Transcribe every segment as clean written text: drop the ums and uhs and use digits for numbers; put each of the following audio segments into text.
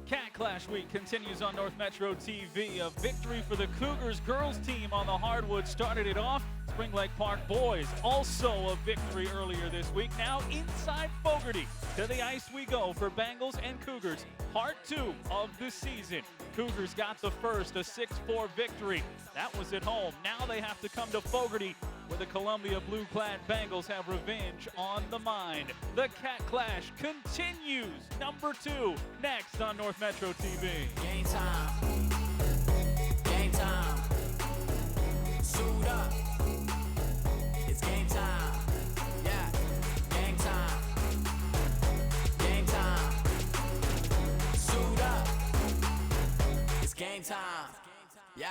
CATCLASH week continues on North Metro TV. A victory for the Cougars girls team on the hardwood started it off. Spring Lake Park boys also a victory earlier this week. Now inside Fogerty, to the ice we go for Bengals and Cougars. Part 2 of the season. Cougars got the first, a 6-4 victory. That was at home. Now they have to come to Fogerty, where the Columbia blue-clad Bengals have revenge on the mind. The CATCLASH continues. Number 2 next on North Metro TV. Game time. Game time. Suit up. It's game time. Yeah. Game time. Game time. Suit up. It's game time. Yeah.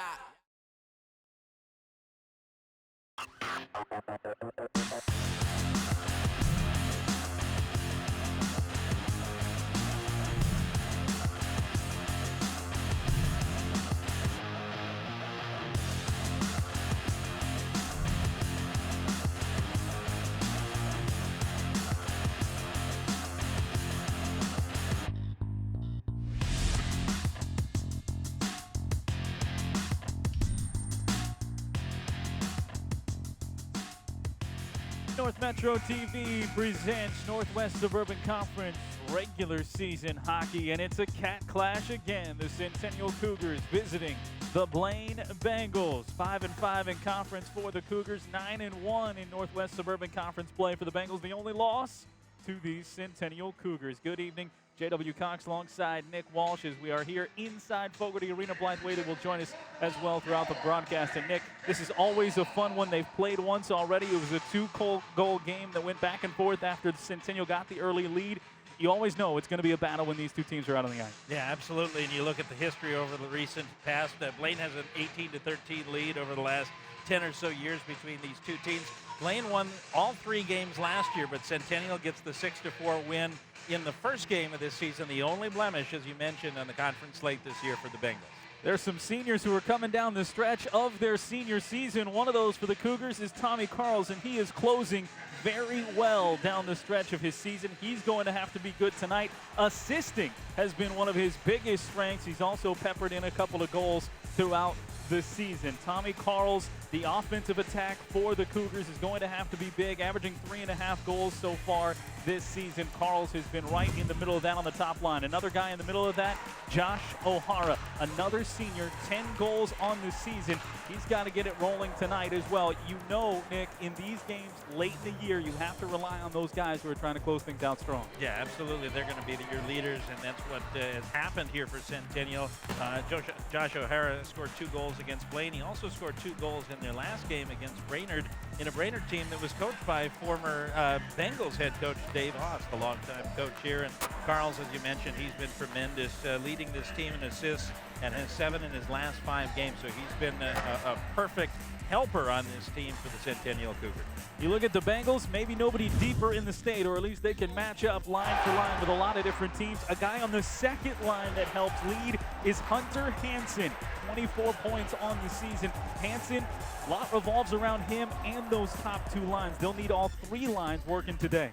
North Metro TV presents Northwest Suburban Conference regular season hockey, and it's a CATCLASH again. The Centennial Cougars visiting the Blaine Bengals. 5-5 in conference for the Cougars, 9-1 in Northwest Suburban Conference play for the Bengals. The only loss to the Centennial Cougars. Good evening. J.W. Cox alongside Nick Walsh as we are here inside Fogerty Arena. Blythe Wade will join us as well throughout the broadcast. And Nick, this is always a fun one. They've played once already. It was a 2-goal game that went back and forth after the Centennial got the early lead. You always know it's going to be a battle when these two teams are out on the ice. Yeah, absolutely. And you look at the history over the recent past. Blaine has an 18-13 lead over the last 10 or so years between these two teams. Blaine won all 3 games last year, but Centennial gets the 6-4 win in the first game of this season. The only blemish, as you mentioned, on the conference slate this year for the Bengals. There's some seniors who are coming down the stretch of their senior season. One of those for the Cougars is Tommy Carls, and he is closing very well down the stretch of his season. He's going to have to be good tonight. Assisting has been one of his biggest strengths. He's also peppered in a couple of goals throughout the season. Tommy Carls, the offensive attack for the Cougars is going to have to be big, averaging 3.5 goals so far this season. Carls has been right in the middle of that on the top line. Another guy in the middle of that, Josh O'Hara, another senior, 10 goals on the season. He's got to get it rolling tonight as well. You know, Nick, in these games late in the year, you have to rely on those guys who are trying to close things out strong. Yeah, absolutely. They're going to be your leaders, and that's what has happened here for Centennial. Josh O'Hara scored 2 goals against Blaine. He also scored 2 goals in their last game against Brainerd, in a Brainerd team that was coached by former Bengals head coach Dave Haas, a longtime coach here. And Carls, as you mentioned, he's been tremendous, leading this team in assists and has 7 in his last 5 games. So he's been a perfect helper on this team for the Centennial Cougars. You look at the Bengals, maybe nobody deeper in the state, or at least they can match up line for line with a lot of different teams. A guy on the second line that helps lead is Hunter Hansen. 24 points on the season. Hansen, a lot revolves around him and those top 2 lines. They'll need all 3 lines working today.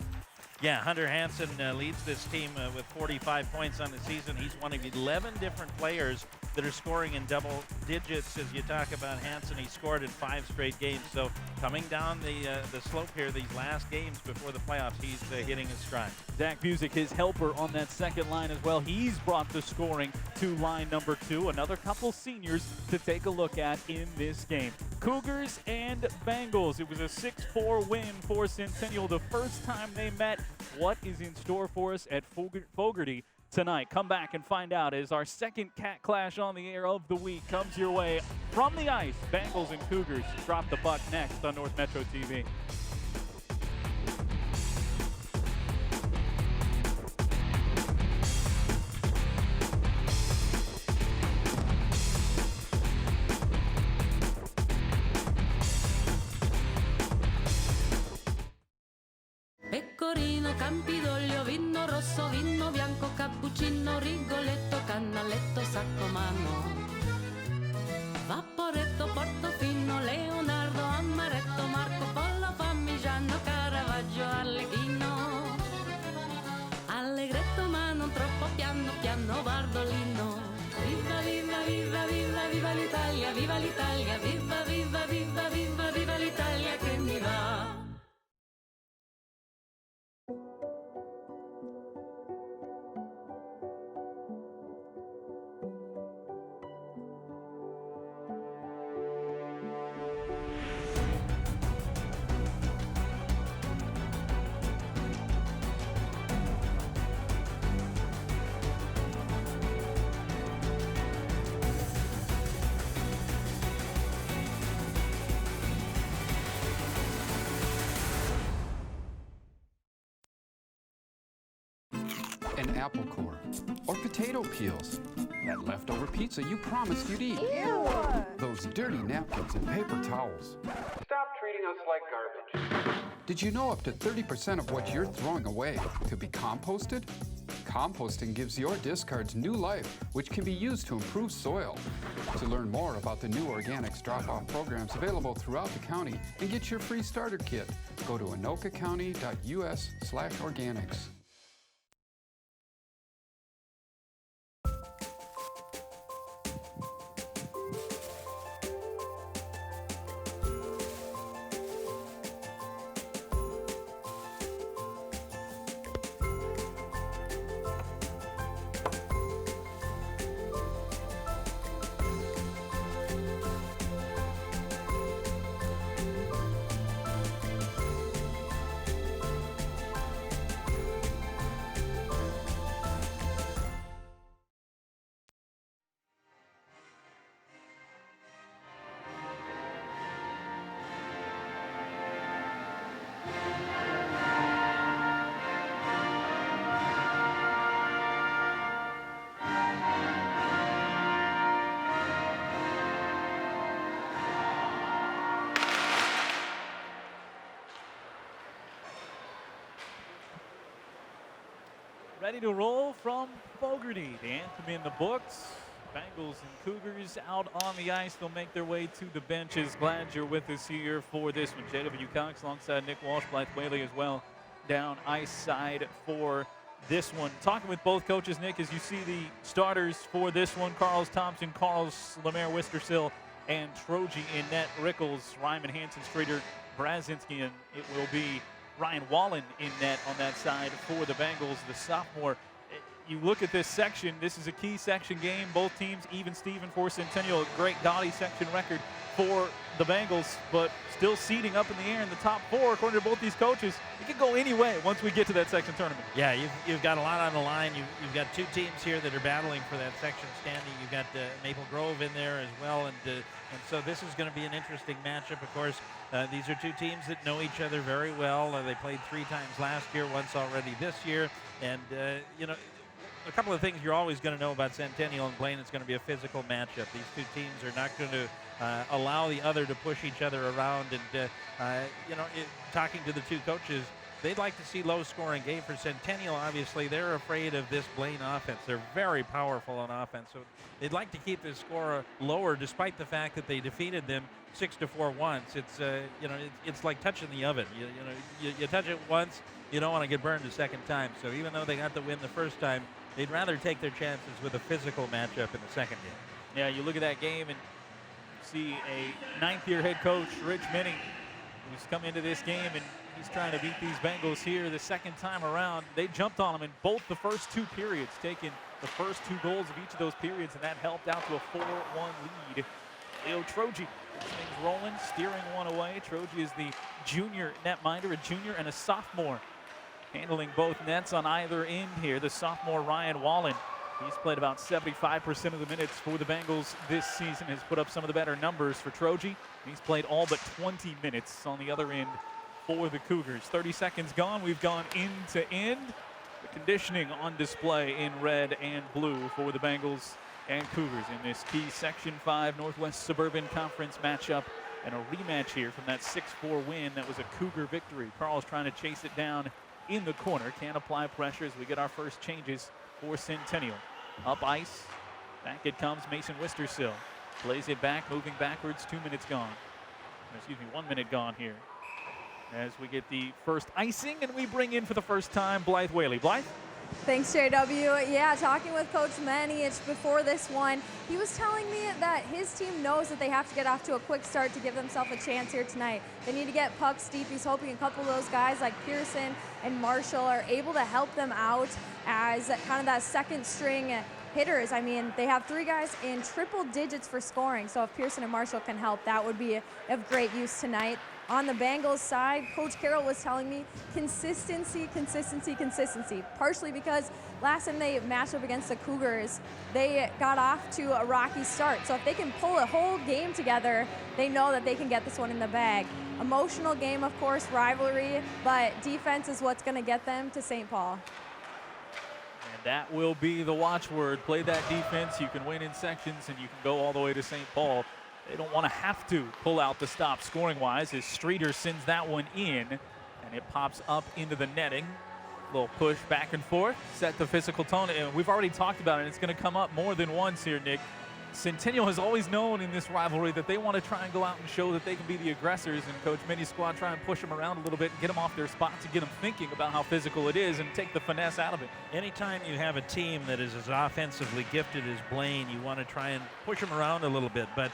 Yeah, Hunter Hansen leads this team with 45 points on the season. He's one of 11 different players that are scoring in double digits. As you talk about Hansen, he scored in 5 straight games. So coming down the slope here, these last games before the playoffs, he's hitting his stride. Zach Busick, his helper on that second line as well. He's brought the scoring to line number 2. Another couple seniors to take a look at in this game. Cougars and Bengals. It was a 6-4 win for Centennial the first time they met. What is in store for us at Fogerty tonight? Come back and find out as our second CATCLASH on the air of the week comes your way from the ice. Bengals and Cougars drop the puck next on North Metro TV. Pecorino, Campidoglio, vino rosso, vino bianco, cappuccino, Rigoletto, Canaletto, Saccomano, Vaporetto, Portofino, Leonardo, Amaretto, Marco Polo, Parmigiano, Caravaggio, Arlecchino, Allegretto ma non troppo piano, piano, Bardolino. an apple core, or potato peels. That leftover pizza you promised you'd eat. Ew! Those dirty napkins and paper towels. Stop treating us like garbage. Did you know up to 30% of what you're throwing away could be composted? Composting gives your discards new life, which can be used to improve soil. To learn more about the new organics drop-off programs available throughout the county and get your free starter kit, go to anokacounty.us/organics. Ready to roll from Fogerty. The anthem in the books. Bengals and Cougars out on the ice. They'll make their way to the benches. Glad you're with us here for this one. J.W. Cox alongside Nick Walsh, Blythe Whaley as well down ice side for this one. Talking with both coaches, Nick, as you see the starters for this one. Carls Thompson, Carls, Lemaire, Wistersill, and Troji in net. Rickles, Ryman, Hansen, Strader, Brazinski, and it will be Ryan Wallen in net on that side for the Bengals, the sophomore. You look at this section, this is a key section game. Both teams even Steven for Centennial, a great Dottie section record for the Bengals, but still seeding up in the air in the top four, according to both these coaches. It could go any way once we get to that section tournament. Yeah, you've got a lot on the line. You've got two teams here that are battling for that section standing. You've got Maple Grove in there as well, and so this is going to be an interesting matchup. Of course, these are two teams that know each other very well. They played 3 times last year, once already this year, and you know, a couple of things you're always going to know about Centennial and Blaine. It's going to be a physical matchup. These two teams are not going to allow the other to push each other around. And, you know, talking to the two coaches, they'd like to see low-scoring game. For Centennial, obviously, they're afraid of this Blaine offense. They're very powerful on offense. So they'd like to keep this score lower, despite the fact that they defeated them 6-4 once. It's, you know, it's like touching the oven. You touch it once, you don't want to get burned a second time. So even though they got the win the first time, they'd rather take their chances with a physical matchup in the second game. Yeah, you look at that game and see a 9th-year head coach, Rich Minnie, who's come into this game and he's trying to beat these Bengals here the second time around. They jumped on them in both the first 2 periods, taking the first 2 goals of each of those periods, and that helped out to a 4-1 lead. Leo Troji, things rolling, steering one away. Troji is the junior netminder, a junior and a sophomore, handling both nets on either end here. The sophomore Ryan Wallen, he's played about 75% of the minutes for the Bengals this season, has put up some of the better numbers for Troji. He's played all but 20 minutes on the other end for the Cougars. 30 seconds gone. We've gone end to end. The conditioning on display in red and blue for the Bengals and Cougars in this key Section 5 Northwest Suburban Conference matchup, and a rematch here from that 6-4 win that was a Cougar victory. Carl's trying to chase it down in the corner. Can't apply pressure as we get our first changes for Centennial. Up ice. Back it comes Mason Wistersill. Plays it back, moving backwards. 2 minutes gone. Excuse me, 1 minute gone here. As we get the first icing, and we bring in for the first time Blythe Whaley. Blythe? Thanks, JW. Yeah, talking with Coach Manich before this one, he was telling me that his team knows that they have to get off to a quick start to give themselves a chance here tonight. They need to get pucks deep. He's hoping a couple of those guys like Pearson and Marshall are able to help them out as kind of that second string hitters. I mean, they have 3 guys in triple digits for scoring, so if Pearson and Marshall can help, that would be of great use tonight. On the Bengals side, Coach Carroll was telling me consistency, consistency, consistency, partially because last time they matched up against the Cougars, they got off to a rocky start. So if they can pull a whole game together, they know that they can get this one in the bag. Emotional game, of course, rivalry, but defense is what's going to get them to St. Paul. That will be the watchword. Play that defense. You can win in sections, and you can go all the way to St. Paul. They don't want to have to pull out the stop scoring-wise as Streeter sends that one in, and it pops up into the netting. Little push back and forth, set the physical tone, and we've already talked about it. It's going to come up more than once here, Nick. Centennial has always known in this rivalry that they want to try and go out and show that they can be the aggressors, and Coach Minnie's squad try and push them around a little bit and get them off their spots and get them thinking about how physical it is and take the finesse out of it. Anytime you have a team that is as offensively gifted as Blaine, you want to try and push them around a little bit. But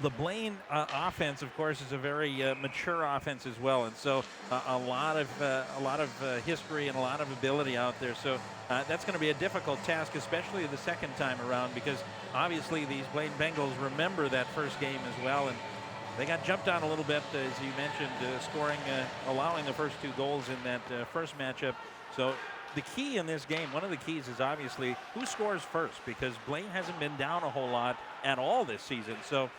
the Blaine offense, of course, is a very mature offense as well, and so a lot of history and a lot of ability out there. So that's going to be a difficult task, especially the second time around, because obviously these Blaine Bengals remember that first game as well, and they got jumped on a little bit, as you mentioned, allowing the first 2 goals in that first matchup. So the key in this game, one of the keys is obviously who scores first, because Blaine hasn't been down a whole lot at all this season. So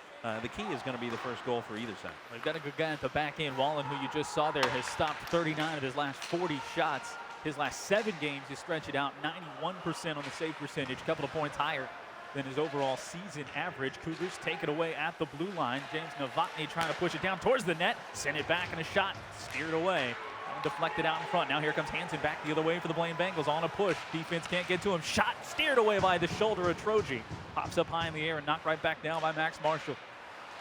the key is going to be the first goal for either side. We've got a good guy at the back end. Wallen, who you just saw there, has stopped 39 of his last 40 shots. His last 7 games, you stretch it out, 91% on the save percentage, a couple of points higher than his overall season average. Cougars take it away at the blue line. James Novotny trying to push it down towards the net, send it back, and a shot steered away. Deflected out in front. Now here comes Hansen back the other way for the Blaine Bengals on a push. Defense can't get to him. Shot steered away by the shoulder of Troji. Pops up high in the air and knocked right back down by Max Marshall.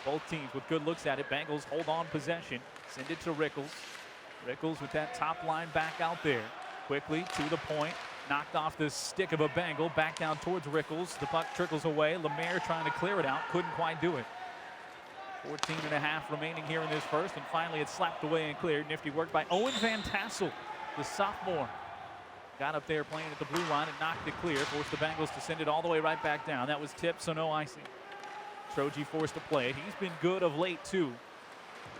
Both teams with good looks at it. Bengals hold on possession. Send it to Rickles. Rickles with that top line back out there. Quickly to the point. Knocked off the stick of a Bengal. Back down towards Rickles. The puck trickles away. Lemaire trying to clear it out. Couldn't quite do it. 14.5 remaining here in this first, and finally it's slapped away and cleared. Nifty work by Owen Van Tassel, the sophomore. Got up there playing at the blue line and knocked it clear. Forced the Bengals to send it all the way right back down. That was tipped, so no icing. Troji forced to play it. He's been good of late, too.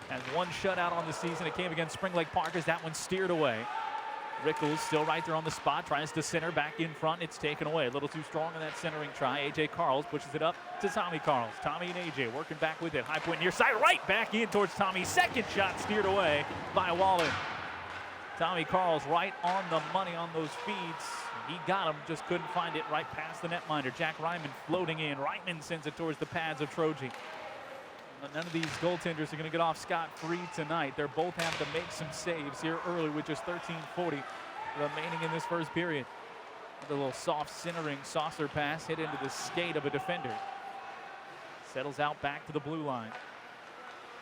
Has 1 shutout on the season. It came against Spring Lake Parkers. That one steered away. Rickles still right there on the spot, tries to center back in front. It's taken away. A little too strong in that centering try. A.J. Carls pushes it up to Tommy Carls. Tommy and A.J. working back with it. High point near side, right back in towards Tommy. Second shot steered away by Wallen. Tommy Carls right on the money on those feeds. He got him, just couldn't find it right past the netminder. Jack Ryman floating in. Ryman sends it towards the pads of Troji. None of these goaltenders are going to get off scot-free tonight. They're both having to make some saves here early with just 13:40 remaining in this first period. The little soft centering saucer pass hit into the skate of a defender. Settles out back to the blue line.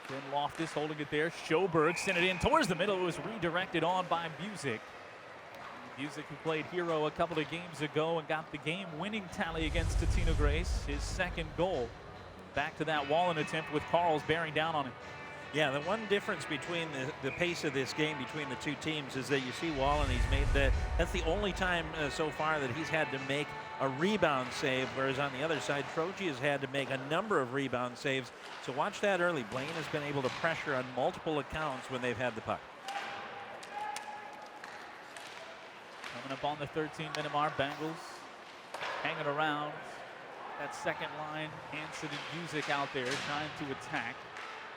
Then Loftus holding it there. Schoberg sent it in towards the middle. It was redirected on by Busick. Busick, who played hero a couple of games ago and got the game-winning tally against Totino Grace, his second goal. Back to that Wallen attempt with Carls bearing down on it. Yeah, the one difference between the pace of this game between the two teams is that you see Wallen, he's made that's the only time so far that he's had to make a rebound save, whereas on the other side, Troji has had to make a number of rebound saves. So watch that early. Blaine has been able to pressure on multiple accounts when they've had the puck. Coming up on the 13-minute mark, Bengals hanging around. That second line, Hansen and Busick out there trying to attack.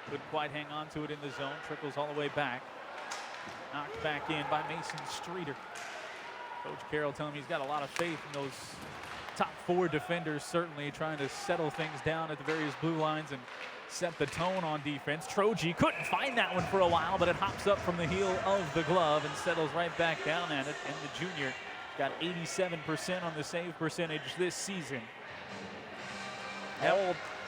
Couldn't quite hang on to it in the zone. Trickles all the way back. Knocked back in by Mason Streeter. Coach Carroll telling me he's got a lot of faith in those top 4 defenders, certainly trying to settle things down at the various blue lines and set the tone on defense. Troji couldn't find that one for a while, but it hops up from the heel of the glove and settles right back down at it. And the junior got 87% on the save percentage this season.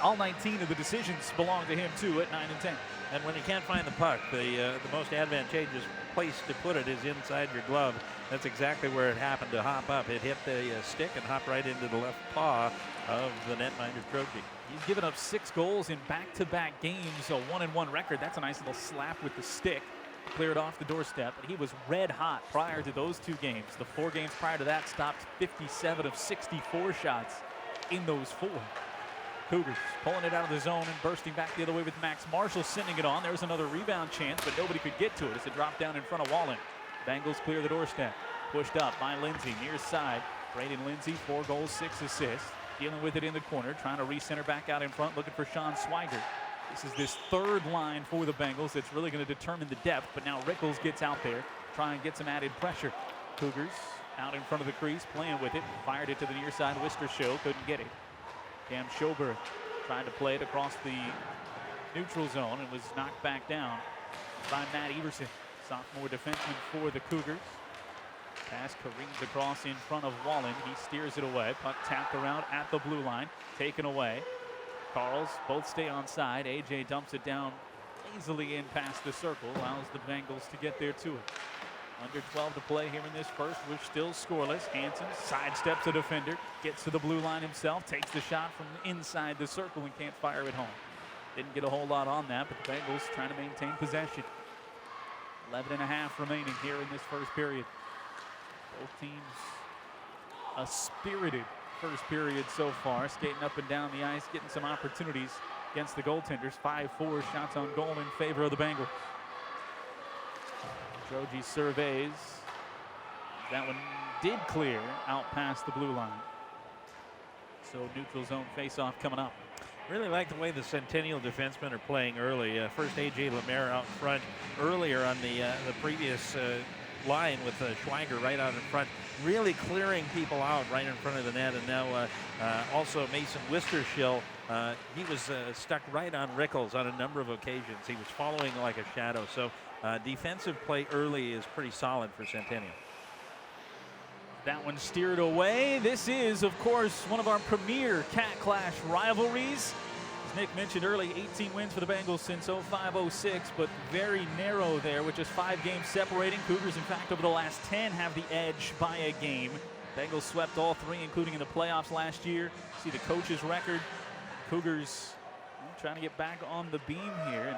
All 19 of the decisions belong to him, too, at 9 and 10. And when you can't find the puck, the most advantageous place to put it is inside your glove. That's exactly where it happened to hop up. It hit the stick and hopped right into the left paw of the netminder Troji. He's given up 6 goals in back-to-back games, a 1-1 record. That's a nice little slap with the stick. Cleared off the doorstep, but he was red hot prior to those 2 games. The 4 games prior to that stopped 57 of 64 shots in those 4. Cougars pulling it out of the zone and bursting back the other way with Max Marshall sending it on. There's another rebound chance, but nobody could get to it as it dropped down in front of Wallen. Bengals clear the doorstep. Pushed up by Lindsay, near side. Braden Lindsay, 4 goals, 6 assists. Dealing with it in the corner, trying to recenter back out in front, looking for Sean Swigert. This is this 3rd line for the Bengals that's really going to determine the depth, but now Rickles gets out there, trying to get some added pressure. Cougars out in front of the crease, playing with it. Fired it to the near side. Worcester Show couldn't get it. Cam Schoberg tried to play it across the neutral zone and was knocked back down by Matt Everson, sophomore defenseman for the Cougars. Pass careens across in front of Wallen. He steers it away. Puck tapped around at the blue line. Taken away. Carls both stay on side. AJ dumps it down easily in past the circle. Allows the Bengals to get there to it. Under 12 to play here in this first. We're still scoreless. Hansen sidesteps a defender. Gets to the blue line himself. Takes the shot from inside the circle and can't fire it home. Didn't get a whole lot on that, but the Bengals trying to maintain possession. 11.5 remaining here in this first period. Both teams a spirited first period so far, skating up and down the ice, getting some opportunities against the goaltenders. 5-4 shots on goal in favor of the Bengals. Troji surveys. That one did clear out past the blue line. So neutral zone face-off coming up. Really like the way the Centennial defensemen are playing early. First AJ Lemaire out front earlier on the previous line with Schweiger right out in front, really clearing people out right in front of the net. And now also Mason Wistershill, he was stuck right on Rickles on a number of occasions. He was following like a shadow. So defensive play early is pretty solid for Centennial. That one steered away. This is, of course, one of our premier CATCLASH rivalries. As Nick mentioned early, 18 wins for the Bengals since 05-06, but very narrow there with just 5 games separating. Cougars, in fact, over the last 10 have the edge by a game. Bengals swept all 3, including in the playoffs last year. See the coach's record. Cougars trying to get back on the beam here. And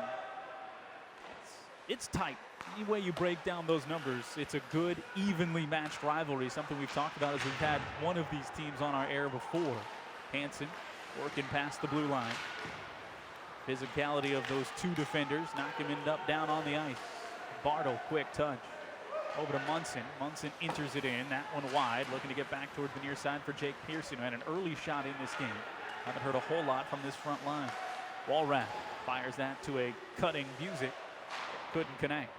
it's tight. Any way you break down those numbers, it's a good, evenly matched rivalry. Something we've talked about as we've had one of these teams on our air before. Hansen working past the blue line. Physicality of those 2 defenders knock him down on the ice. Bartle, quick touch. Over to Munson. Munson enters it in. That one wide, looking to get back toward the near side for Jake Pearson, who had an early shot in this game. Haven't heard a whole lot from this front line. Walrath fires that to a cutting Busick. Couldn't connect.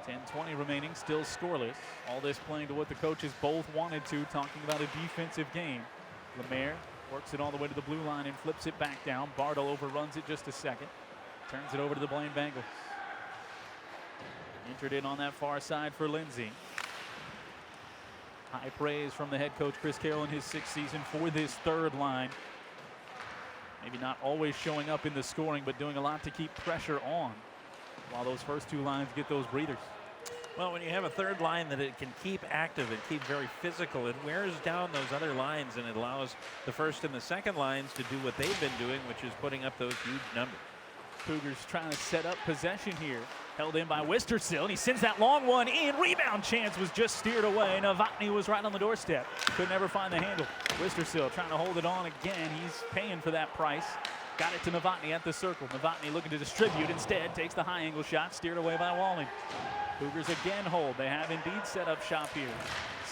10:20 remaining, still scoreless. All this playing to what the coaches both wanted to, talking about a defensive game. Lemaire works it all the way to the blue line and flips it back down. Bartle overruns it just a second. Turns it over to the Blaine Bengals. Entered in on that far side for Lindsay. High praise from the head coach Chris Carroll in his 6th season for this third line. Maybe not always showing up in the scoring, but doing a lot to keep pressure on while those first 2 lines get those breathers. Well, when you have a third line that it can keep active and keep very physical, it wears down those other lines, and it allows the first and the second lines to do what they've been doing, which is putting up those huge numbers. Cougars trying to set up possession here. Held in by Wistersill, and he sends that long one in. Rebound chance was just steered away. Novotny was right on the doorstep. Could never find the handle. Wistersill trying to hold it on again. He's paying for that price. Got it to Novotny at the circle. Novotny looking to distribute. Instead, takes the high angle shot, steered away by Walling. Cougars again hold. They have indeed set up shop here.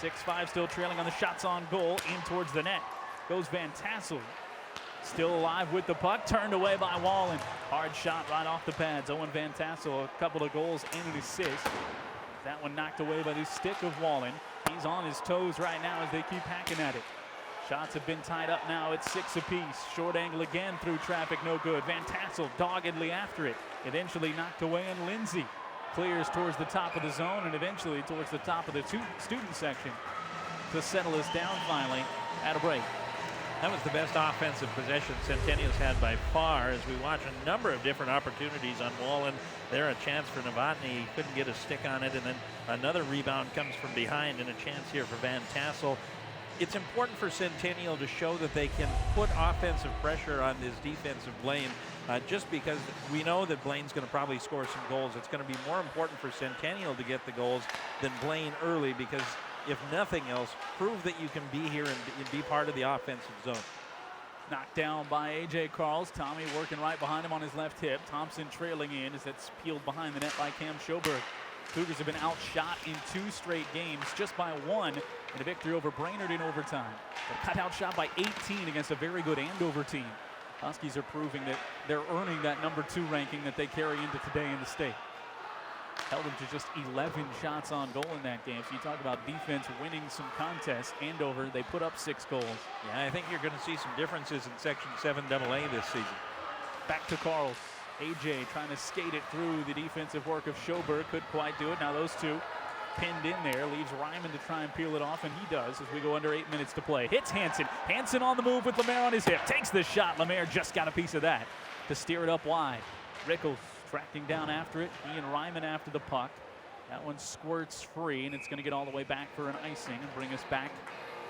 6-5 still trailing on the shots on goal. In towards the net. Goes Van Tassel. Still alive with the puck. Turned away by Wallen. Hard shot right off the pads. Owen Van Tassel, a couple of goals and an assist. That one knocked away by the stick of Wallen. He's on his toes right now as they keep hacking at it. Shots have been tied up now at 6 apiece. Short angle again through traffic, no good. Van Tassel doggedly after it. Eventually knocked away, and Lindsay clears towards the top of the zone and eventually towards the top of the student section to settle us down finally at a break. That was the best offensive possession Centennial's had by far, as we watch a number of different opportunities on Wallen. There a chance for Novotny. He couldn't get a stick on it, and then another rebound comes from behind and a chance here for Van Tassel. It's important for Centennial to show that they can put offensive pressure on this defensive Blaine, just because we know that Blaine's going to probably score some goals. It's going to be more important for Centennial to get the goals than Blaine early, because if nothing else, prove that you can be here and be part of the offensive zone. Knocked down by A.J. Carls. Tommy working right behind him on his left hip. Thompson trailing in as it's peeled behind the net by Cam Schoberg. Cougars have been outshot in 2 straight games, just by 1 in a victory over Brainerd in overtime. But cut outshot by 18 against a very good Andover team. Huskies are proving that they're earning that number 2 ranking that they carry into today in the state. held them to just 11 shots on goal in that game. So you talk about defense winning some contests. Andover, they put up 6 goals. Yeah, I think you're going to see some differences in Section 7 AA this season. Back to Carls. AJ trying to skate it through the defensive work of Schoberg. Couldn't quite do it. Now those two pinned in there. Leaves Ryman to try and peel it off, and he does as we go under 8 minutes to play. Hits Hansen. Hansen on the move with Lemaire on his hip. Takes the shot. Lemaire just got a piece of that to steer it up wide. Rickles tracking down after it. He and Ryman after the puck. That one squirts free, and it's going to get all the way back for an icing and bring us back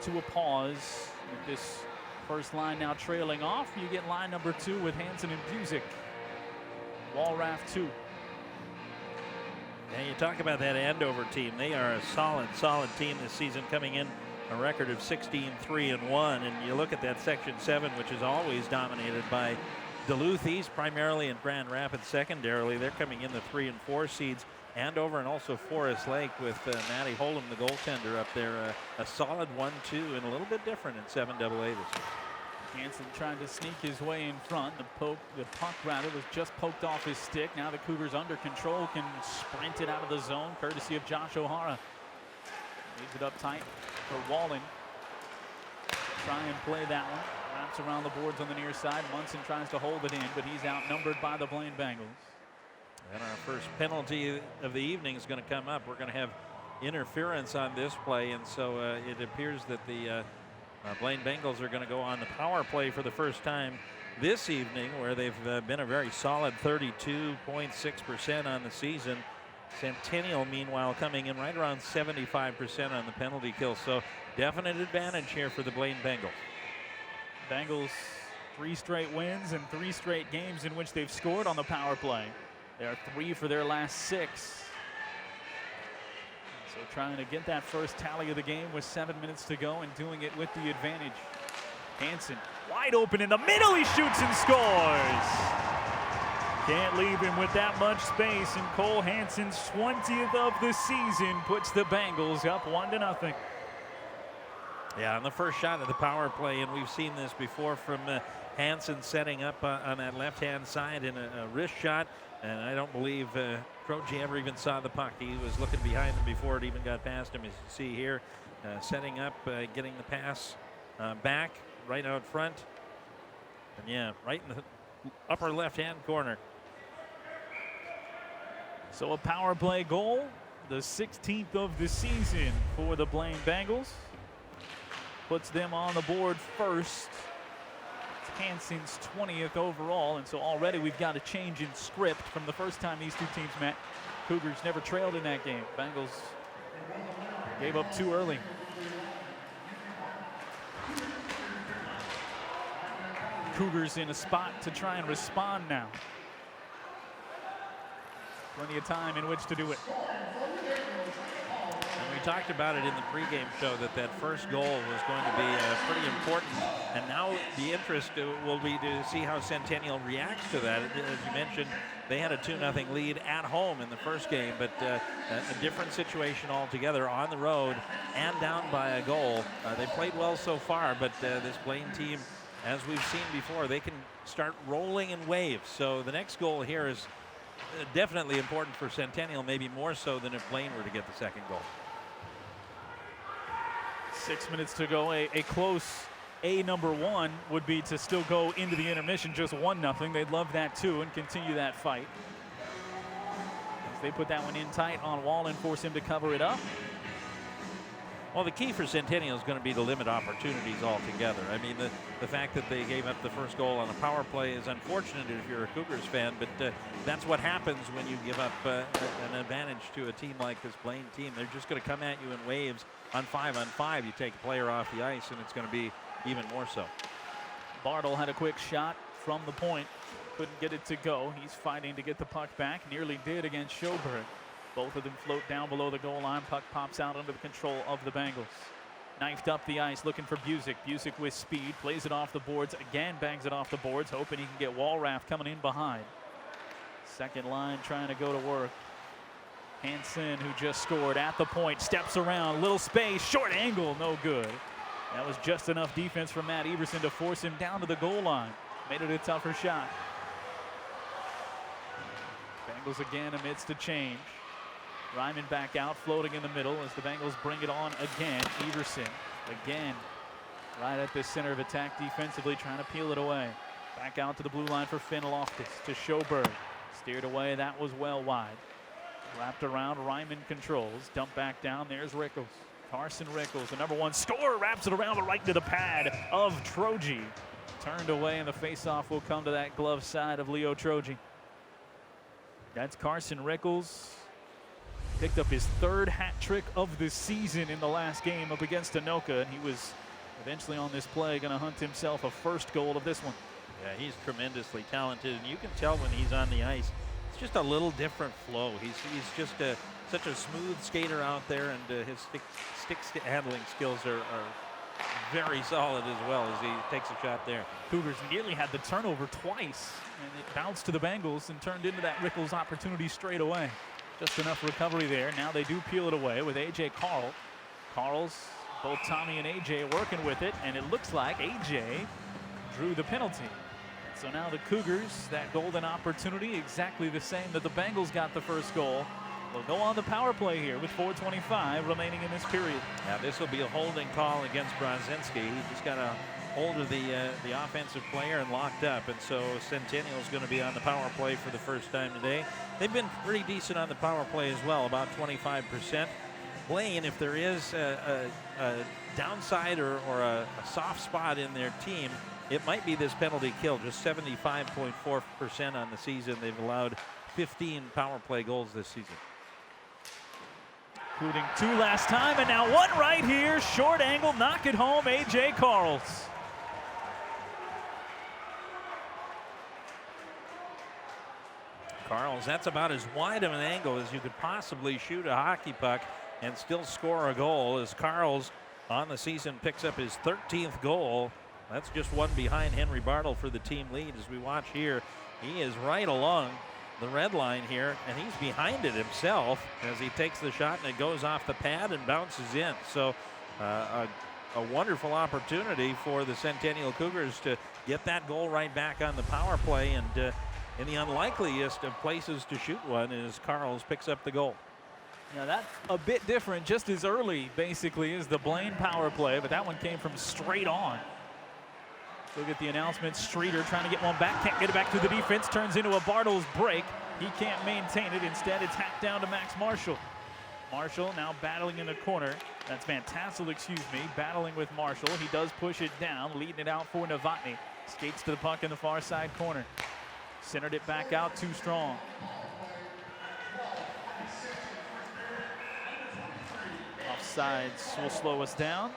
to a pause. With this first line now trailing off, you get line number 2 with Hansen and Busick. Walraff 2. And you talk about that Andover team. They are a solid team this season, coming in a record of 16-3-1. And you look at that Section 7, which is always dominated by Duluth East primarily and Grand Rapids secondarily. They're coming in the 3 and 4 seeds. Andover and also Forest Lake with Matty Holm, the goaltender, up there. A solid 1-2 and a little bit different in 7AA this year. Hansen trying to sneak his way in front. The puck rather was just poked off his stick. Now the Cougars under control can sprint it out of the zone courtesy of Josh O'Hara. Leaves it up tight for Wallen. Try and play that one. Wraps around the boards on the near side. Munson tries to hold it in, but he's outnumbered by the Blaine Bengals. And our first penalty of the evening is going to come up. We're going to have interference on this play, and so it appears that the Blaine Bengals are going to go on the power play for the first time this evening, where they've been a very solid 32.6% on the season. Centennial, meanwhile, coming in right around 75% on the penalty kill. So definite advantage here for the Blaine Bengals. Bengals 3 straight wins and 3 straight games in which they've scored on the power play. They are 3 for their last 6. So trying to get that first tally of the game with 7 minutes to go and doing it with the advantage. Hansen wide open in the middle. He shoots and scores. Can't leave him with that much space, and Cole Hansen's 20th of the season puts the Bengals up 1-0. Yeah, on the first shot of the power play, and we've seen this before from Hansen setting up on that left-hand side in a wrist shot, and I don't believe Croce ever even saw the puck. He was looking behind him before it even got past him, as you see here. Setting up, getting the pass back, right out front. And yeah, right in the upper left-hand corner. So a power play goal, the 16th of the season for the Blaine Bengals. Puts them on the board first. It's Hansen's 20th overall, and so already we've got a change in script from the first time these two teams met. Cougars never trailed in that game. Bengals gave up 2 early. Cougars in a spot to try and respond now. Plenty of time in which to do it. And we talked about it in the pregame show that first goal was going to be pretty important. And now the interest will be to see how Centennial reacts to that. As you mentioned, they had a 2-0 lead at home in the first game, but a different situation altogether on the road and down by a goal. They played well so far, but this Blaine team, as we've seen before, they can start rolling in waves. So the next goal here is definitely important for Centennial, maybe more so than if Blaine were to get the second goal. 6 minutes to go. A close number 1 would be to still go into the intermission just 1-0. They'd love that too and continue that fight. As they put that one in tight on Wall and force him to cover it up. Well, the key for Centennial is going to be to limit opportunities altogether. I mean, the fact that they gave up the first goal on a power play is unfortunate if you're a Cougars fan, but that's what happens when you give up an advantage to a team like this Blaine team. They're just going to come at you in waves. On 5-on-5, you take a player off the ice, and it's going to be even more so. Bartle had a quick shot from the point. Couldn't get it to go. He's fighting to get the puck back. Nearly did against Schoberg. Both of them float down below the goal line. Puck pops out under the control of the Bengals. Knifed up the ice, looking for Busick. Busick with speed, plays it off the boards. Again, bangs it off the boards, hoping he can get Walraff coming in behind. Second line trying to go to work. Hansen, who just scored at the point, steps around, little space, short angle, no good. That was just enough defense from Matt Everson to force him down to the goal line. Made it a tougher shot. Bengals again amidst a change. Ryman back out, floating in the middle as the Bengals bring it on again. Everson again, right at the center of attack defensively, trying to peel it away. Back out to the blue line for Finn Loftus to Schoberg. Steered away, that was well wide. Wrapped around, Ryman controls. Dump back down, there's Rickles. Carson Rickles, the #1 scorer, wraps it around, but right to the pad of Troji. Turned away, and the faceoff will come to that glove side of Leo Troji. That's Carson Rickles. Picked up his 3rd hat trick of the season in the last game up against Anoka, and he was eventually on this play going to hunt himself a 1st goal of this one. Yeah, he's tremendously talented, and you can tell when he's on the ice. It's just a little different flow. He's just such a smooth skater out there, and his stick handling skills are very solid as well as he takes a shot there. Cougars nearly had the turnover twice, and it bounced to the Bengals and turned into that Rickles opportunity straight away. Just enough recovery there. Now they do peel it away with A.J. Carl. Carl's, both Tommy and A.J. working with it, and it looks like A.J. drew the penalty. So now the Cougars, that golden opportunity, exactly the same that the Bengals got the 1st goal. Will go on the power play here with 4:25 remaining in this period. Now this will be a holding call against Brzezinski. He just got a hold of the offensive player and locked up, and so Centennial is going to be on the power play for the first time today. They've been pretty decent on the power play as well, about 25%. Blaine, if there is a downside or a soft spot in their team, it might be this penalty kill. Just 75.4% on the season. They've allowed 15 power play goals this season, including 2 last time, and now 1 right here. Short angle, knock it home, A.J. Carls. Carls, that's about as wide of an angle as you could possibly shoot a hockey puck and still score a goal, as Carls on the season picks up his 13th goal. That's just 1 behind Henry Bartle for the team lead. As we watch here, he is right along the red line here, and he's behind it himself as he takes the shot, and it goes off the pad and bounces in. So a wonderful opportunity for the Centennial Cougars to get that goal right back on the power play, and in the unlikeliest of places to shoot one is Carls picks up the goal. Now that's a bit different, just as early basically as the Blaine power play, but that one came from straight on. Look at the announcement. Streeter trying to get one back, can't get it back to the defense, turns into a Bartles break. He can't maintain it. Instead, it's hacked down to Max Marshall. Marshall now battling in the corner. That's Van Tassel, battling with Marshall. He does push it down, leading it out for Novotny. Skates to the puck in the far side corner. Centered it back out, too strong. Offsides will slow us down.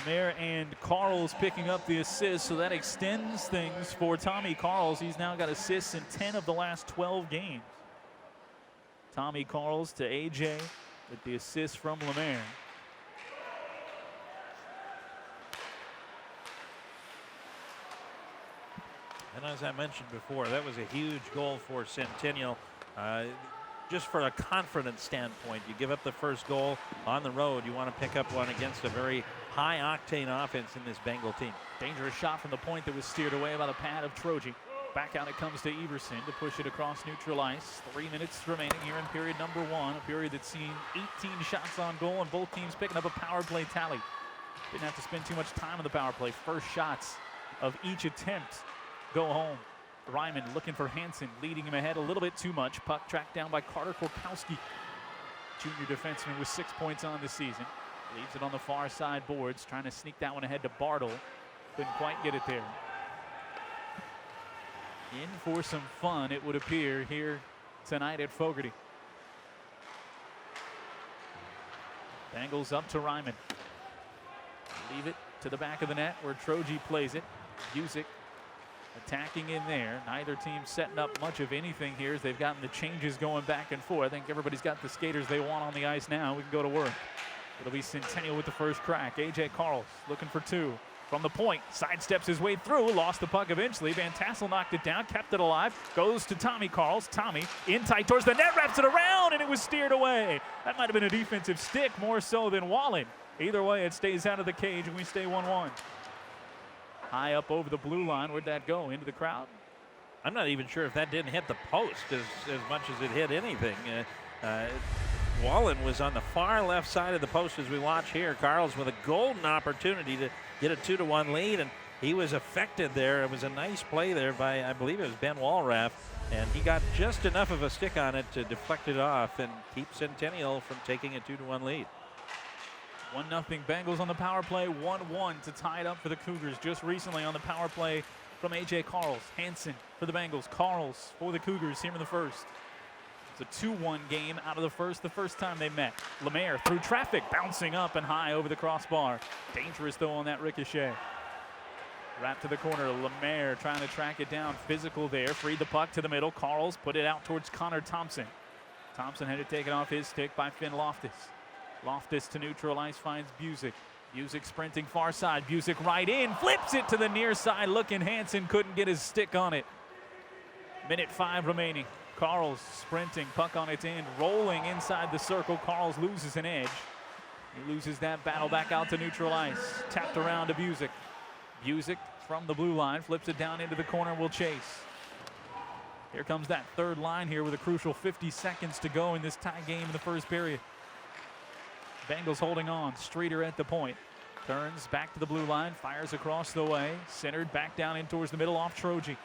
Lemaire and Carls picking up the assist, so that extends things for Tommy Carls. He's now got assists in 10 of the last 12 games. Tommy Carls to A.J. with the assist from Lemaire. And as I mentioned before, that was a huge goal for Centennial. Just for a confidence standpoint, you give up the 1st goal on the road. You want to pick up one against a very high-octane offense in this Bengal team. Dangerous shot from the point that was steered away by the pad of Troji. Back out it comes to Everson to push it across neutral ice. 3 minutes remaining here in period number 1, a period that's seen 18 shots on goal, and both teams picking up a power play tally. Didn't have to spend too much time on the power play. First shots of each attempt go home. Ryman looking for Hansen, leading him ahead a little bit too much. Puck tracked down by Carter Korkowski. Junior defenseman with 6 points on the season. Leaves it on the far side boards, trying to sneak that one ahead to Bartle. Couldn't quite get it there. In for some fun, it would appear, here tonight at Fogerty. Bengals up to Ryman. Leave it to the back of the net where Troji plays it. Busick attacking in there. Neither team setting up much of anything here as they've gotten the changes going back and forth. I think everybody's got the skaters they want on the ice now. We can go to work. It'll be Centennial with the first crack. A.J. Carls looking for 2. From the point, sidesteps his way through, lost the puck eventually. Van Tassel knocked it down, kept it alive, goes to Tommy Carls. Tommy in tight towards the net, wraps it around, and it was steered away. That might have been a defensive stick more so than Wallen. Either way, it stays out of the cage, and we stay 1-1. High up over the blue line. Where'd that go? Into the crowd? I'm not even sure if that didn't hit the post as much as it hit anything. Wallen was on the far left side of the post as we watch here. Carls with a golden opportunity to get a 2-1 lead, and he was affected there. It was a nice play there by, I believe it was Ben Walraff, and he got just enough of a stick on it to deflect it off and keep Centennial from taking a 2-1 lead. 1-0 Bengals on the power play, 1-1 to tie it up for the Cougars. Just recently on the power play from A.J. Carls. Hansen for the Bengals, Carls for the Cougars here in the first. It's a 2-1 game out of the first time they met. Lemaire through traffic, bouncing up and high over the crossbar. Dangerous though on that ricochet. Wrap to the corner, Lemaire trying to track it down. Physical there, freed the puck to the middle. Carls put it out towards Connor Thompson. Thompson had it taken off his stick by Finn Loftus. Loftus to neutral ice finds Busick. Busick sprinting far side. Busick right in, flips it to the near side. Looking Hansen couldn't get his stick on it. Minute 5 remaining. Carls sprinting, puck on its end, rolling inside the circle. Carls loses an edge. He loses that battle back out to neutral ice. Tapped around to Busick. Busick from the blue line, flips it down into the corner, will chase. Here comes that third line here with a crucial 50 seconds to go in this tie game in the first period. Bengals holding on. Streeter at the point. Turns back to the blue line, fires across the way. Centered back down in towards the middle off Troji.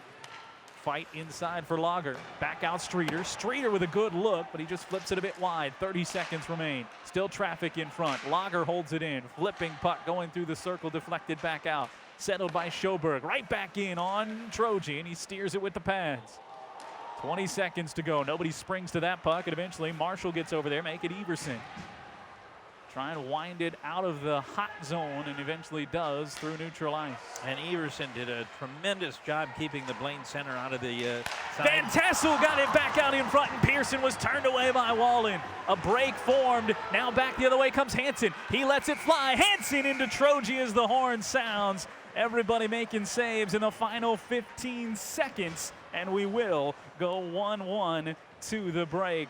Fight inside for Lager. Back out Streeter. Streeter with a good look, but he just flips it a bit wide. 30 seconds remain. Still traffic in front. Lager holds it in. Flipping puck going through the circle, deflected back out. Settled by Schoberg. Right back in on Troji, and he steers it with the pads. 20 seconds to go. Nobody springs to that puck, and eventually Marshall gets over there, make it Everson. Trying to wind it out of the hot zone, and eventually does through neutral ice. And Everson did a tremendous job keeping the Blaine center out of the side. Van Tassel got it back out in front, and Pearson was turned away by Wallen. A break formed. Now back the other way comes Hansen. He lets it fly. Hansen into Troji as the horn sounds. Everybody making saves in the final 15 seconds, and we will go 1-1 to the break.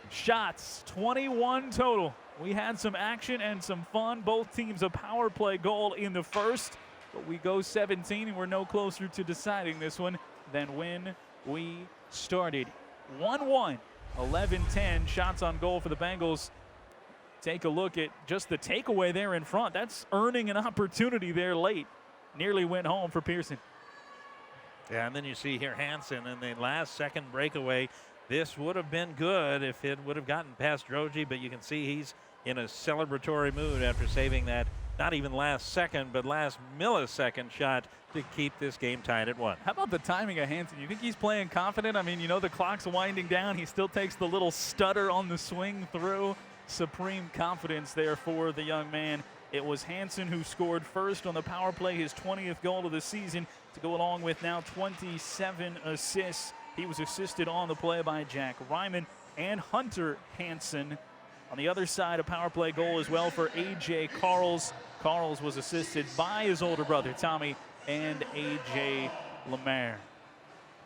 Shots, 21 total. We had some action and some fun. Both teams a power play goal in the first, but we go 17, and we're no closer to deciding this one than when we started. 1-1, 11-10 shots on goal for the Bengals. Take a look at just the takeaway there in front. That's earning an opportunity there late. Nearly went home for Pearson. Yeah, and then you see here Hansen in the last second breakaway. This would have been good if it would have gotten past Droji, but you can see he's in a celebratory mood after saving that, not even last second, but last millisecond shot to keep this game tied at 1. How about the timing of Hansen? You think he's playing confident? I mean, you know the clock's winding down. He still takes the little stutter on the swing through. Supreme confidence there for the young man. It was Hansen who scored first on the power play, his 20th goal of the season, to go along with now 27 assists. He was assisted on the play by Jack Ryman and Hunter Hansen. On the other side, a power play goal as well for A.J. Carls. Carls was assisted by his older brother, Tommy, and A.J. Lemaire.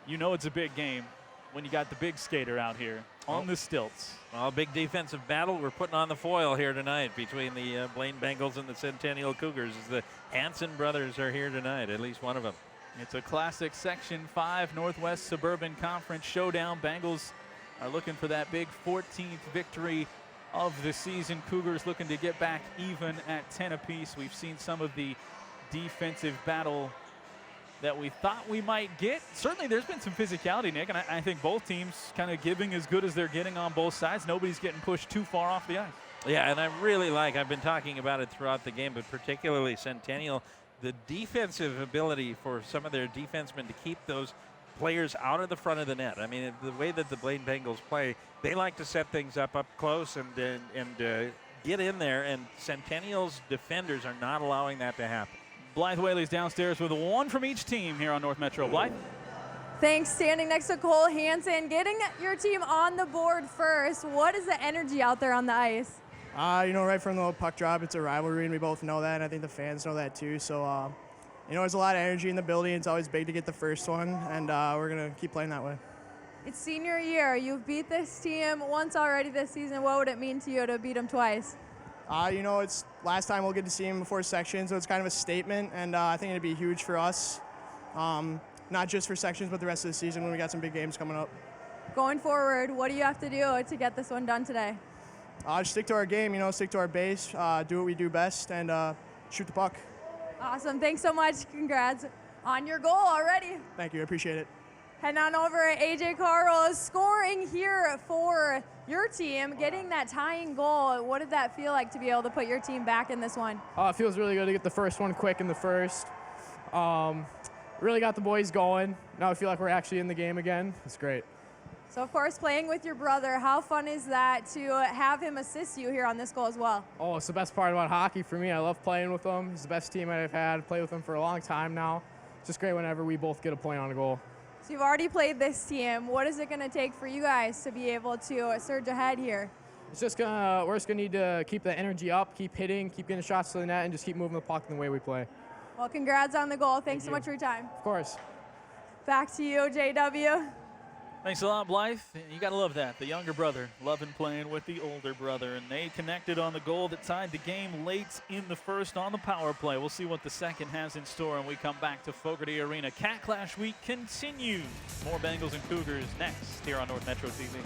You know it's a big game when you got the big skater out here on the stilts. Well, big defensive battle we're putting on the foil here tonight between the Blaine Bengals and the Centennial Cougars. As the Hansen brothers are here tonight, at least one of them. It's a classic Section 5 Northwest Suburban Conference showdown. Bengals are looking for that big 14th victory of the season. Cougars looking to get back even at 10 apiece. We've seen some of the defensive battle that we thought we might get. Certainly there's been some physicality, Nick, and I think both teams kind of giving as good as they're getting on both sides. Nobody's getting pushed too far off the ice. Yeah, and I really like, I've been talking about it throughout the game, but particularly Centennial, the defensive ability for some of their defensemen to keep those players out of the front of the net. I mean, the way that the Blaine Bengals play, they like to set things up close and get in there, and Centennial's defenders are not allowing that to happen. Blythe Whaley's downstairs with one from each team here on North Metro. Blythe? Thanks, standing next to Cole Hansen, getting your team on the board first. What is the energy out there on the ice? Right from the puck drop, it's a rivalry, and we both know that, and I think the fans know that too. So, there's a lot of energy in the building. It's always big to get the first one, and we're going to keep playing that way. It's senior year. You've beat this team once already this season. What would it mean to you to beat them twice? You know, it's last time we'll get to see him before sections, so it's kind of a statement, and I think it'd be huge for us, not just for sections, but the rest of the season when we got some big games coming up. Going forward, what do you have to do to get this one done today? Just stick to our game, you know, stick to our base, do what we do best, and shoot the puck. Awesome. Thanks so much. Congrats on your goal already. Thank you. I appreciate it. Heading on over, AJ Carl scoring here for your team, getting that tying goal. What did that feel like to be able to put your team back in this one? It feels really good to get the first one quick in the first. Really got the boys going. Now I feel like we're actually in the game again. It's great. So, of course, playing with your brother, how fun is that to have him assist you here on this goal as well? Oh, it's the best part about hockey for me. I love playing with him. He's the best teammate I've had. Played with him for a long time now. It's just great whenever we both get a point on a goal. So you've already played this team. What is it going to take for you guys to be able to surge ahead here? We're just gonna need to keep the energy up, keep hitting, keep getting shots to the net, and just keep moving the puck in the way we play. Well, congrats on the goal. Thanks so much for your time. Of course. Back to you, JW. Thanks a lot, Blythe. You got to love that. The younger brother loving playing with the older brother. And they connected on the goal that tied the game late in the first on the power play. We'll see what the second has in store when we come back to Fogerty Arena. CATCLASH week continues. More Bengals and Cougars next here on North Metro TV.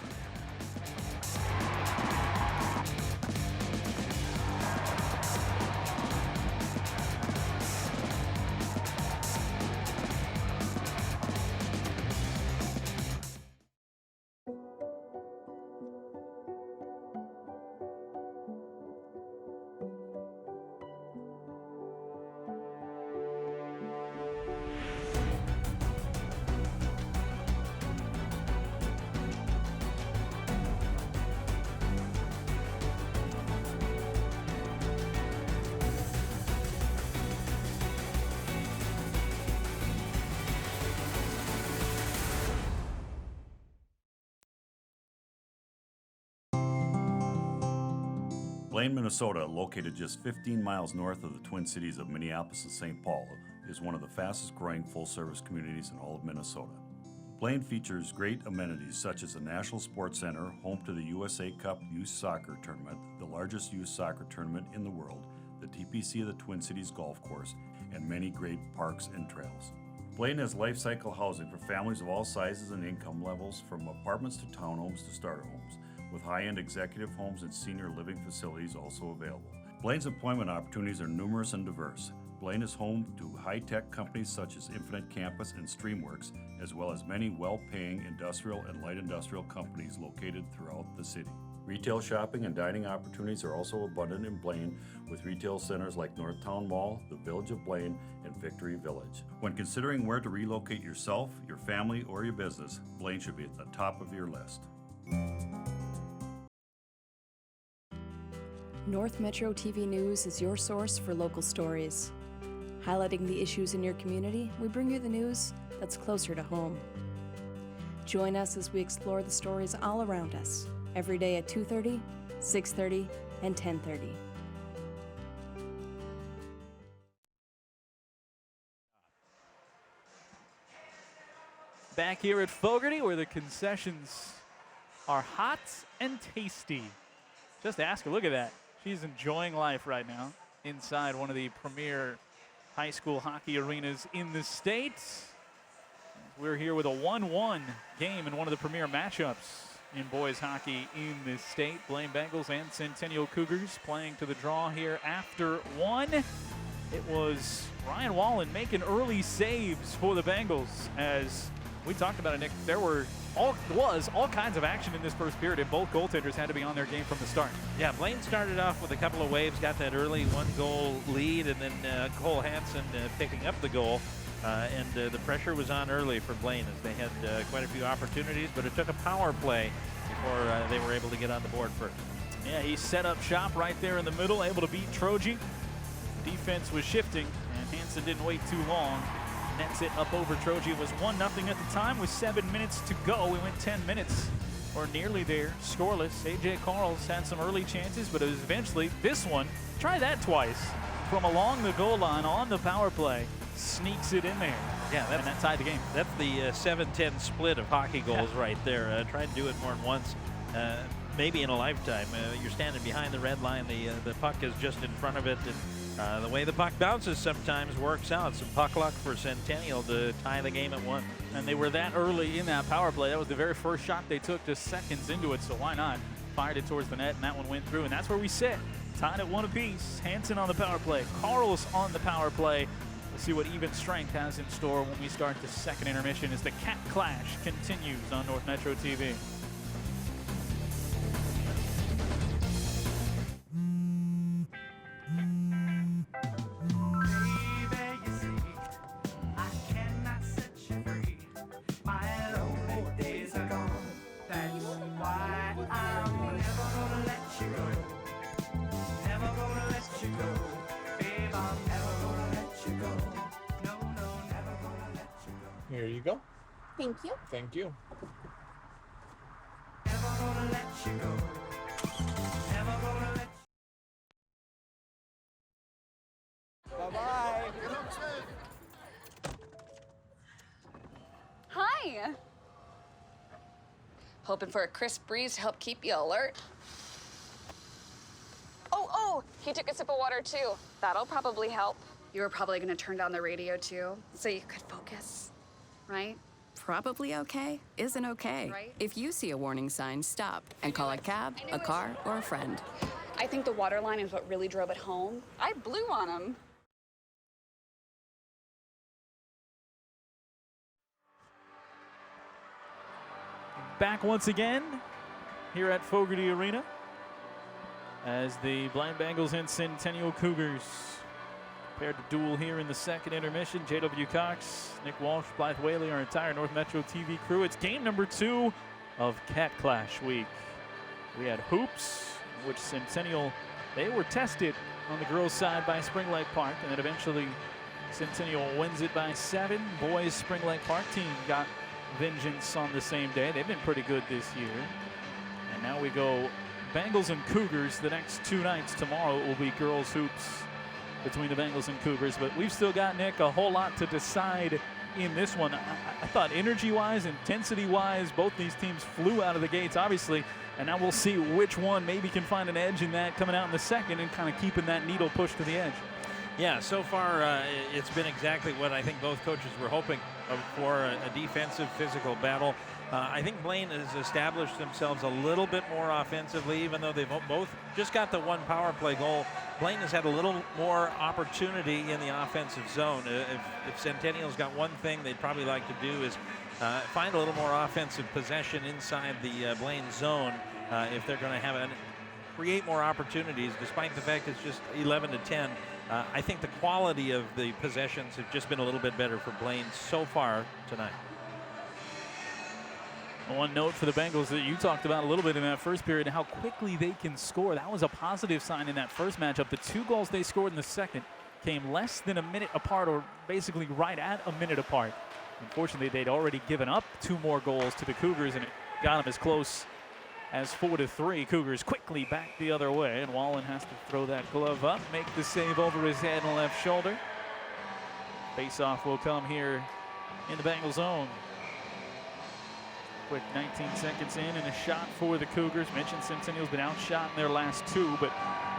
Blaine, Minnesota, located just 15 miles north of the Twin Cities of Minneapolis and St. Paul, is one of the fastest growing full-service communities in all of Minnesota. Blaine features great amenities such as the National Sports Center, home to the USA Cup Youth Soccer Tournament, the largest youth soccer tournament in the world, the TPC of the Twin Cities Golf Course, and many great parks and trails. Blaine has life cycle housing for families of all sizes and income levels, from apartments to townhomes to starter homes, with high-end executive homes and senior living facilities also available. Blaine's employment opportunities are numerous and diverse. Blaine is home to high-tech companies such as Infinite Campus and Streamworks, as well as many well-paying industrial and light industrial companies located throughout the city. Retail shopping and dining opportunities are also abundant in Blaine, with retail centers like Northtown Mall, the Village of Blaine, and Victory Village. When considering where to relocate yourself, your family, or your business, Blaine should be at the top of your list. North Metro TV News is your source for local stories. Highlighting the issues in your community, we bring you the news that's closer to home. Join us as we explore the stories all around us, every day at 2:30, 6:30, and 10:30. Back here at Fogerty, where the concessions are hot and tasty. Just ask her, look at that. She's enjoying life right now inside one of the premier high school hockey arenas in the state. We're here with a 1-1 game in one of the premier matchups in boys hockey in this state. Blaine Bengals and Centennial Cougars playing to the draw here after one. It was Ryan Wallen making early saves for the Bengals. As we talked about it, Nick, there was all kinds of action in this first period, and both goaltenders had to be on their game from the start. Yeah, Blaine started off with a couple of waves, got that early one-goal lead, and then Cole Hansen picking up the goal. And the pressure was on early for Blaine as they had quite a few opportunities, but it took a power play before they were able to get on the board first. Yeah, he set up shop right there in the middle, able to beat Troji. Defense was shifting, and Hansen didn't wait too long. Nets it up over Troji. It was 1-0 at the time with 7 minutes to go. We went 10 minutes or nearly there, scoreless. AJ Carls had some early chances, but it was eventually this one. Try that twice. From along the goal line on the power play, sneaks it in there. Yeah, and that tied the game. That's the 7-10 split of hockey goals right there. Tried to do it more than once. maybe in a lifetime. You're standing behind the red line, the puck is just in front of it, and the way the puck bounces sometimes works out. Some puck luck for Centennial to tie the game at 1. And they were that early in that power play. That was the very first shot they took, just seconds into it, so why not? Fired it towards the net, and that one went through, and that's where we sit. Tied at 1 apiece. Hansen on the power play. Carls on the power play. We'll see what even strength has in store when we start the second intermission as the Cat Clash continues on North Metro TV. Here you go. Thank you. Thank you. Bye-bye. Hi. Hoping for a crisp breeze to help keep you alert. Oh, he took a sip of water too. That'll probably help. You were probably gonna turn down the radio too, so you could focus, right? Probably okay isn't okay. Right. If you see a warning sign, stop and call a cab, a car, or a friend. I think the water line is what really drove it home. I blew on him. Back once again here at Fogerty Arena as the Blaine Bengals and Centennial Cougars prepared to duel here in the second intermission. J.W. Cox, Nick Walsh, Blythe Whaley, our entire North Metro TV crew. It's game number 2 of CATCLASH week. We had hoops, in which Centennial, they were tested on the girls' side by Spring Lake Park, and then eventually Centennial wins it by 7. Boys Spring Lake Park team got vengeance on the same day. They've been pretty good this year. And now we go Bengals and Cougars the next 2 nights. Tomorrow it will be girls hoops between the Bengals and Cougars, but we've still got, Nick, a whole lot to decide in this one. I thought energy-wise, intensity-wise, both these teams flew out of the gates, obviously, and now we'll see which one maybe can find an edge in that coming out in the second and kind of keeping that needle pushed to the edge. Yeah, so far it's been exactly what I think both coaches were hoping for, a defensive, physical battle. I think Blaine has established themselves a little bit more offensively, even though they've both just got the 1 power play goal. Blaine has had a little more opportunity in the offensive zone. If Centennial's got one thing they'd probably like to do is find a little more offensive possession inside the Blaine zone if they're going to create more opportunities, despite the fact it's just 11 to 10. I think the quality of the possessions have just been a little bit better for Blaine so far tonight. One note for the Bengals that you talked about a little bit in that first period, how quickly they can score. That was a positive sign in that first matchup. The 2 goals they scored in the second came less than a minute apart, or basically right at a minute apart. Unfortunately, they'd already given up 2 more goals to the Cougars, and it got them as close as 4-3. Cougars quickly back the other way, and Wallen has to throw that glove up, make the save over his head and left shoulder. Face-off will come here in the Bengals zone. Quick 19 seconds in, and a shot for the Cougars. Mentioned Centennial's been outshot in their last 2, but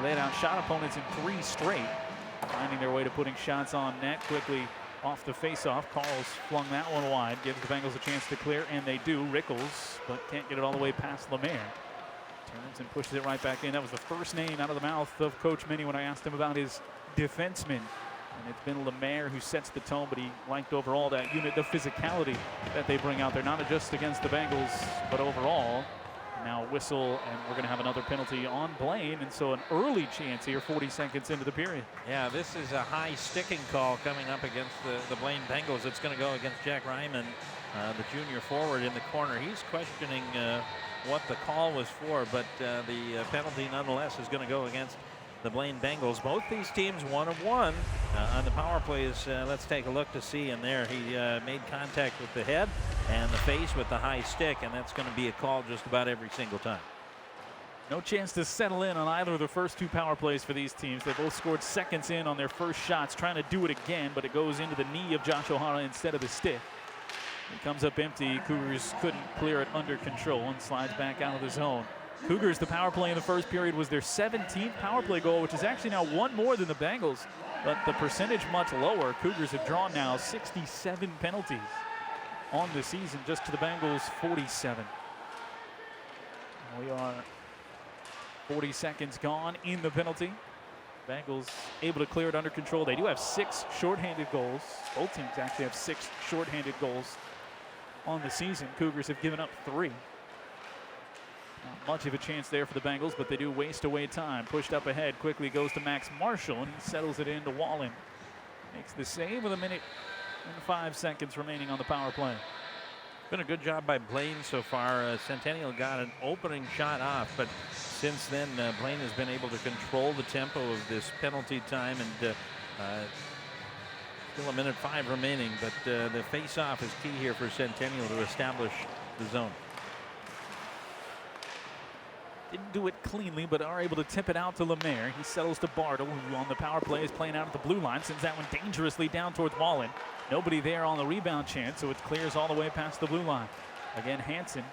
they had outshot opponents in 3 straight, finding their way to putting shots on net. Quickly off the face-off, Carls flung that one wide, gives the Bengals a chance to clear, and they do. Rickles, but can't get it all the way past Lemaire. Turns and pushes it right back in. That was the first name out of the mouth of Coach Minnie when I asked him about his defensemen. And it's been Lemaire who sets the tone, but he liked overall that unit, the physicality that they bring out there, not just against the Bengals, but overall. Now whistle, and we're going to have another penalty on Blaine, and so an early chance here, 40 seconds into the period. Yeah, this is a high sticking call coming up against the Blaine Bengals. It's going to go against Jack Ryman, the junior forward in the corner. He's questioning what the call was for, but the penalty nonetheless is going to go against the Blaine Bengals. Both these teams 1 of 1 on the power plays. Let's take a look to see. And there he made contact with the head and the face with the high stick, and that's going to be a call just about every single time. No chance to settle in on either of the first 2 power plays for these teams. They both scored seconds in on their first shots, trying to do it again, but it goes into the knee of Josh O'Hara instead of the stick. It comes up empty. Cougars couldn't clear it under control and slides back out of the zone. Cougars, the power play in the first period was their 17th power play goal, which is actually now one more than the Bengals, but the percentage much lower. Cougars have drawn now 67 penalties on the season, just to the Bengals 47. We are 40 seconds gone in the penalty. Bengals able to clear it under control. They do have 6 shorthanded goals. Both teams actually have 6 shorthanded goals on the season. Cougars have given up 3. Not much of a chance there for the Bengals, but they do waste away time. Pushed up ahead, quickly goes to Max Marshall, and he settles it into Wallen. Makes the save with 1 minute and 5 seconds remaining on the power play. Been a good job by Blaine so far. Centennial got an opening shot off, but since then Blaine has been able to control the tempo of this penalty time, and still 1 minute 5 remaining, but the face-off is key here for Centennial to establish the zone. Didn't do it cleanly, but are able to tip it out to Lemaire. He settles to Bartle, who on the power play is playing out at the blue line. Sends that one dangerously down towards Wallen. Nobody there on the rebound chance, so it clears all the way past the blue line. Again, Hansen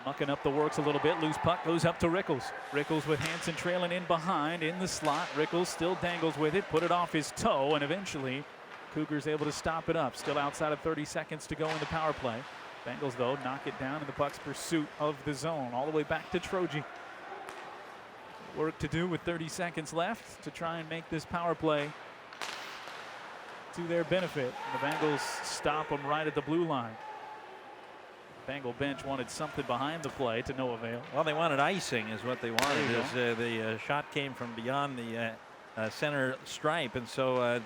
mucking up the works a little bit. Loose puck goes up to Rickles. Rickles with Hansen trailing in behind in the slot. Rickles still dangles with it, put it off his toe, and eventually Cougars able to stop it up. Still outside of 30 seconds to go in the power play. Bengals, though, knock it down in the puck's pursuit of the zone. All the way back to Troji. Work to do with 30 seconds left to try and make this power play to their benefit. The Bengals stop them right at the blue line. Bengal bench wanted something behind the play, to no avail. Well, they wanted icing is what they wanted. As the shot came from beyond the center stripe, and so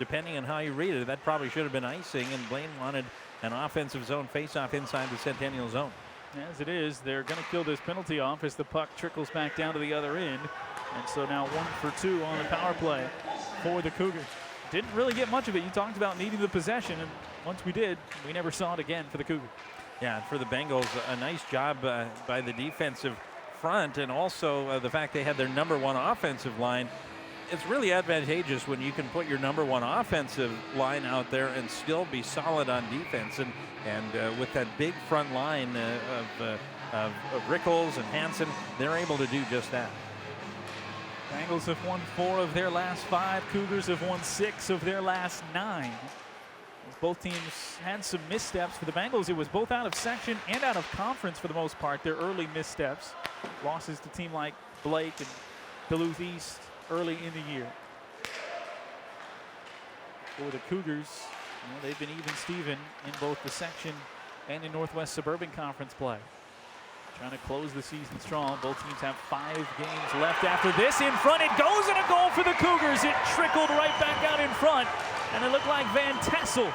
depending on how you read it, that probably should have been icing, and Blaine wanted an offensive zone face-off inside the Centennial zone. As it is, they're going to kill this penalty off as the puck trickles back down to the other end. And so now 1 for 2 on the power play for the Cougars. Didn't really get much of it. You talked about needing the possession, and once we did, we never saw it again for the Cougars. Yeah, and for the Bengals, a nice job by the defensive front, and also the fact they had their #1 offensive line. It's really advantageous when you can put your #1 offensive line out there and still be solid on defense. And with that big front line of Rickles and Hansen, they're able to do just that. Bengals have won 4 of their last 5. Cougars have won 6 of their last 9. Both teams had some missteps. For the Bengals, it was both out of section and out of conference for the most part. Their early missteps. Losses to team like Blake and Duluth East early in the year. For the Cougars, they've been even Steven in both the section and in Northwest Suburban Conference play. Trying to close the season strong. Both teams have 5 games left after this. In front, it goes, and a goal for the Cougars. It trickled right back out in front, and it looked like Van Tassel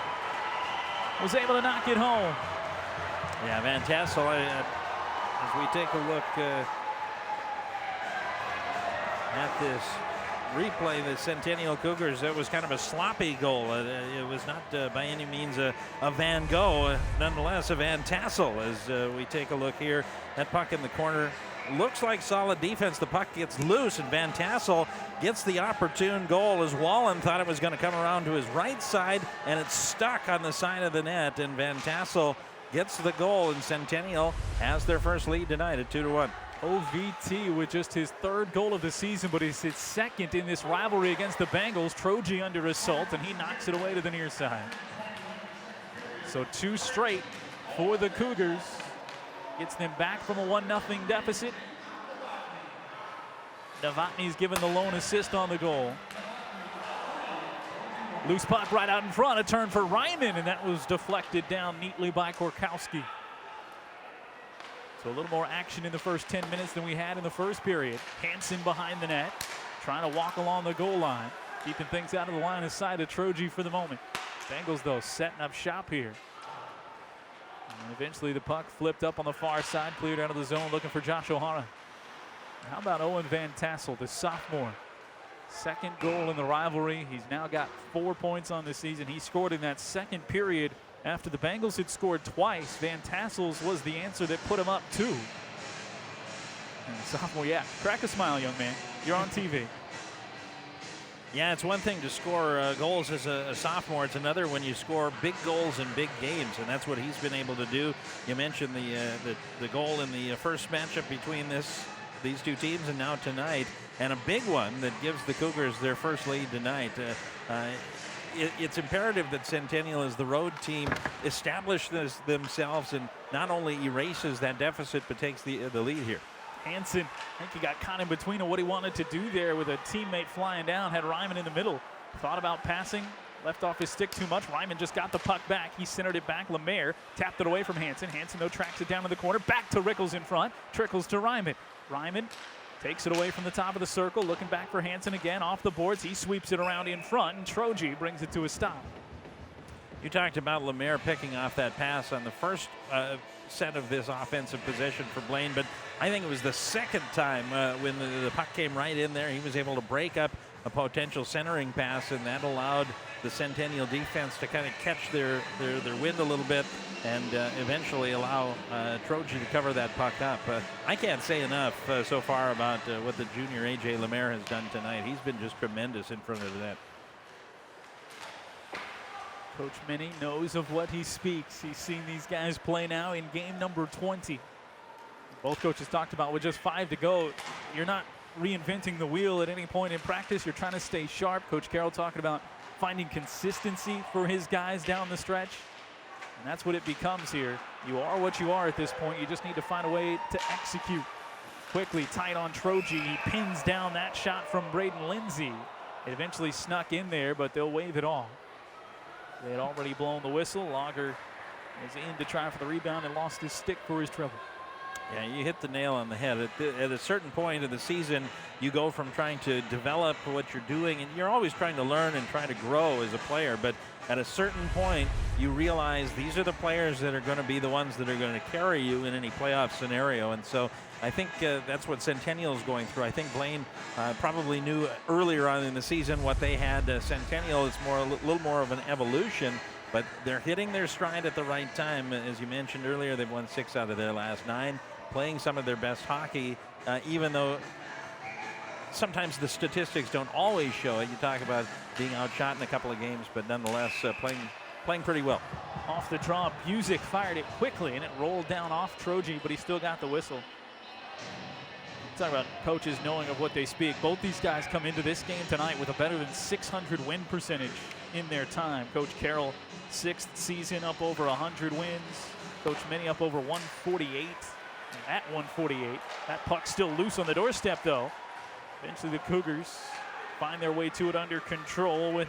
was able to knock it home. Yeah, Van Tassel, as we take a look at this replay, the Centennial Cougars, that was kind of a sloppy goal. It was not by any means a Van Gogh, nonetheless a Van Tassel. As we take a look here, that puck in the corner looks like solid defense. The puck gets loose, and Van Tassel gets the opportune goal as Wallen thought it was going to come around to his right side, and it's stuck on the side of the net, and Van Tassel gets the goal, and Centennial has their first lead tonight at 2-1. OVT with just his 3rd goal of the season, but it's his 2nd in this rivalry against the Bengals. Troji under assault, and he knocks it away to the near side. So 2 straight for the Cougars. Gets them back from a 1-0 deficit. Novotny's given the lone assist on the goal. Loose puck right out in front. A turn for Ryman, and that was deflected down neatly by Korkowski. So a little more action in the first 10 minutes than we had in the first period. Hansen behind the net, trying to walk along the goal line, keeping things out of the line of sight of Troji for the moment. Bengals, though, setting up shop here. And eventually the puck flipped up on the far side, cleared out of the zone, looking for Josh O'Hara. How about Owen Van Tassel, the sophomore? 2nd goal in the rivalry. He's now got 4 points on the season. He scored in that 2nd period after the Bengals had scored twice. Van Tassel's was the answer that put him up 2. And the sophomore, yeah, crack a smile, young man. You're on TV. Yeah, it's one thing to score goals as a sophomore. It's another when you score big goals in big games, and that's what he's been able to do. You mentioned the goal in the first matchup between these two teams, and now tonight, and a big one that gives the Cougars their first lead tonight. It's imperative that Centennial, as the road team, establishes themselves and not only erases that deficit, but takes the lead here. Hansen, I think he got caught in between of what he wanted to do there with a teammate flying down, had Ryman in the middle. Thought about passing, left off his stick too much. Ryman just got the puck back. He centered it back. Lemaire tapped it away from Hansen. Hansen, though, tracks it down to the corner. Back to Rickles in front. Trickles to Ryman. Ryman takes it away from the top of the circle, looking back for Hansen again. Off the boards, he sweeps it around in front, and Troji brings it to a stop. You talked about Lemaire picking off that pass on the first set of this offensive possession for Blaine, but I think it was the second time when the puck came right in there, he was able to break up a potential centering pass, and that allowed the Centennial defense to kind of catch their wind a little bit and eventually allow Troji to cover that puck up. I can't say enough so far about what the junior A.J. Lemaire has done tonight. He's been just tremendous in front of the net. Coach Minnie knows of what he speaks. He's seen these guys play now in game number 20. Both coaches talked about with just 5 to go, you're not reinventing the wheel at any point in practice. You're trying to stay sharp. Coach Carroll talking about finding consistency for his guys down the stretch. And that's what it becomes here. You are what you are at this point. You just need to find a way to execute. Quickly, tight on Troji. He pins down that shot from Braden Lindsay. It eventually snuck in there, but they'll wave it off. They had already blown the whistle. Lager was in to try for the rebound and lost his stick for his trouble. Yeah, you hit the nail on the head. At a certain point of the season, you go from trying to develop what you're doing, and you're always trying to learn and try to grow as a player, but at a certain point, you realize these are the players that are going to be the ones that are going to carry you in any playoff scenario. And so I think that's what Centennial is going through. I think Blaine probably knew earlier on in the season what they had. Centennial is a little more of an evolution, but they're hitting their stride at the right time. As you mentioned earlier, they've won 6 out of their last 9, playing some of their best hockey, even though sometimes the statistics don't always show it. You talk about being outshot in a couple of games, but nonetheless playing pretty well. Off the draw, Busick fired it quickly, and it rolled down off Troji, but he still got the whistle. Talk about coaches knowing of what they speak. Both these guys come into this game tonight with a better than 600 win percentage in their time. Coach Carroll, 6th season, up over 100 wins. Coach Minnie up over 148. At 148. That puck still loose on the doorstep, though. Eventually the Cougars find their way to it under control with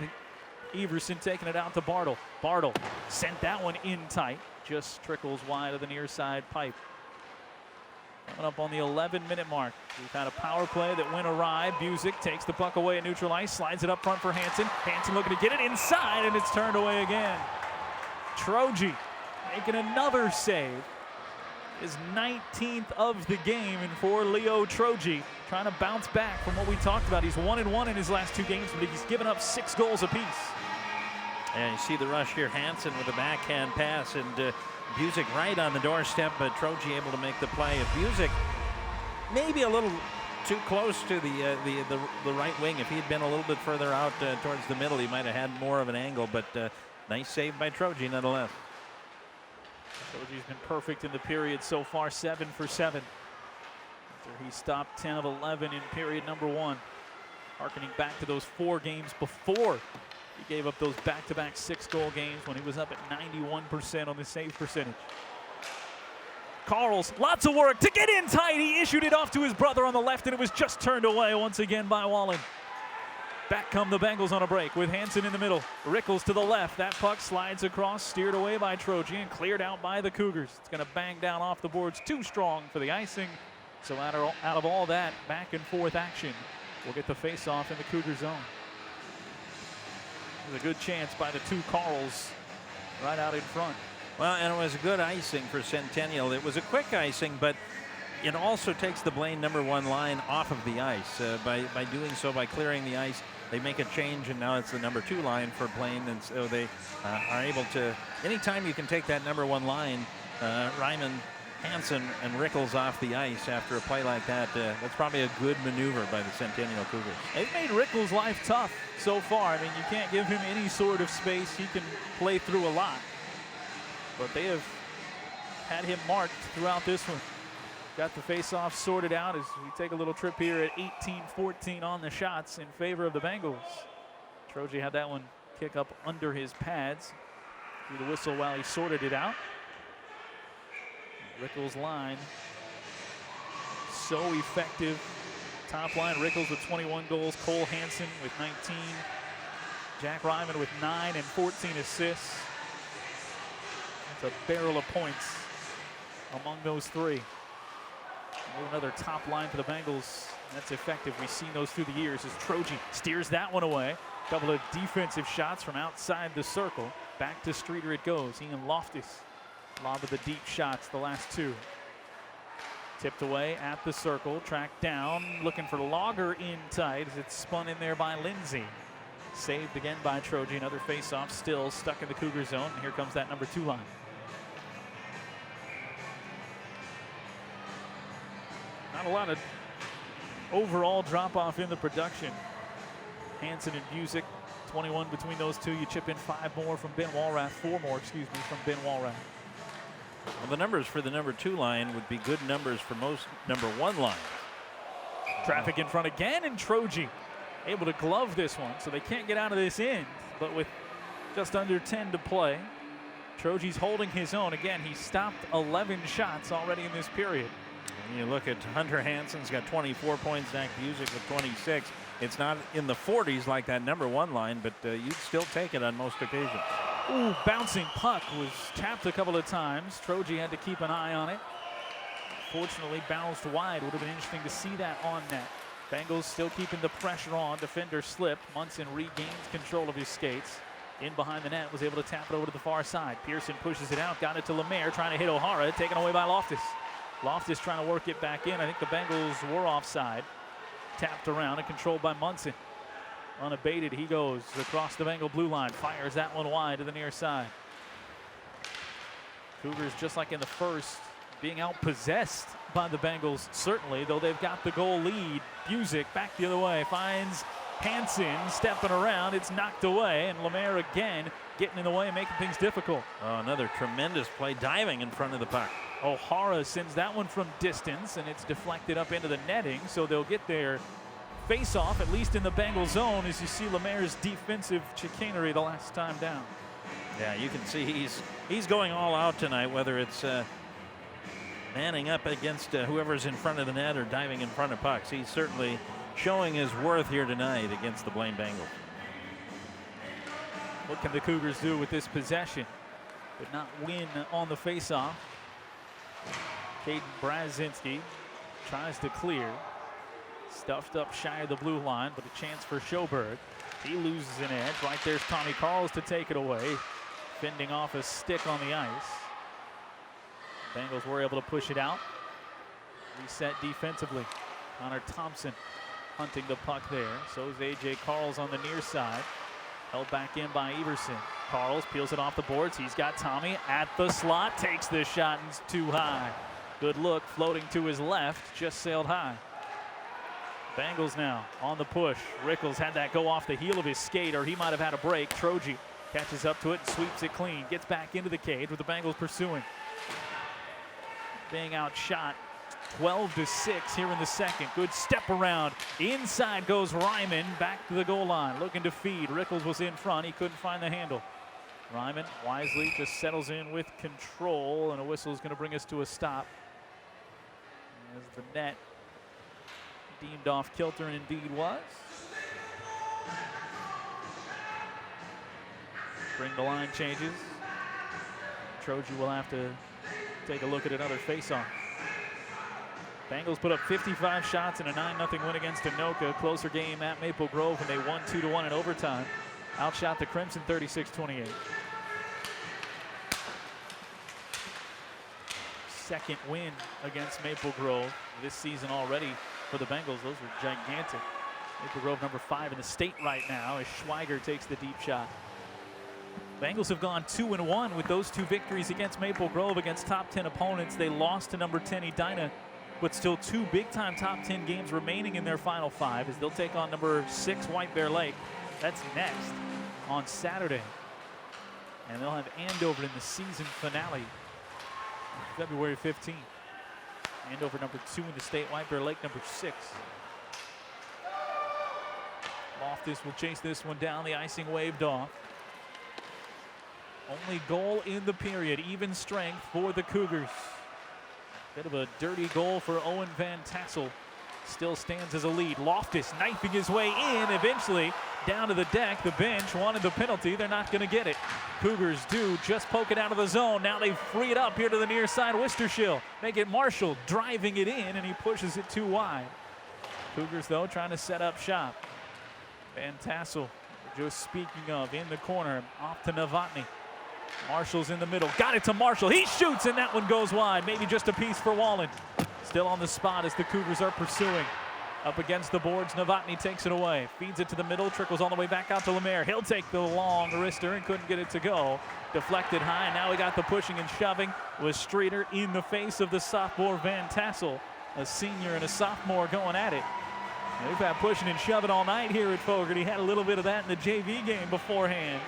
Everson taking it out to Bartle. Bartle sent that one in tight. Just trickles wide of the near side pipe. Coming up on the 11-minute mark. We've had a power play that went awry. Busick takes the puck away at neutral ice, slides it up front for Hansen. Hansen looking to get it inside, and it's turned away again. Troji making another save. His 19th of the game, and for Leo Troji, trying to bounce back from what we talked about. He's 1-1 in his last 2 games, but he's given up 6 goals apiece. And you see the rush here. Hansen with a backhand pass, and Busick right on the doorstep, but Troji able to make the play. If Busick maybe a little too close to the right wing, if he had been a little bit further out towards the middle, he might have had more of an angle, but nice save by Troji nonetheless. Troji's been perfect in the period so far, 7 for 7. After he stopped 10 of 11 in period number 1. Harkening back to those 4 games before he gave up those back-to-back 6-goal games when he was up at 91% on the save percentage. Carls, lots of work to get in tight. He issued it off to his brother on the left, and it was just turned away once again by Wallen. Back come the Bengals on a break with Hansen in the middle. Rickles to the left. That puck slides across, steered away by Troji and cleared out by the Cougars. It's going to bang down off the boards. Too strong for the icing. So out of all that back and forth action, we'll get the face-off in the Cougar zone. There's a good chance by the 2 Carls right out in front. Well, and it was a good icing for Centennial. It was a quick icing, but it also takes the Blaine #1 line off of the ice. By doing so, by clearing the ice, they make a change, and now it's the #2 line for Blaine, and so they are able to, anytime you can take that #1 line, Ryman Hansen and Rickles off the ice after a play like that. That's probably a good maneuver by the Centennial Cougars. They've made Rickles' life tough so far. I mean, you can't give him any sort of space. He can play through a lot. But they have had him marked throughout this one. Got the face-off sorted out as we take a little trip here at 18-14 on the shots in favor of the Bengals. Troji had that one kick up under his pads. Through the whistle while he sorted it out. Rickles' line, so effective. Top line, Rickles with 21 goals, Cole Hansen with 19, Jack Ryman with 9 and 14 assists. That's a barrel of points among those three. Another top line for the Bengals. That's effective. We've seen those through the years as Troji steers that one away. A couple of defensive shots from outside the circle. Back to Streeter it goes. Ian Loftus. Lob of the deep shots, the last two. Tipped away at the circle, tracked down, looking for Lager in tight as it's spun in there by Lindsay. Saved again by Troji. Another face-off still stuck in the Cougar zone. And here comes that number 2 line. Not a lot of overall drop-off in the production. Hansen and Busick, 21 between those two. You chip in 5 more from Ben Walrath, 4 more, excuse me, from Ben Walrath. Well, the numbers for the number 2 line would be good numbers for most number 1 lines. Traffic in front again, and Troji able to glove this one, so they can't get out of this end. But with just under 10 to play, Troji's holding his own. Again, he stopped 11 shots already in this period. And you look at Hunter Hansen's got 24 points, Zach Busick with 26. It's not in the 40s like that number 1 line, but you'd still take it on most occasions. Ooh, bouncing puck was tapped a couple of times. Troji had to keep an eye on it. Fortunately, bounced wide. Would have been interesting to see that on net. Bengals still keeping the pressure on. Defender slipped. Munson regains control of his skates. In behind the net, was able to tap it over to the far side. Pearson pushes it out, got it to Lemaire, trying to hit O'Hara, taken away by Loftus. Loftus trying to work it back in. I think the Bengals were offside. Tapped around and controlled by Munson. Unabated, he goes across the Bengal blue line, fires that one wide to the near side. Cougars, just like in the first, being outpossessed by the Bengals, certainly, though they've got the goal lead. Busick back the other way, finds Hansen stepping around. It's knocked away, and Lemaire again getting in the way and making things difficult. Oh, another tremendous play, diving in front of the puck. O'Hara sends that one from distance, and it's deflected up into the netting, so they'll get their face-off, at least in the Bengal zone, as you see Lemaire's defensive chicanery the last time down. Yeah, you can see he's going all out tonight, whether it's manning up against whoever's in front of the net or diving in front of pucks. He's certainly showing his worth here tonight against the Blaine Bengals. What can the Cougars do with this possession but not win on the face-off? Caden Brazinski tries to clear. Stuffed up shy of the blue line, but a chance for Schoberg. He loses an edge. Right there's Tommy Carls to take it away. Fending off a stick on the ice. Bengals were able to push it out. Reset defensively. Connor Thompson hunting the puck there. So is A.J. Carls on the near side. Held back in by Everson. Carls peels it off the boards. He's got Tommy at the slot. Takes the shot and it's too high. Good look, floating to his left. Just sailed high. Bengals now on the push. Rickles had that go off the heel of his skate, or he might have had a break. Troji catches up to it and sweeps it clean. Gets back into the cage with the Bengals pursuing. Being outshot 12-6 here in the second. Good step around. Inside goes Ryman, back to the goal line, looking to feed. Rickles was in front. He couldn't find the handle. Ryman wisely just settles in with control, and a whistle is going to bring us to a stop. As the net deemed off kilter, and indeed was. Bring the line changes. Troji will have to take a look at another face-off. Bengals put up 55 shots in a 9-0 win against Anoka. Closer game at Maple Grove when they won 2-1 in overtime. Outshot the Crimson 36-28. Second win against Maple Grove this season already for the Bengals. Those were gigantic. Maple Grove number 5 in the state right now as Schweiger takes the deep shot. Bengals have gone 2-1 with those 2 victories against Maple Grove, against top 10 opponents. They lost to number 10 Edina, but still 2 big-time top 10 games remaining in their final 5 as they'll take on number 6 White Bear Lake. That's next on Saturday. And they'll have Andover in the season finale February 15th. Andover number 2 in the state, White Bear Lake number 6. Loftus will chase this one down, the icing waved off. Only goal in the period, even strength for the Cougars. Bit of a dirty goal for Owen Van Tassel. Still stands as a lead. Loftus knifing his way in, eventually down to the deck. The bench wanted the penalty. They're not going to get it. Cougars do just poke it out of the zone. Now they free it up here to the near side. Wistershill make it Marshall driving it in, and he pushes it too wide. Cougars, though, trying to set up shop. Van Tassel, just speaking of, in the corner, off to Novotny. Marshall's in the middle, got it to Marshall. He shoots, and that one goes wide. Maybe just a piece for Wallen. Still on the spot as the Cougars are pursuing. Up against the boards, Novotny takes it away. Feeds it to the middle, trickles all the way back out to Lemaire. He'll take the long wrister and couldn't get it to go. Deflected high, and now we got the pushing and shoving with Streeter in the face of the sophomore Van Tassel. A senior and a sophomore going at it. And we've had pushing and shoving all night here at Fogerty. Had a little bit of that in the JV game beforehand.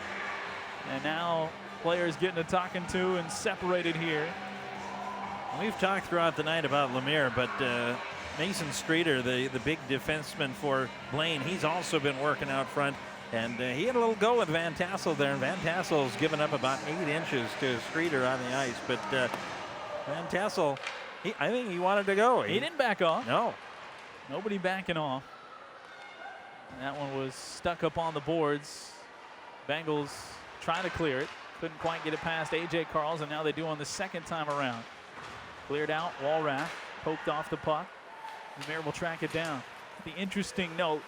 And now players getting a talking to and separated here. We've talked throughout the night about Lemaire, but Mason Streeter, the big defenseman for Blaine, he's also been working out front. And he had a little go with Van Tassel there, and Van Tassel's given up about 8 inches to Streeter on the ice. But Van Tassel, I think he wanted to go. He didn't back off. No. Nobody backing off. And that one was stuck up on the boards. Bengals trying to clear it. Couldn't quite get it past A.J. Carls, and now they do on the second time around. Cleared out, Walrath poked off the puck. Lemaire will track it down. The interesting note,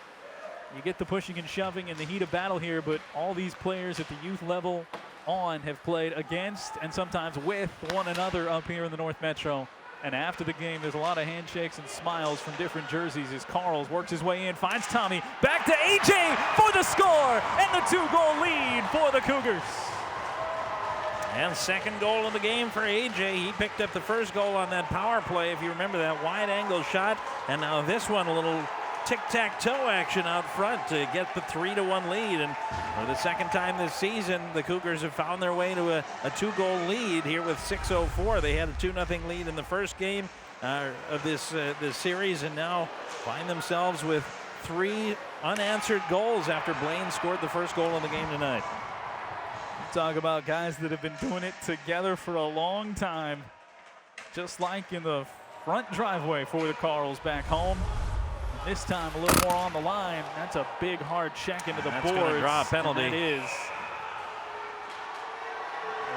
you get the pushing and shoving in the heat of battle here, but all these players at the youth level on have played against and sometimes with one another up here in the North Metro. And after the game, there's a lot of handshakes and smiles from different jerseys as Carls works his way in, finds Tommy, back to AJ for the score, and the 2-goal lead for the Cougars. And second goal of the game for AJ. He picked up the first goal on that power play, if you remember that wide angle shot. And now this one, a little tic-tac-toe action out front to get the 3-1 lead. And for the second time this season, the Cougars have found their way to a 2-goal lead here with 6:04. They had a 2-0 lead in the first game of this series, and now find themselves with 3 unanswered goals after Blaine scored the first goal of the game tonight. Talk about guys that have been doing it together for a long time. Just like in the front driveway for the Carls back home. And this time a little more on the line. That's a big hard check into the boards. That's going to draw a penalty. It is.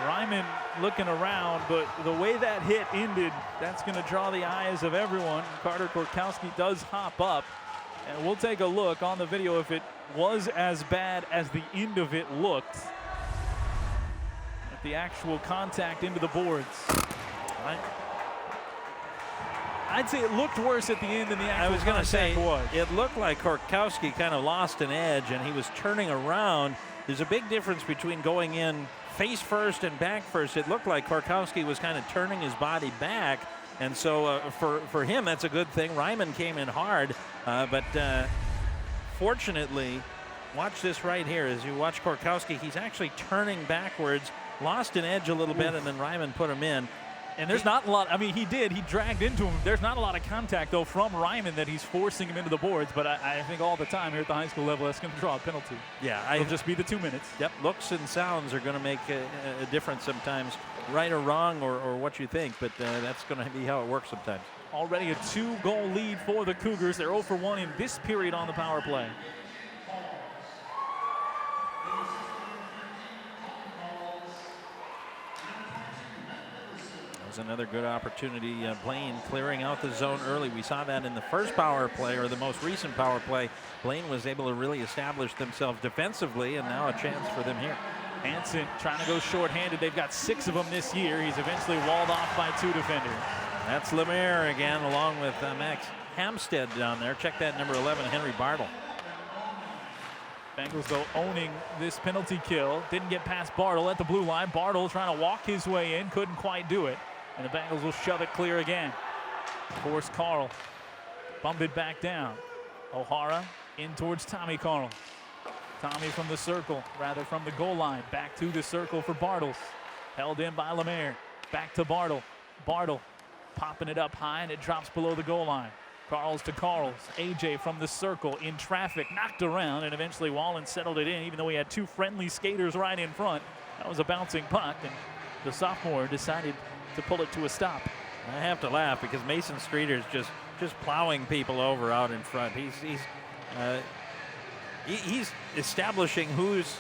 Ryman looking around, but the way that hit ended, that's going to draw the eyes of everyone. Carter Korkowski does hop up. And we'll take a look on the video if it was as bad as the end of it looked. The actual contact into the boards. I'd say it looked worse at the end than the actual I was going to say, was. It looked like Korkowski kind of lost an edge and he was turning around. There's a big difference between going in face first and back first. It looked like Korkowski was kind of turning his body back. And so for him, that's a good thing. Ryman came in hard, but fortunately, watch this right here. As you watch Korkowski, he's actually turning backwards. Lost an edge a little bit, and then Ryman put him in. And there's not a lot, I mean, he dragged into him. There's not a lot of contact, though, from Ryman that he's forcing him into the boards, but I think all the time here at the high school level, that's going to draw a penalty. Yeah. It'll just be the 2 minutes. Yep, looks and sounds are going to make a difference sometimes, right or wrong or what you think, but that's going to be how it works sometimes. Already a 2-goal lead for the Cougars. They're 0 for 1 in this period on the power play. Another good opportunity. Blaine clearing out the zone early. We saw that in the first power play, or the most recent power play. Blaine was able to really establish themselves defensively, and now a chance for them here. Hansen trying to go short-handed. They've got 6 of them this year. He's eventually walled off by 2 defenders. That's Lemaire again, along with Max Hamstead down there. Check that number 11, Henry Bartle. Bengals, though, owning this penalty kill. Didn't get past Bartle at the blue line. Bartle trying to walk his way in. Couldn't quite do it. And the Bengals will shove it clear again. Force Carl. Bump it back down. O'Hara in towards Tommy Carl. Tommy from the circle, rather from the goal line. Back to the circle for Bartles. Held in by Lemaire. Back to Bartle. Bartle popping it up high, and it drops below the goal line. Carls to Carls. AJ from the circle in traffic, knocked around, and eventually Wallen settled it in, even though he had two friendly skaters right in front. That was a bouncing puck, and the sophomore decided to pull it to a stop. I have to laugh because Mason Streeter's just plowing people over out in front. He's establishing whose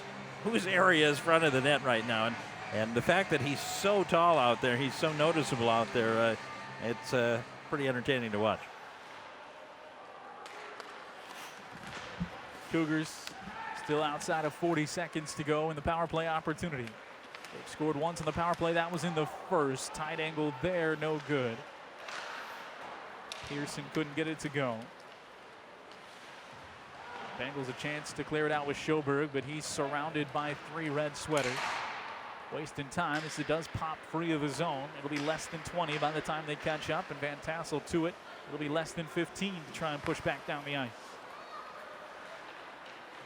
area is front of the net right now, and the fact that he's so tall out there, he's so noticeable out there, it's pretty entertaining to watch. Cougars still outside of 40 seconds to go in the power play opportunity. They've scored once on the power play. That was in the first. Tight angle there, no good. Pearson couldn't get it to go. Bengals a chance to clear it out with Schoberg, but he's surrounded by 3 red sweaters. Wasting time as it does pop free of his own. It'll be less than 20 by the time they catch up, and Van Tassel to it. It'll be less than 15 to try and push back down the ice.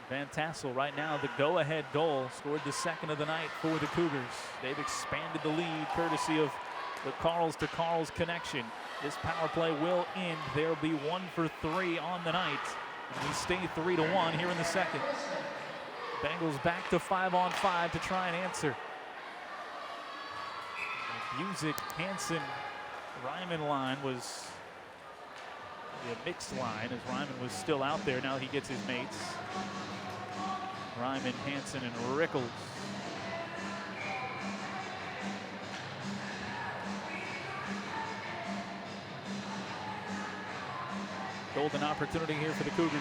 Van Tassel right now the go-ahead goal, scored the second of the night for the Cougars. They've expanded the lead courtesy of the Carls to Carls connection. This power play will end. There'll be 1 for 3 on the night. And we stay 3-1 here in the second. Bengals back to 5-on-5 to try and answer. Busick, Hansen, Ryman line was a mixed line as Ryman was still out there. Now he gets his mates. Ryman, Hansen, and Rickles. Golden opportunity here for the Cougars.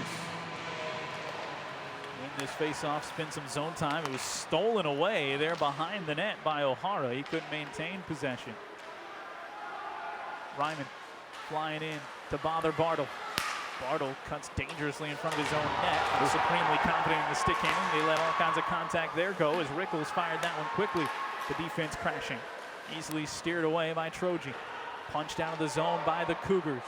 Win this face-off, spend some zone time. It was stolen away there behind the net by O'Hara. He couldn't maintain possession. Ryman flying in to bother Bartle. Bartle cuts dangerously in front of his own net. Supremely confident in the stick handling. They let all kinds of contact there go as Rickles fired that one quickly. The defense crashing. Easily steered away by Troji. Punched out of the zone by the Cougars.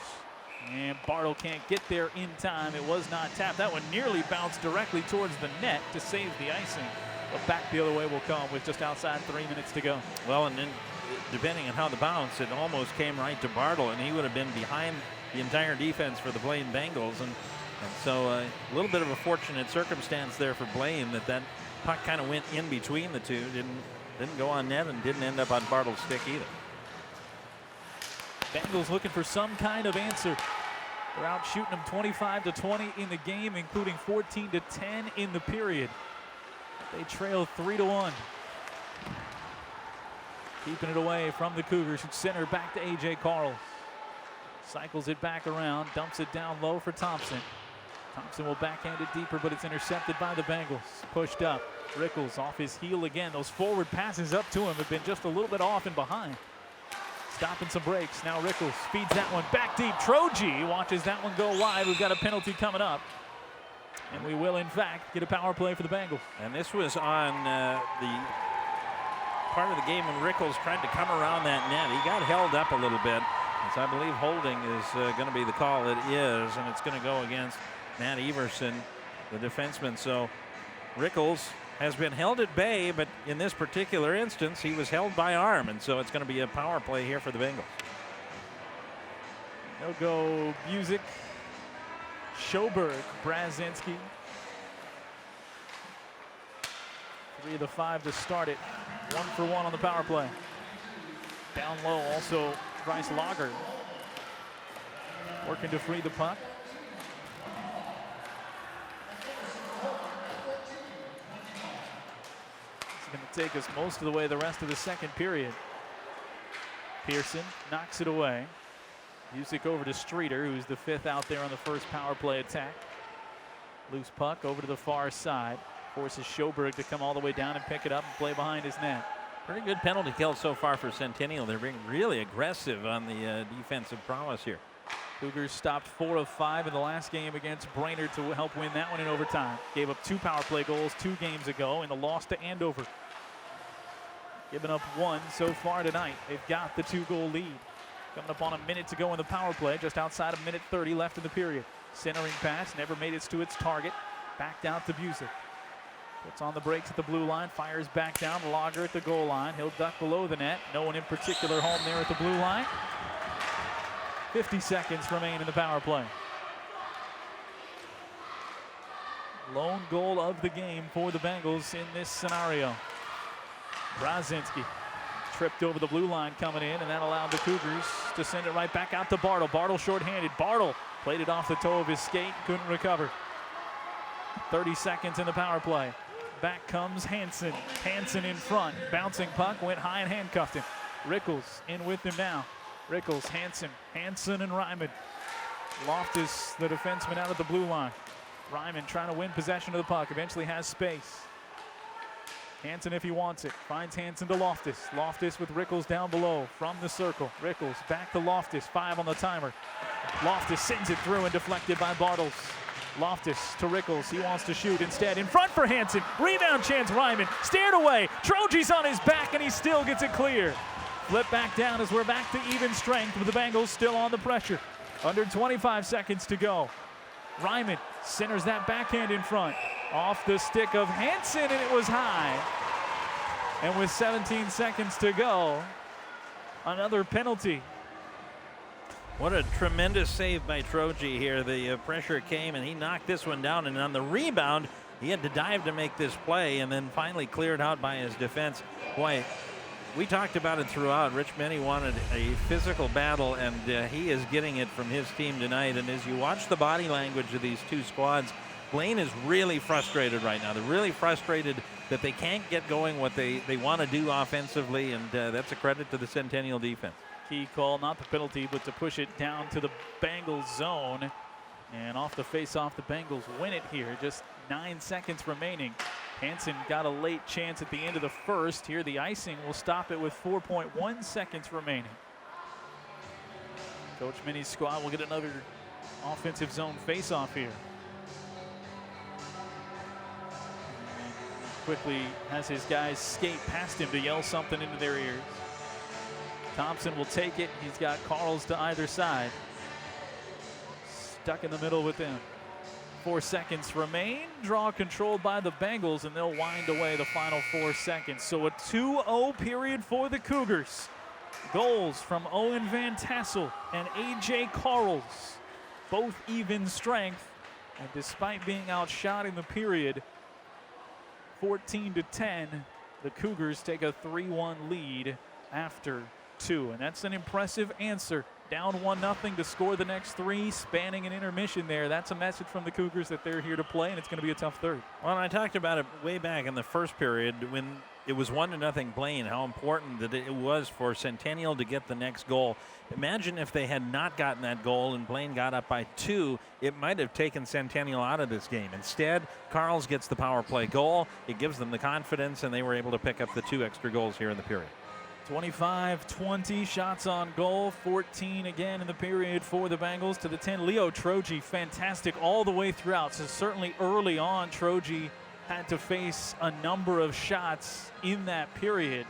And Bartle can't get there in time. It was not tapped. That one nearly bounced directly towards the net to save the icing. But back the other way will come with just outside 3 minutes to go. Well, and then depending on how the bounce, it almost came right to Bartle, and he would have been behind the entire defense for the Blaine Bengals. And so a little bit of a fortunate circumstance there for Blaine that puck kind of went in between the two. Didn't go on net and didn't end up on Bartle's stick either. Bengals looking for some kind of answer. They're out shooting them 25-20 in the game, including 14-10 in the period. They trail 3-1. Keeping it away from the Cougars, who center back to AJ Carls. Cycles it back around, dumps it down low for Thompson. Thompson will backhand it deeper, but it's intercepted by the Bengals. Pushed up. Rickles off his heel again. Those forward passes up to him have been just a little bit off and behind. Stopping some breaks. Now Rickles feeds that one back deep. Troji watches that one go wide. We've got a penalty coming up. And we will, in fact, get a power play for the Bengals. And this was on the part of the game when Rickles tried to come around that net. He got held up a little bit. So I believe holding is going to be the call. It is, and it's going to go against Matt Everson, the defenseman. So Rickles has been held at bay, but in this particular instance, he was held by arm, and so it's going to be a power play here for the Bengals. They'll go Busick, Schoberg, Brazinski. 3 of the 5 to start it. 1 for 1 on the power play. Down low also Bryce Lager working to free the puck. It's going to take us most of the way the rest of the second period. Pearson knocks it away. Busick over to Streeter, who's the 5th out there on the first power play attack. Loose puck over to the far side. Forces Schoberg to come all the way down and pick it up and play behind his net. Pretty good penalty kill so far for Centennial. They're being really aggressive on the defensive prowess here. Cougars stopped 4 of 5 in the last game against Brainerd to help win that one in overtime. Gave up 2 power play goals 2 games ago in the loss to Andover. Given up 1 so far tonight. They've got the 2-goal lead. Coming up on a minute to go in the power play, just outside of minute 30 left in the period. Centering pass, never made it to its target. Backed out to Busick. Puts on the brakes at the blue line, fires back down, Lager at the goal line. He'll duck below the net. No one in particular home there at the blue line. 50 seconds remain in the power play. Lone goal of the game for the Bengals in this scenario. Brazinski tripped over the blue line coming in, and that allowed the Cougars to send it right back out to Bartle. Bartle shorthanded. Bartle played it off the toe of his skate, couldn't recover. 30 seconds in the power play. Back comes Hansen. Hansen in front. Bouncing puck, went high and handcuffed him. Rickles in with him now. Rickles, Hansen and Ryman. Loftus, the defenseman, out at the blue line. Ryman trying to win possession of the puck. Eventually has space. Hansen, if he wants it, finds Hansen to Loftus. Loftus with Rickles down below from the circle. Rickles back to Loftus, 5 on the timer. Loftus sends it through and deflected by Bartles. Loftus to Rickles. He wants to shoot instead. In front for Hansen. Rebound chance, Ryman. Stared away. Troji's on his back, and he still gets it clear. Flip back down as we're back to even strength with the Bengals still on the pressure. Under 25 seconds to go. Ryman centers that backhand in front. Off the stick of Hansen, and it was high. And with 17 seconds to go, another penalty. What a tremendous save by Troji here. The pressure came, and he knocked this one down. And on the rebound, he had to dive to make this play, and then finally cleared out by his defense. Boy, we talked about it throughout. Rich Menny wanted a physical battle, and he is getting it from his team tonight. And as you watch the body language of these two squads, Blaine is really frustrated right now. They're really frustrated that they can't get going what they want to do offensively, and that's a credit to the Centennial defense. Key call, not the penalty, but to push it down to the Bengals zone. And off the face-off, the Bengals win it here. Just 9 seconds remaining. Hansen got a late chance at the end of the first. Here the icing will stop it with 4.1 seconds remaining. Coach Minnie's squad will get another offensive zone face-off here. And quickly has his guys skate past him to yell something into their ears. Thompson will take it. He's got Carls to either side. Stuck in the middle with him. 4 seconds remain. Draw controlled by the Bengals, and they'll wind away the final 4 seconds. So a 2-0 period for the Cougars. Goals from Owen Van Tassel and A.J. Carls. Both even strength. And despite being outshot in the period, 14-10, the Cougars take a 3-1 lead after 2. And that's an impressive answer. Down 1-0 to score the next 3, spanning an intermission there. That's a message from the Cougars that they're here to play, and it's going to be a tough third. Well, I talked about it way back in the first period when it was 1-0 Blaine, how important that it was for Centennial to get the next goal. Imagine if they had not gotten that goal and Blaine got up by 2, it might have taken Centennial out of this game. Instead, Carls gets the power play goal. It gives them the confidence, and they were able to pick up the 2 extra goals here in the period. 25-20 shots on goal, 14 again in the period for the Bengals to the 10. Leo Troji, fantastic all the way throughout. So certainly early on, Troji had to face a number of shots in that period,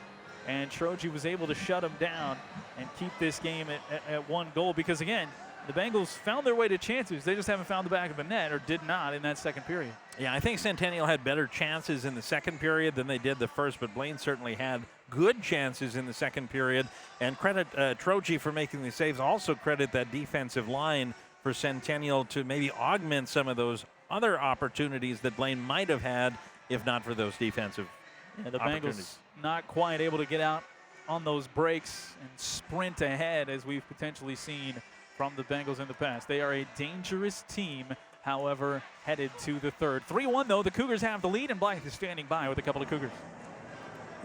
and Troji was able to shut him down and keep this game at 1 goal because, again, the Bengals found their way to chances. They just haven't found the back of the net, or did not in that second period. Yeah, I think Centennial had better chances in the second period than they did the first, but Blaine certainly had good chances in the second period. And credit Troji for making the saves. Also credit that defensive line for Centennial to maybe augment some of those other opportunities that Blaine might have had if not for those defensive opportunities. Bengals not quite able to get out on those breaks and sprint ahead as we've potentially seen from the Bengals in the past. They are a dangerous team, however, headed to the third. 3-1, though. The Cougars have the lead, and Blythe is standing by with a couple of Cougars.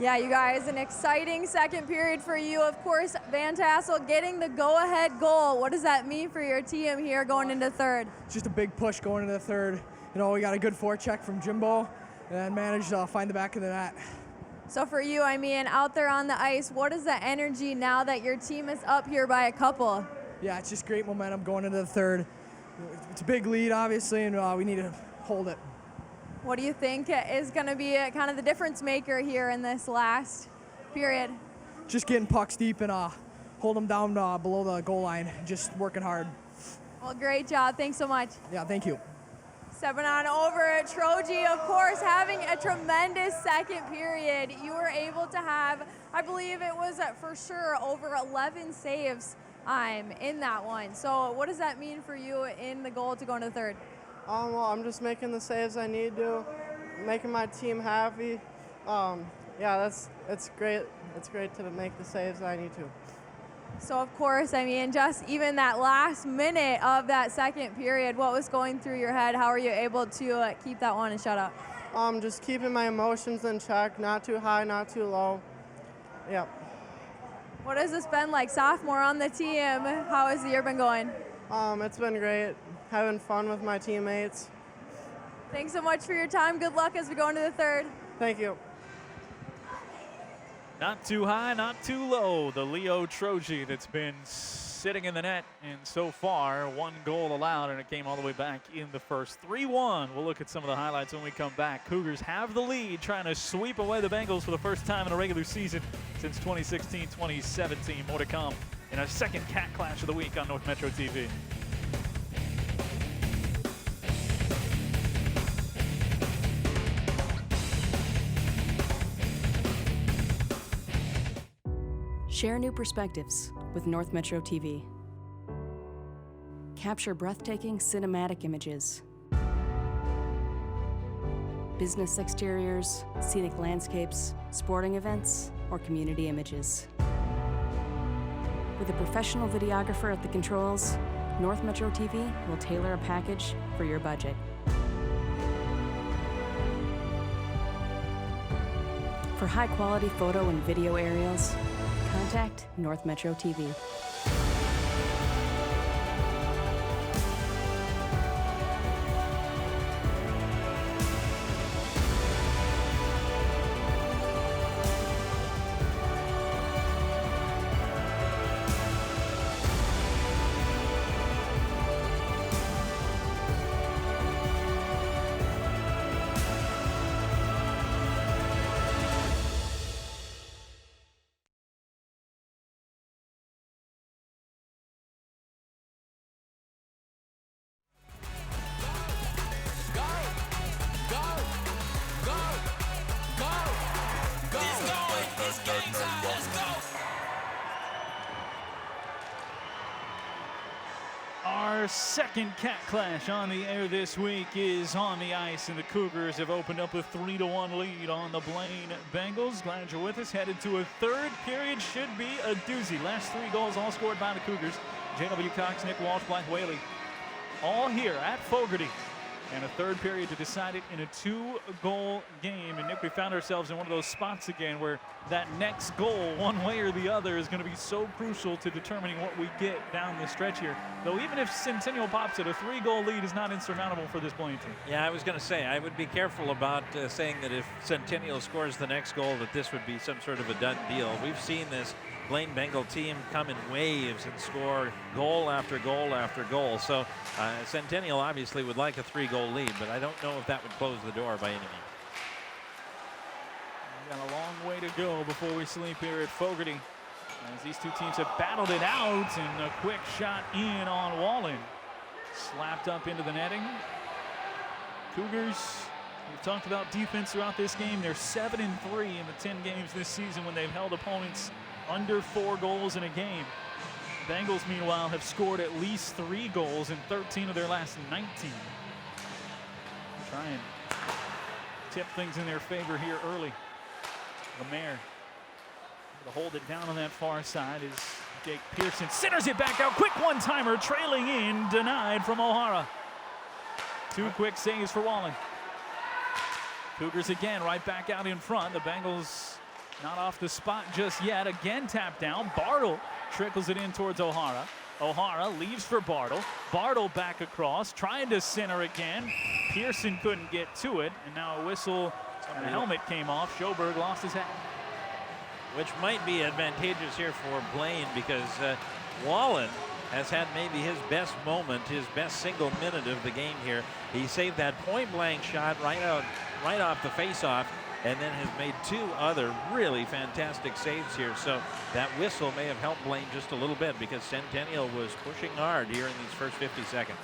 Yeah, you guys, an exciting second period for you. Of course, Van Tassel getting the go-ahead goal. What does that mean for your team here going into third? Just a big push going into the third. You know, we got a good forecheck from Jimbo and managed to find the back of the net. So for you, I mean, out there on the ice, what is the energy now that your team is up here by a couple? Yeah, it's just great momentum going into the third. It's a big lead, obviously, and we need to hold it. What do you think is going to be kind of the difference maker here in this last period? Just getting pucks deep and hold them down below the goal line. Just working hard. Well, great job. Thanks so much. Yeah, thank you. Stepping on over, Troji, of course, having a tremendous second period. You were able to have, I believe it was for sure, over 11 saves in that one. So what does that mean for you in the goal to go into the third? Well, I'm just making the saves I need to, making my team happy. Yeah, it's great. It's great to make the saves I need to. So of course, I mean, just even that last minute of that second period, what was going through your head? How are you able to keep that one and shut up? Just keeping my emotions in check, not too high, not too low. Yep. What has this been like, sophomore on the team? How has the year been going? It's been great, having fun with my teammates. Thanks so much for your time. Good luck as we go into the third. Thank you. Not too high, not too low. The Leo Troji that's been sitting in the net, and so far, 1 goal allowed, and it came all the way back in the first. 3-1. We'll look at some of the highlights when we come back. Cougars have the lead, trying to sweep away the Bengals for the first time in a regular season since 2016-2017. More to come in our second Cat Clash of the week on North Metro TV. Share new perspectives with North Metro TV. Capture breathtaking cinematic images. Business exteriors, scenic landscapes, sporting events, or community images. With a professional videographer at the controls, North Metro TV will tailor a package for your budget. For high-quality photo and video aerials, contact North Metro TV. Our second Cat Clash on the air this week is on the ice, and the Cougars have opened up a 3-1 lead on the Blaine Bengals. Glad you're with us. Headed to a third period. Should be a doozy. Last 3 goals all scored by the Cougars. J.W. Cox, Nick Walsh, Blythe Whaley. All here at Fogerty. And a third period to decide it in a 2-goal game. And Nick, we found ourselves in one of those spots again where that next goal, one way or the other, is going to be so crucial to determining what we get down the stretch here. Though even if Centennial pops it, a 3-goal lead is not insurmountable for this Blaine team. Yeah, I was going to say, I would be careful about saying that if Centennial scores the next goal, that this would be some sort of a done deal. We've seen this Blaine Bengal team come in waves and score goal after goal after goal. So Centennial obviously would like a 3-goal lead, but I don't know if that would close the door by any means. We've got a long way to go before we sleep here at Fogerty, as these two teams have battled it out, and a quick shot in on Wallen. Slapped up into the netting. Cougars, we've talked about defense throughout this game. They're 7-3 in the 10 games this season when they've held opponents under 4 goals in a game. Bengals, meanwhile, have scored at least 3 goals in 13 of their last 19. Try and tip things in their favor here early. Lemaire to hold it down on that far side is Jake Pearson. Centers it back out. Quick one-timer, trailing in, denied from O'Hara. 2 quick saves for Wallen. Cougars again right back out in front. The Bengals not off the spot just yet. Again tapped down. Bartle trickles it in towards O'Hara. O'Hara leaves for Bartle. Bartle back across, trying to center again. Pearson couldn't get to it, and now a whistle and a helmet came off. Schoberg lost his hat. Which might be advantageous here for Blaine, because Wallen has had maybe his best moment, his best single minute of the game here. He saved that point-blank shot right off the face-off, and then has made 2 other really fantastic saves here. So that whistle may have helped Blaine just a little bit, because Centennial was pushing hard here in these first 50 seconds.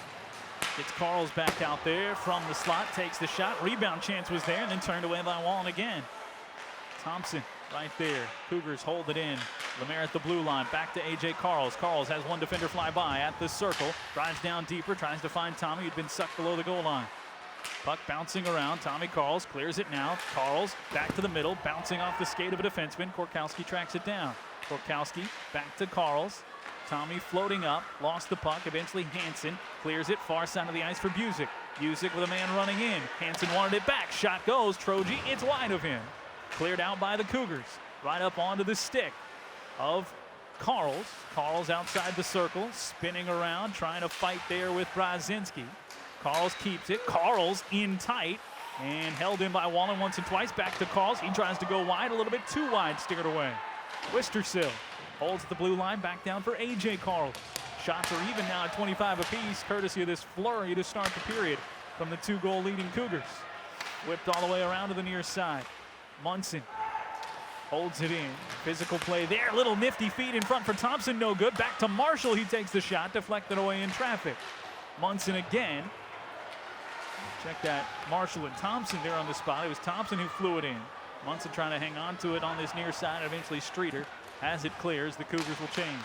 Gets Carls back out there from the slot, takes the shot. Rebound chance was there, and then turned away by Wallen again. Thompson right there. Cougars hold it in. Lemaire at the blue line. Back to A.J. Carls. Carls has one defender fly by at the circle. Drives down deeper. Tries to find Tommy, who'd been sucked below the goal line. Puck bouncing around. Tommy Carls clears it now. Carls back to the middle. Bouncing off the skate of a defenseman. Korkowski tracks it down. Korkowski back to Carls. Tommy floating up. Lost the puck. Eventually Hansen clears it far side of the ice for Busick. Busick with a man running in. Hansen wanted it back. Shot goes. Troji. It's wide of him. Cleared out by the Cougars. Right up onto the stick of Carls. Carls outside the circle, spinning around, trying to fight there with Brzezinski. Carls keeps it. Carls in tight and held in by Wallen once and twice. Back to Carls. He tries to go wide, a little bit too wide, steered away. Wistersill holds at the blue line, back down for A.J. Carls. Shots are even now at 25 apiece, courtesy of this flurry to start the period from the 2-goal leading Cougars. Whipped all the way around to the near side. Munson holds it in. Physical play there. Little nifty feed in front for Thompson. No good. Back to Marshall. He takes the shot. Deflected away in traffic. Munson again. Check that. Marshall and Thompson there on the spot. It was Thompson who flew it in. Munson trying to hang on to it on this near side. Eventually Streeter has it clears. The Cougars will change.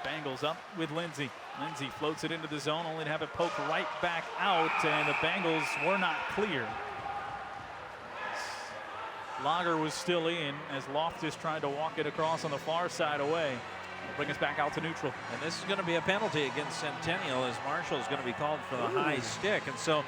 Bengals up with Lindsay. Lindsay floats it into the zone, only to have it poked right back out, and the Bengals were not clear. Lager was still in as Loftus tried to walk it across on the far side away. It'll bring us back out to neutral. And this is going to be a penalty against Centennial, as Marshall is going to be called for the high stick. And so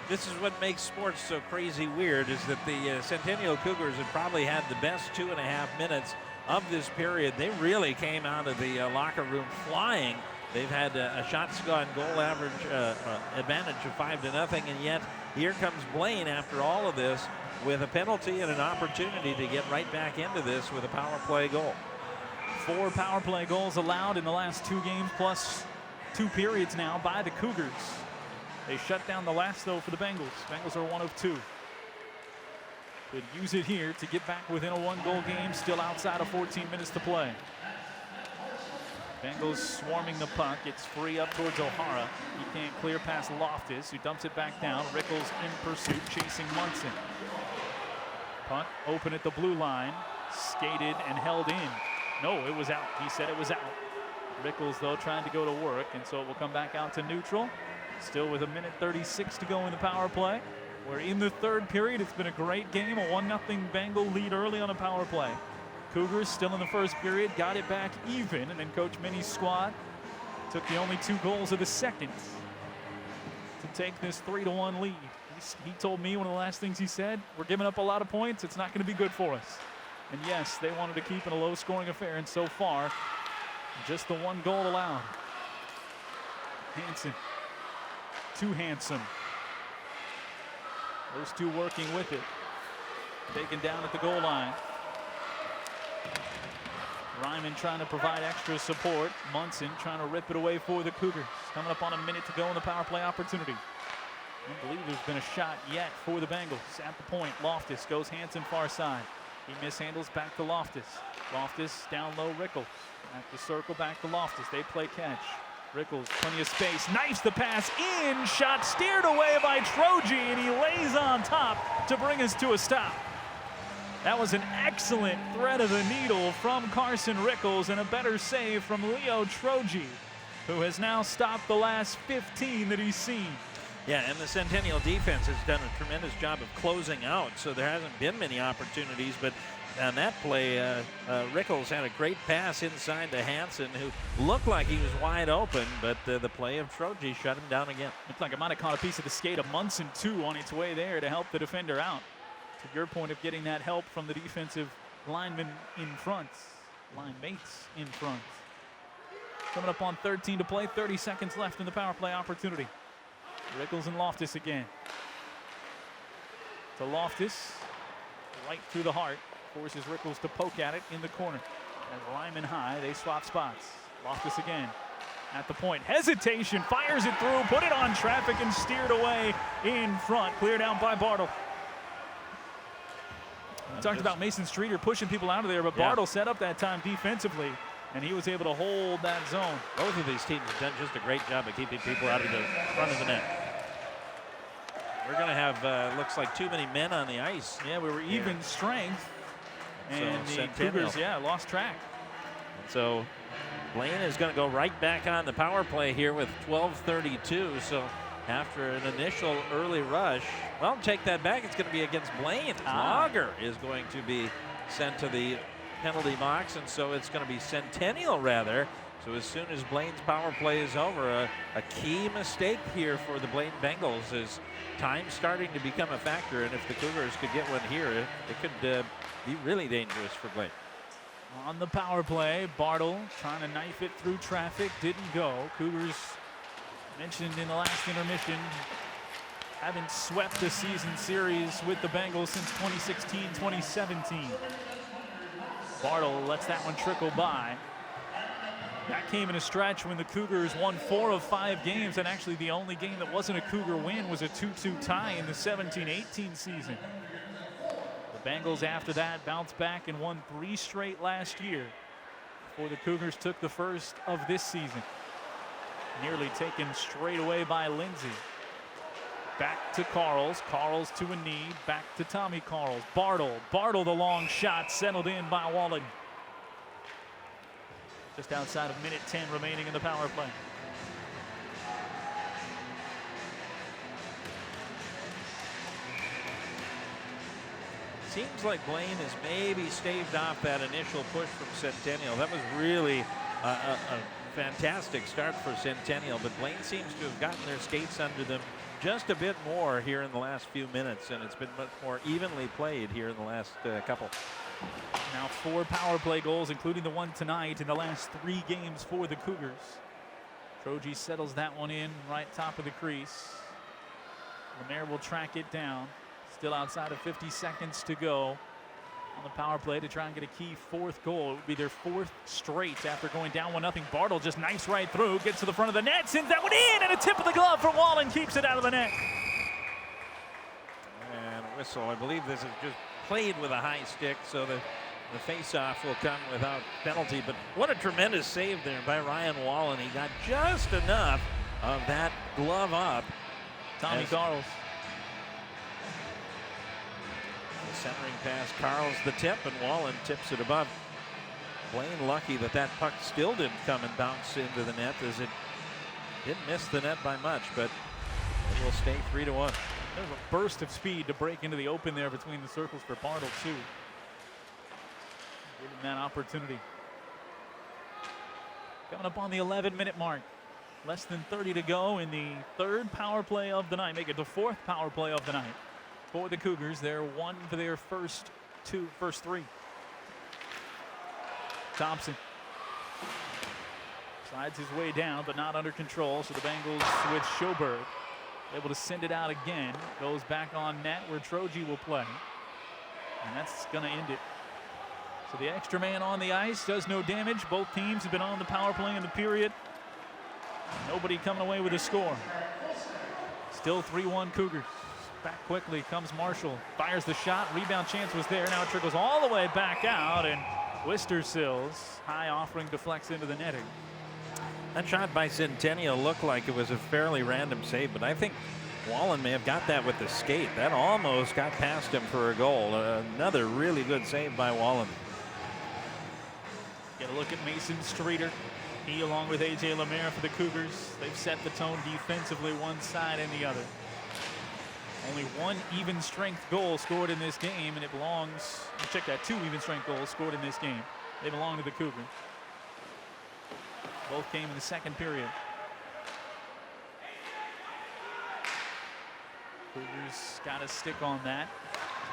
this is what makes sports so crazy weird, is that the Centennial Cougars have probably had the best 2.5 minutes of this period. They really came out of the locker room flying. They've had a shots on goal average advantage of 5-0, and yet here comes Blaine after all of this with a penalty and an opportunity to get right back into this with a power play goal. 4 power play goals allowed in the last 2 games plus 2 periods now by the Cougars. They shut down the last though for the Bengals. Bengals are 1 of 2. Could use it here to get back within a 1-goal game, still outside of 14 minutes to play. Bengals swarming the puck. It's free up towards O'Hara. He can't clear past Loftus, who dumps it back down. Rickles in pursuit, chasing Munson. Puck open at the blue line, skated and held in. No, it was out. He said it was out. Rickles, though, trying to go to work, and so it will come back out to neutral. Still with 1:36 to go in the power play. We're in the 3rd period. It's been a great game, a 1-0 Bengal lead early on a power play. Cougars still in the 1st period, got it back even, and then Coach Minnie's squad took the only 2 goals of the 2nd to take this 3-1 lead. He told me one of the last things he said, we're giving up a lot of points, it's not going to be good for us. And yes, they wanted to keep it a low-scoring affair, and so far, just the 1 goal allowed. Hansen to Hansen. Those 2 working with it. Taken down at the goal line. Ryman trying to provide extra support. Munson trying to rip it away for the Cougars. Coming up on a minute to go in the power play opportunity. I don't believe there's been a shot yet for the Bengals. At the point, Loftus goes Hansen far side. He mishandles back to Loftus. Loftus down low, Rickles. At the circle, back to Loftus. They play catch. Rickles, plenty of space, knifes the pass in, shot steered away by Troji, and he lays on top to bring us to a stop. That was an excellent thread of the needle from Carson Rickles and a better save from Leo Troji, who has now stopped the last 15 that he's seen. Yeah, and the Centennial defense has done a tremendous job of closing out, so there hasn't been many opportunities, but on that play, Rickles had a great pass inside to Hansen, who looked like he was wide open, but the play of Troji shut him down again. Looked like it might have caught a piece of the skate of Munson, too, on its way there to help the defender out. To your point of getting that help from the defensive linemen in front, line mates in front. Coming up on 13 to play, 30 seconds left in the power play opportunity. Rickles and Loftus again. To Loftus, right through the heart. Forces Rickles to poke at it in the corner. As Lyman high, they swap spots. Loftus again at the point. Hesitation, fires it through, put it on traffic and steered away in front. Cleared out by Bartle. We talked about Mason Streeter pushing people out of there, but Bartle set up that time defensively, and he was able to hold that zone. Both of these teams have done just a great job of keeping people out of the front of the net. We're going to have, looks like too many men on the ice. Yeah, we were even strength, and so the Cougars, lost track. And so Blaine is going to go right back on the power play here with 12:32. So after an initial early rush, well, take that back. It's going to be against Blaine. Auger is going to be sent to the penalty box, and so it's going to be Centennial rather. So as soon as Blaine's power play is over, a key mistake here for the Blaine Bengals is time starting to become a factor, and if the Cougars could get one here, it could be really dangerous for Blaine. On the power play, Bartle trying to knife it through traffic, didn't go. Cougars, mentioned in the last intermission, haven't swept a season series with the Bengals since 2016-2017. Bartle lets that one trickle by. That came in a stretch when the Cougars won 4 of 5 games, and actually the only game that wasn't a Cougar win was a 2-2 tie in the 17-18 season. The Bengals after that bounced back and won 3 straight last year before the Cougars took the first of this season. Nearly taken straight away by Lindsay. Back to Carls. Carls to a knee. Back to Tommy Carls. Bartle the long shot settled in by Wallen. Just outside of minute 10 remaining in the power play. Seems like Blaine has maybe staved off that initial push from Centennial. That was really a fantastic start for Centennial, but Blaine seems to have gotten their skates under them just a bit more here in the last few minutes, and it's been much more evenly played here in the last couple. Now 4 power play goals, including the one tonight, in the last 3 games for the Cougars. Troji settles that one in right top of the crease. Lemaire will track it down. Still outside of 50 seconds to go on the power play to try and get a key 4th goal. It would be their 4th straight after going down 1-0. Bartle just knifes right through, gets to the front of the net, sends that one in, and a tip of the glove for Wallen keeps it out of the net. And a whistle. I believe this is just played with a high stick, so the face-off will come without penalty. But what a tremendous save there by Ryan Wallen. He got just enough of that glove up. Tommy Carls. Centering pass, Carl's the tip, and Wallen tips it above. Blaine lucky that that puck still didn't come and bounce into the net, as it didn't miss the net by much, but it will stay 3-1. There's a burst of speed to break into the open there between the circles for Bartle, too. Give him that opportunity. Coming up on the 11-minute mark. Less than 30 to go in the 3rd power play of the night. Make it the 4th power play of the night. For the Cougars, they're 1 for their first 3. Thompson slides his way down, but not under control. So the Bengals with Schoberg able to send it out again. Goes back on net where Troji will play, and that's going to end it. So the extra man on the ice does no damage. Both teams have been on the power play in the period. Nobody coming away with a score. Still 3-1 Cougars. Back quickly comes Marshall, fires the shot, rebound chance was there, now it trickles all the way back out, and Wistersills, high offering, deflects into the netting. That shot by Centennial looked like it was a fairly random save, but I think Wallen may have got that with the skate. That almost got past him for a goal. Another really good save by Wallen. Get a look at Mason Streeter. He, along with A.J. Lemaire for the Cougars, they've set the tone defensively one side and the other. Only 1 even strength goal scored in this game, and it belongs, check that, 2 even strength goals scored in this game. They belong to the Cougars. Both came in the 2nd period. Cougars got a stick on that.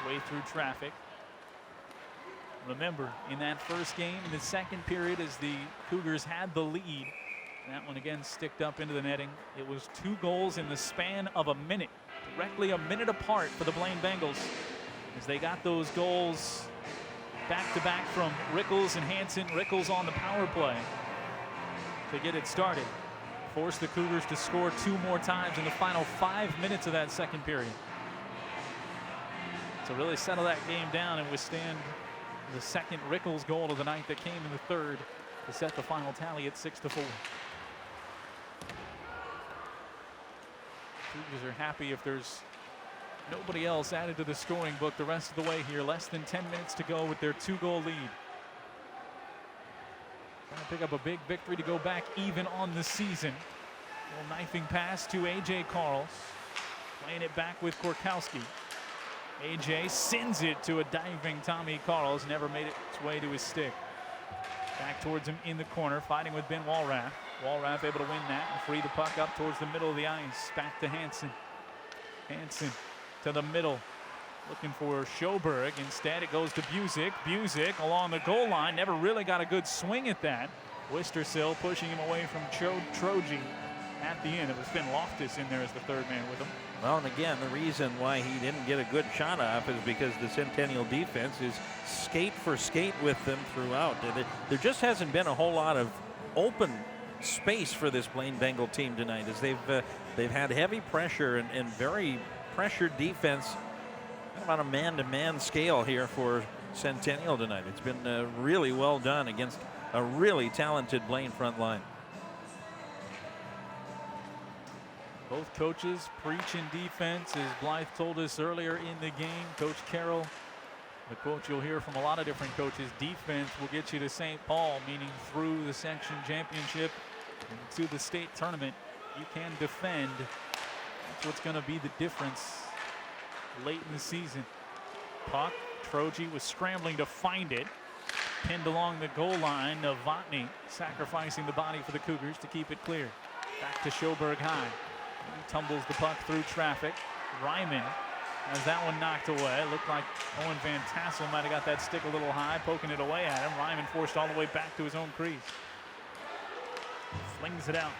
Way through traffic. Remember, in that first game, in the 2nd period, as the Cougars had the lead, that one again sticked up into the netting. It was 2 goals in the span of a minute. Directly a minute apart for the Blaine Bengals, as they got those goals Back-to-back from Rickles and Hansen. Rickles on the power play to get it started. Forced the Cougars to score 2 more times in the final 5 minutes of that second period. To really settle that game down and withstand the second Rickles goal of the night that came in the third to set the final tally at 6-4. Cougars are happy if there's nobody else added to the scoring book the rest of the way here. Less than 10 minutes to go with their 2-goal lead. Trying to pick up a big victory to go back even on the season. Little knifing pass to A.J. Carls. Playing it back with Korkowski. A.J. sends it to a diving Tommy Carls. Never made its way to his stick. Back towards him in the corner, fighting with Ben Walrath. Walrath able to win that and free the puck up towards the middle of the ice. Back to Hansen. Hansen to the middle, looking for Schoberg. Instead, it goes to Busick. Busick along the goal line. Never really got a good swing at that. Wistersill pushing him away from Troji at the end. It was Finn Loftus in there as the third man with him. Well, and again, the reason why he didn't get a good shot off is because the Centennial defense is skate for skate with them throughout. There just hasn't been a whole lot of open space for this Blaine Bengal team tonight, as they've had heavy pressure and very pressured defense on a man-to-man scale here for Centennial tonight. It's been really well done against a really talented Blaine front line. Both coaches preaching defense, as Blythe told us earlier in the game. Coach Carroll, the quote you'll hear from a lot of different coaches, defense will get you to St. Paul, meaning through the section championship and to the state tournament. You can defend. That's what's going to be the difference late in the season. Puck, Troji was scrambling to find it. Pinned along the goal line. Novotny sacrificing the body for the Cougars to keep it clear. Back to Schoberg high. He tumbles the puck through traffic. Ryman has that one knocked away. Looked like Owen Van Tassel might have got that stick a little high, poking it away at him. Ryman forced all the way back to his own crease. Flings it out.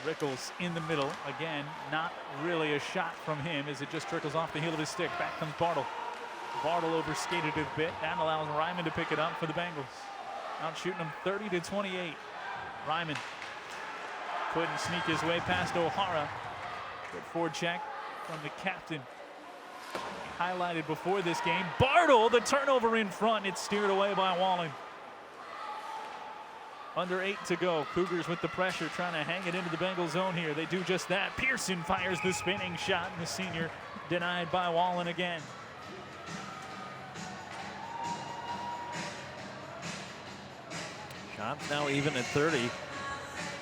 Rickles in the middle. Again, not really a shot from him as it just trickles off the heel of his stick. Back comes Bartle. Bartle overskated a bit. That allows Ryman to pick it up for the Bengals. Out shooting them 30-28. Ryman couldn't sneak his way past O'Hara. Good forward check from the captain. Highlighted before this game. Bartle, the turnover in front. It's steered away by Wallen. Under 8 to go. Cougars with the pressure, trying to hang it into the Bengal zone here. They do just that. Pearson fires the spinning shot, and the senior denied by Wallen again. Shots now even at 30.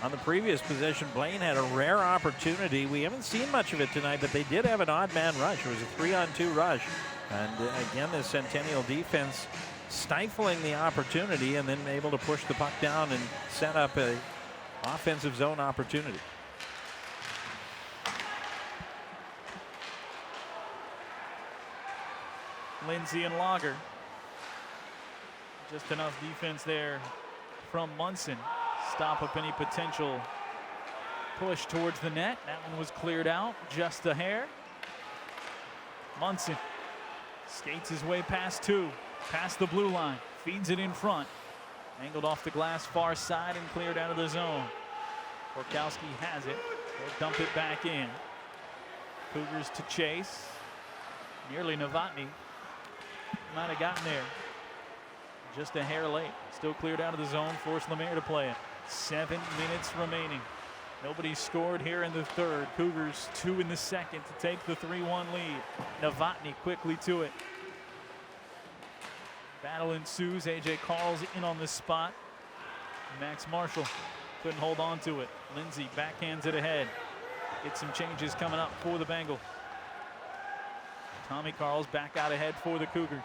On the previous possession, Blaine had a rare opportunity. We haven't seen much of it tonight, but they did have an odd man rush. It was a 3-on-2 rush. And again, the Centennial defense stifling the opportunity and then able to push the puck down and set up a offensive zone opportunity. Lindsay and Lager. Just enough defense there from Munson. Stop up any potential push towards the net. That one was cleared out just a hair. Munson skates his way past 2, past the blue line, feeds it in front. Angled off the glass far side and cleared out of the zone. Korkowski has it. They'll dump it back in. Cougars to chase. Nearly Novotny might have gotten there. Just a hair late. Still cleared out of the zone. Forced Lemaire to play it. 7 minutes remaining. Nobody scored here in the third. Cougars 2 in the second to take the 3-1 lead. Novotny quickly to it. Battle ensues. A.J. Carl's in on the spot. Max Marshall couldn't hold on to it. Lindsay backhands it ahead. Get some changes coming up for the Bengals. Tommy Carl's back out ahead for the Cougars.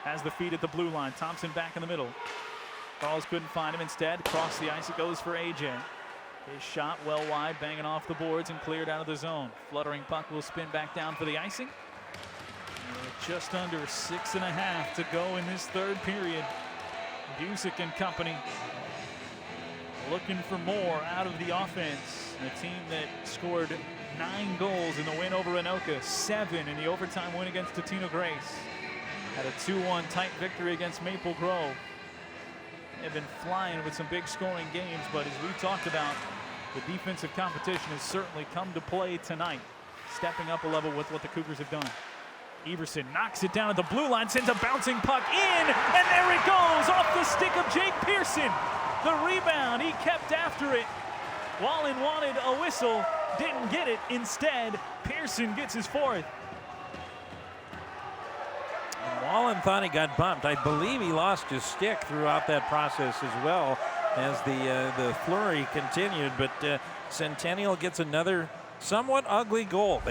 Has the feed at the blue line. Thompson back in the middle. Carls couldn't find him. Instead, across the ice it goes for A.J. His shot well wide, banging off the boards and cleared out of the zone. Fluttering puck will spin back down for the icing. Just under 6.5 to go in this third period. Busick and company looking for more out of the offense. A team that scored 9 goals in the win over Anoka, 7 in the overtime win against Totino Grace. Had a 2-1 tight victory against Maple Grove. They've been flying with some big scoring games, but as we've talked about, the defensive competition has certainly come to play tonight, stepping up a level with what the Cougars have done. Everson knocks it down at the blue line, sends a bouncing puck in, and there it goes off the stick of Jake Pearson. The rebound, he kept after it. Wallen wanted a whistle, didn't get it. Instead, Pearson gets his fourth. Wallen thought he got bumped. I believe he lost his stick throughout that process as well as the flurry continued, but Centennial gets another somewhat ugly goal.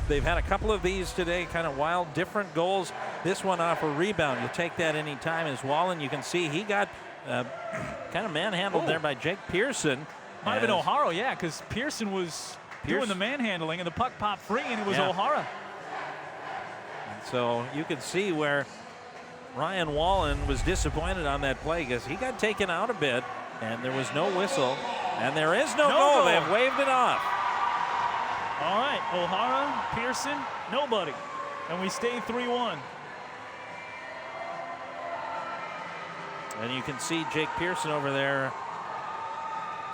They've had a couple of these today, kind of wild, different goals. This one off a rebound. You'll take that any time. As Wallen, you can see he got kind of manhandled there by Jake Pearson. Might have been O'Hara, yeah, because Pearson was doing the manhandling, and the puck popped free, and it was O'Hara. And so you can see where Ryan Wallen was disappointed on that play because he got taken out a bit, and there was no whistle, and there is no goal. They have waved it off. All right, O'Hara, Pearson, nobody. And we stay 3-1. And you can see Jake Pearson over there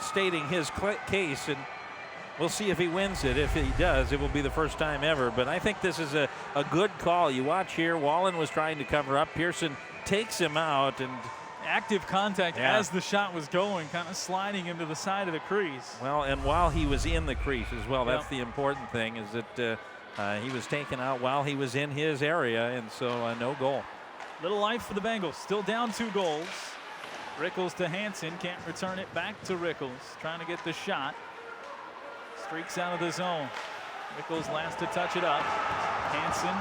stating his case, and we'll see if he wins it. If he does, it will be the first time ever. But I think this is a good call. You watch here, Wallen was trying to cover up. Pearson takes him out, and active contact as the shot was going, kind of sliding him to the side of the crease. Well, and while he was in the crease as well, that's the important thing, is that he was taken out while he was in his area, and so no goal. Little life for the Bengals, still down 2 goals. Rickles to Hansen, can't return it back to Rickles, trying to get the shot. Streaks out of the zone. Rickles last to touch it up. Hansen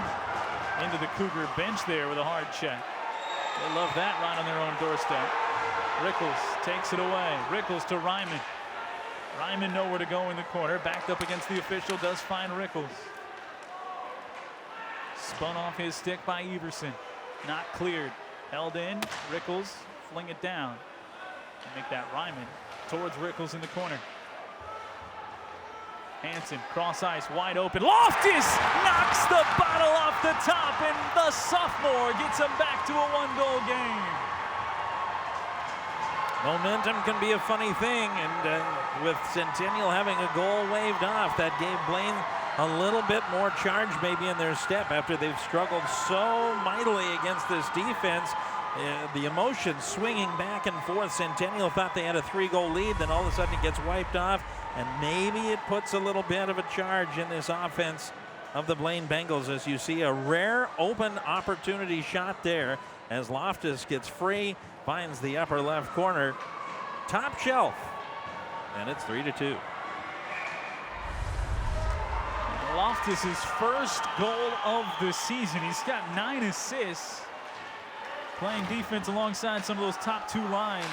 into the Cougar bench there with a hard check. They love that right on their own doorstep. Rickles takes it away. Rickles to Ryman. Ryman nowhere to go in the corner. Backed up against the official, does find Rickles. Spun off his stick by Everson. Not cleared. Held in. Rickles fling it down. Make that Ryman towards Rickles in the corner. Hansen, cross ice, wide open. Loftus knocks the bottle off the top, and the sophomore gets him back to a 1-goal game. Momentum can be a funny thing, and with Centennial having a goal waved off, that gave Blaine a little bit more charge maybe in their step after they've struggled so mightily against this defense. The emotion swinging back and forth. Centennial thought they had a 3-goal lead, then all of a sudden it gets wiped off, and maybe it puts a little bit of a charge in this offense of the Blaine Bengals, as you see a rare open opportunity shot there as Loftus gets free, finds the upper left corner, top shelf, and it's 3-2. Loftus' first goal of the season. He's got 9 assists. Playing defense alongside some of those top 2 lines.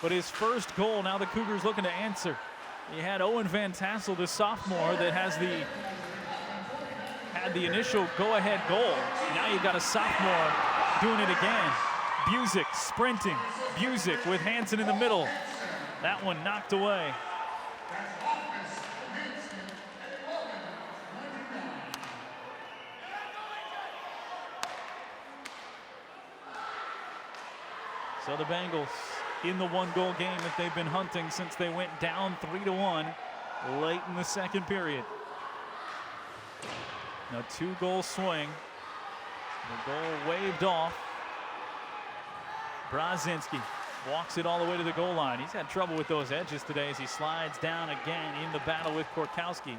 But his first goal, now the Cougars looking to answer. He had Owen Van Tassel, the sophomore, that had the initial go-ahead goal. Now you've got a sophomore doing it again. Busick sprinting. Busick with Hansen in the middle. That one knocked away. So the Bengals in the 1-goal game that they've been hunting since they went down 3-1 late in the second period. Now 2-goal swing. The goal waved off. Brazinski walks it all the way to the goal line. He's had trouble with those edges today as he slides down again in the battle with Korkowski.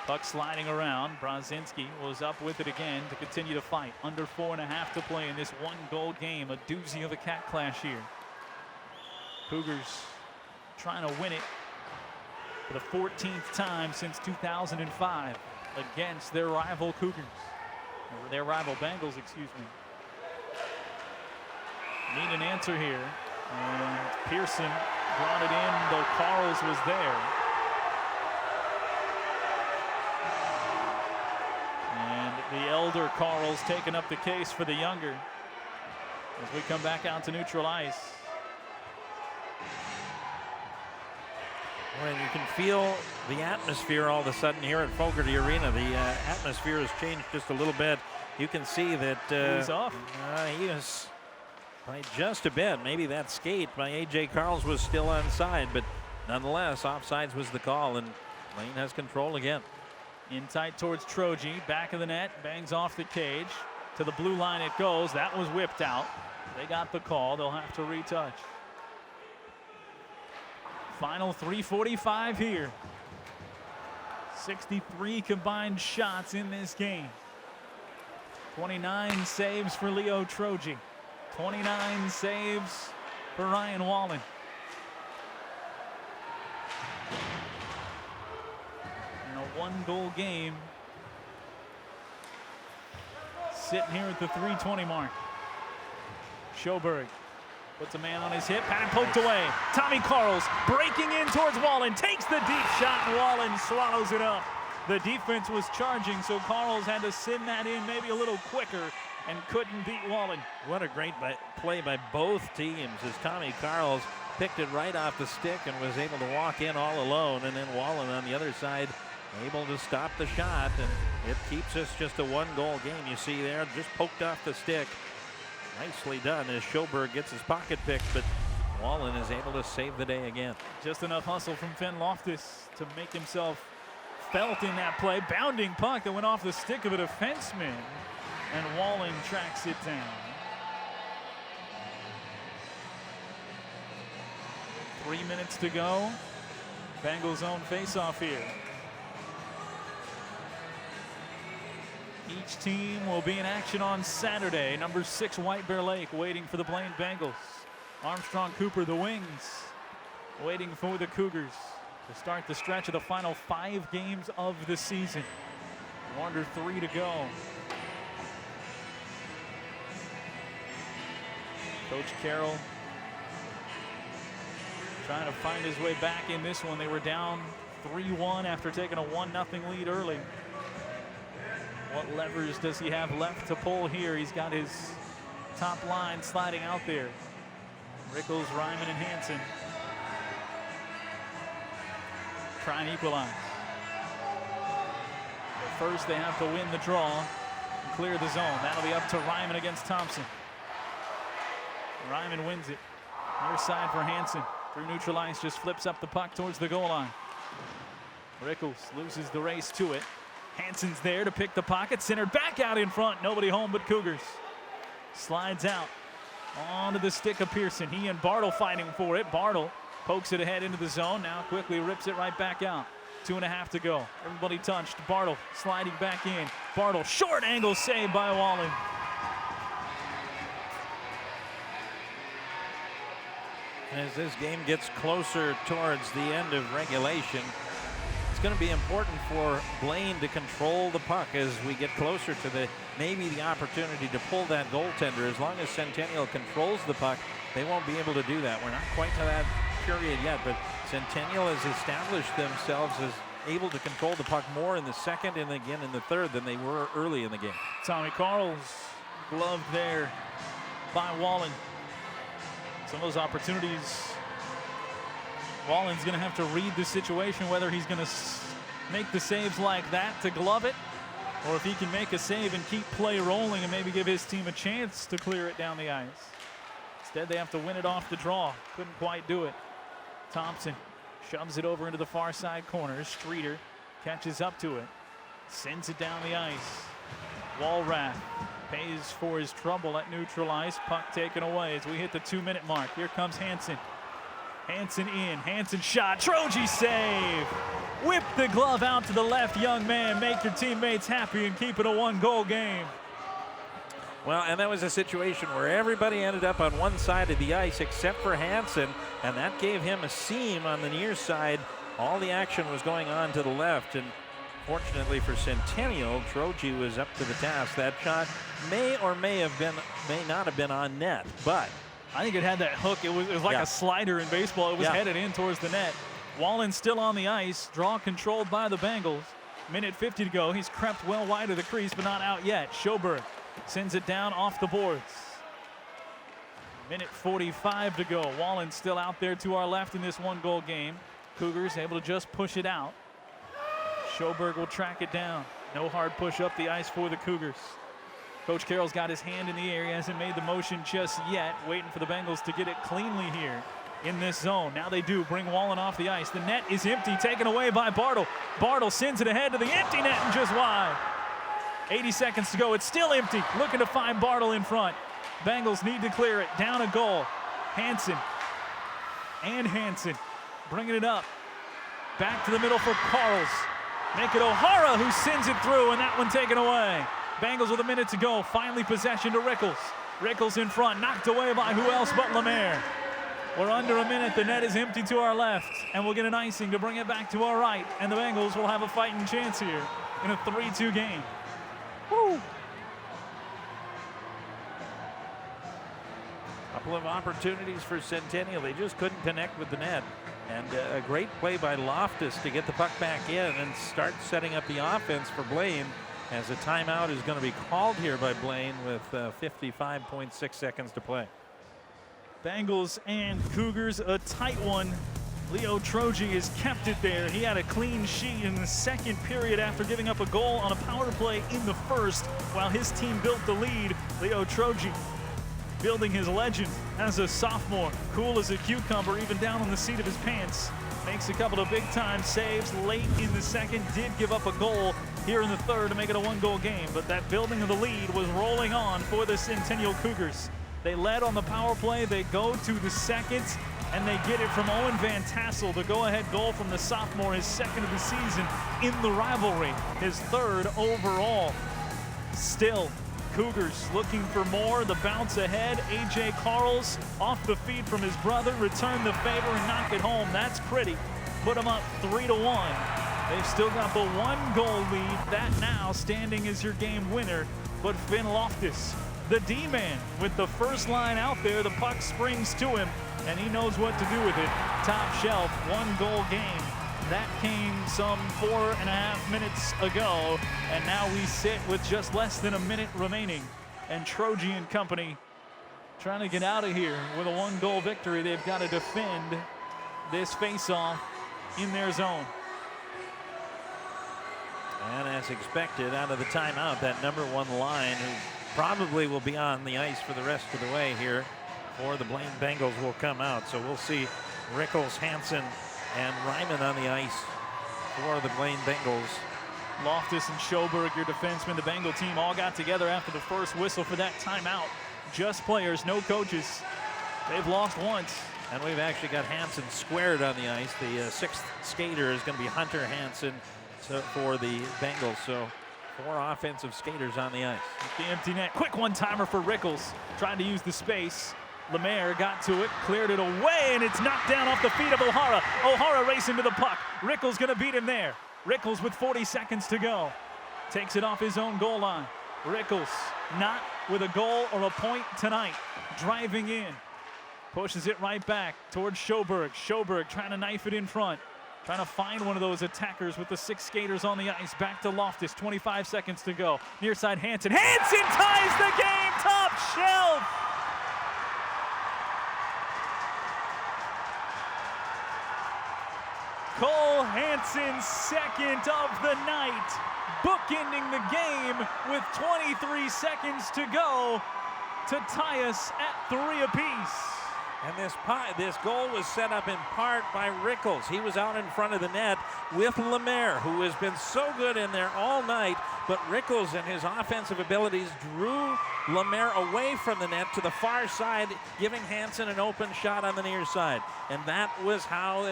Puck sliding around. Brazinski was up with it again to continue to fight. Under 4.5 to play in this 1-goal game. A doozy of a CATCLASH here. Cougars trying to win it for the 14th time since 2005 against their rival Cougars. Or their rival Bengals, excuse me. Need an answer here. And Pearson brought it in, though Carls was there. The elder Carl's taking up the case for the younger as we come back out to neutral ice. When you can feel the atmosphere all of a sudden here at Fogerty Arena. The atmosphere has changed just a little bit you can see that he's off. He is by just a bit. Maybe that skate by A.J. Carls was still onside, but nonetheless, offsides was the call, and Blaine has control again. In tight towards Troji, back of the net, bangs off the cage. To the blue line it goes. That was whipped out. They got the call. They'll have to retouch. Final 3:45 here. 63 combined shots in this game. 29 saves for Leo Troji. 29 saves for Ryan Wallen. In a one-goal game. Sitting here at the 3:20 mark. Schoberg puts a man on his hip. Pad poked away. Tommy Carls breaking in towards Wallen. Takes the deep shot, and Wallen swallows it up. The defense was charging, so Carls had to send that in maybe a little quicker and couldn't beat Wallen. What a great play by both teams as Tommy Carls picked it right off the stick and was able to walk in all alone, and then Wallen on the other side able to stop the shot, and it keeps us just a one-goal game. You see there, just poked off the stick. Nicely done as Schoberg gets his pocket picked, but Wallen is able to save the day again. Just enough hustle from Fenn Loftus to make himself felt in that play. Bounding puck that went off the stick of a defenseman, and Wallen tracks it down. 3 minutes to go. Bengals own face-off here. Each team will be in action on Saturday. Number 6 White Bear Lake waiting for the Blaine Bengals. Armstrong Cooper, the Wings, waiting for the Cougars to start the stretch of the final 5 games of the season. 1-3 to go. Coach Carroll trying to find his way back in this one. They were down 3-1 after taking a 1-0 lead early. What levers does he have left to pull here? He's got his top line sliding out there. Rickles, Ryman, and Hansen try and equalize. But first they have to win the draw and clear the zone. That'll be up to Ryman against Thompson. Ryman wins it. Near side for Hansen. Through neutral ice, just flips up the puck towards the goal line. Rickles loses the race to it. Hansen's there to pick the pocket, centered back out in front. Nobody home but Cougars. Slides out onto the stick of Pearson. He and Bartle fighting for it. Bartle pokes it ahead into the zone. Now quickly rips it right back out. 2.5 to go. Everybody touched. Bartle sliding back in. Bartle, short angle save by Wallen. As this game gets closer towards the end of regulation, it's going to be important for Blaine to control the puck as we get closer to maybe the opportunity to pull that goaltender. As long as Centennial controls the puck, they won't be able to do that. We're not quite to that period yet, but Centennial has established themselves as able to control the puck more in the second and again in the third than they were early in the game. Tommy Carls gloved there by Wallen. Some of those opportunities, Wallen's going to have to read the situation, whether he's going to make the saves like that to glove it, or if he can make a save and keep play rolling and maybe give his team a chance to clear it down the ice. Instead, they have to win it off the draw. Couldn't quite do it. Thompson shoves it over into the far side corner. Streeter catches up to it, sends it down the ice. Walrath pays for his trouble at neutral ice. Puck taken away as we hit the 2-minute mark. Here comes Hansen. Hansen in. Hansen shot. Troji save. Whip the glove out to the left, young man. Make your teammates happy and keep it a 1-goal game. Well, and that was a situation where everybody ended up on one side of the ice except for Hansen, and that gave him a seam on the near side. All the action was going on to the left, and fortunately for Centennial, Troji was up to the task. That shot may not have been on net, but I think it had that hook. It was like a slider in baseball. It was headed in towards the net. Wallen still on the ice. Draw controlled by the Bengals. Minute 50 to go. He's crept well wide of the crease, but not out yet. Schoberg sends it down off the boards. Minute 45 to go. Wallen still out there to our left in this 1-goal game. Cougars able to just push it out. Schoberg will track it down. No hard push up the ice for the Cougars. Coach Carroll's got his hand in the air. He hasn't made the motion just yet, waiting for the Bengals to get it cleanly here in this zone. Now they do bring Wallen off the ice. The net is empty, taken away by Bartle. Bartle sends it ahead to the empty net and just wide. 80 seconds to go. It's still empty. Looking to find Bartle in front. Bengals need to clear it. Down a goal. Hansen bringing it up. Back to the middle for Carls. Make it O'Hara who sends it through, and that one taken away. Bengals with a minute to go. Finally possession to Rickles. Rickles in front, knocked away by who else but Lemaire. We're under a minute. The net is empty to our left, and we'll get an icing to bring it back to our right, and the Bengals will have a fighting chance here in a 3-2 game. Woo! Couple of opportunities for Centennial. They just couldn't connect with the net. And a great play by Loftus to get the puck back in and start setting up the offense for Blaine, as a timeout is going to be called here by Blaine with 55.6 seconds to play. Bengals and Cougars, a tight one. Leo Troji has kept it there. He had a clean sheet in the second period after giving up a goal on a power play in the first, while his team built the lead. Leo Troji building his legend as a sophomore. Cool as a cucumber, even down on the seat of his pants. Makes a couple of big-time saves late in the second. Did give up a goal here in the third to make it a one-goal game, but that building of the lead was rolling on for the Centennial Cougars. They led on the power play. They go to the second, and they get it from Owen Van Tassel. The go-ahead goal from the sophomore, his second of the season in the rivalry, his third overall. Still, Cougars looking for more. The bounce ahead. A.J. Carls off the feed from his brother. Return the favor and knock it home. That's pretty. Put them up 3-1. They've still got the one-goal lead. That now standing as your game winner. But Finn Loftus, the D-man, with the first line out there. The puck springs to him, and he knows what to do with it. Top shelf, one-goal game. That came some 4.5 minutes ago, and now we sit with just less than a minute remaining. And Troji and company trying to get out of here with a one-goal victory. They've got to defend this face-off in their zone. And as expected, out of the timeout, that number one line, who probably will be on the ice for the rest of the way here, or the Blaine Bengals will come out. So we'll see Rickles, Hansen, and Ryman on the ice for the Blaine Bengals. Loftus and Schoberg, your defensemen, the Bengal team, all got together after the first whistle for that timeout. Just players, no coaches. They've lost once. And we've actually got Hansen squared on the ice. The sixth skater is going to be Hunter Hansen for the Bengals. So 4 offensive skaters on the ice. The empty net. Quick one-timer for Rickles. Trying to use the space. Lemaire got to it, cleared it away, and it's knocked down off the feet of O'Hara. O'Hara racing to the puck. Rickles gonna beat him there. Rickles with 40 seconds to go. Takes it off his own goal line. Rickles not with a goal or a point tonight. Driving in. Pushes it right back towards Schoberg. Schoberg trying to knife it in front. Trying to find one of those attackers with the 6 skaters on the ice. Back to Loftus, 25 seconds to go. Near side Hansen. Hansen ties the game, top shelf! Cole Hansen's second of the night, bookending the game with 23 seconds to go to tie us at 3 apiece. And this goal was set up in part by Rickles. He was out in front of the net with Lemaire, who has been so good in there all night. But Rickles and his offensive abilities drew Lemaire away from the net to the far side, giving Hansen an open shot on the near side. And that was how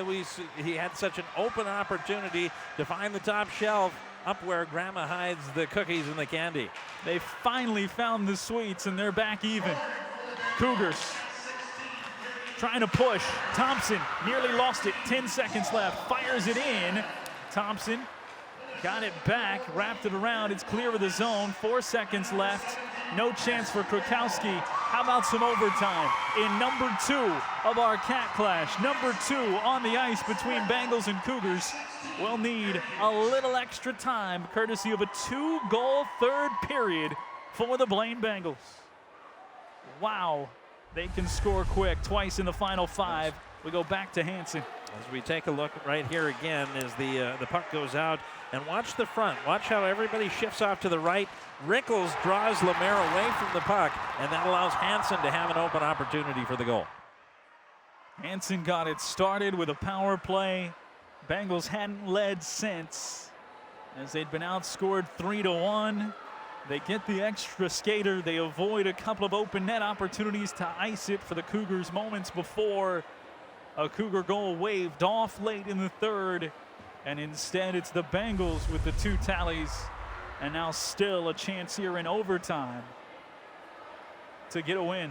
he had such an open opportunity to find the top shelf, up where Grandma hides the cookies and the candy. They finally found the sweets, and they're back even. Cougars trying to push. Thompson nearly lost it. 10 seconds left. Fires it in. Thompson got it back, wrapped it around. It's clear of the zone. 4 seconds left. No chance for Krakowski. How about some overtime in number 2 of our CATCLASH? Number 2 on the ice between Bengals and Cougars. We'll need a little extra time, courtesy of a 2-goal third period for the Blaine Bengals. Wow. They can score quick, twice in the final 5. We go back to Hansen. As we take a look right here again as the puck goes out, and watch the front. Watch how everybody shifts off to the right. Rickles draws Lemaire away from the puck, and that allows Hansen to have an open opportunity for the goal. Hansen got it started with a power play. Bengals hadn't led since, as they'd been outscored 3-1. They get the extra skater. They avoid a couple of open net opportunities to ice it for the Cougars moments before. A Cougar goal waved off late in the third, and instead it's the Bengals with the 2 tallies, and now still a chance here in overtime to get a win.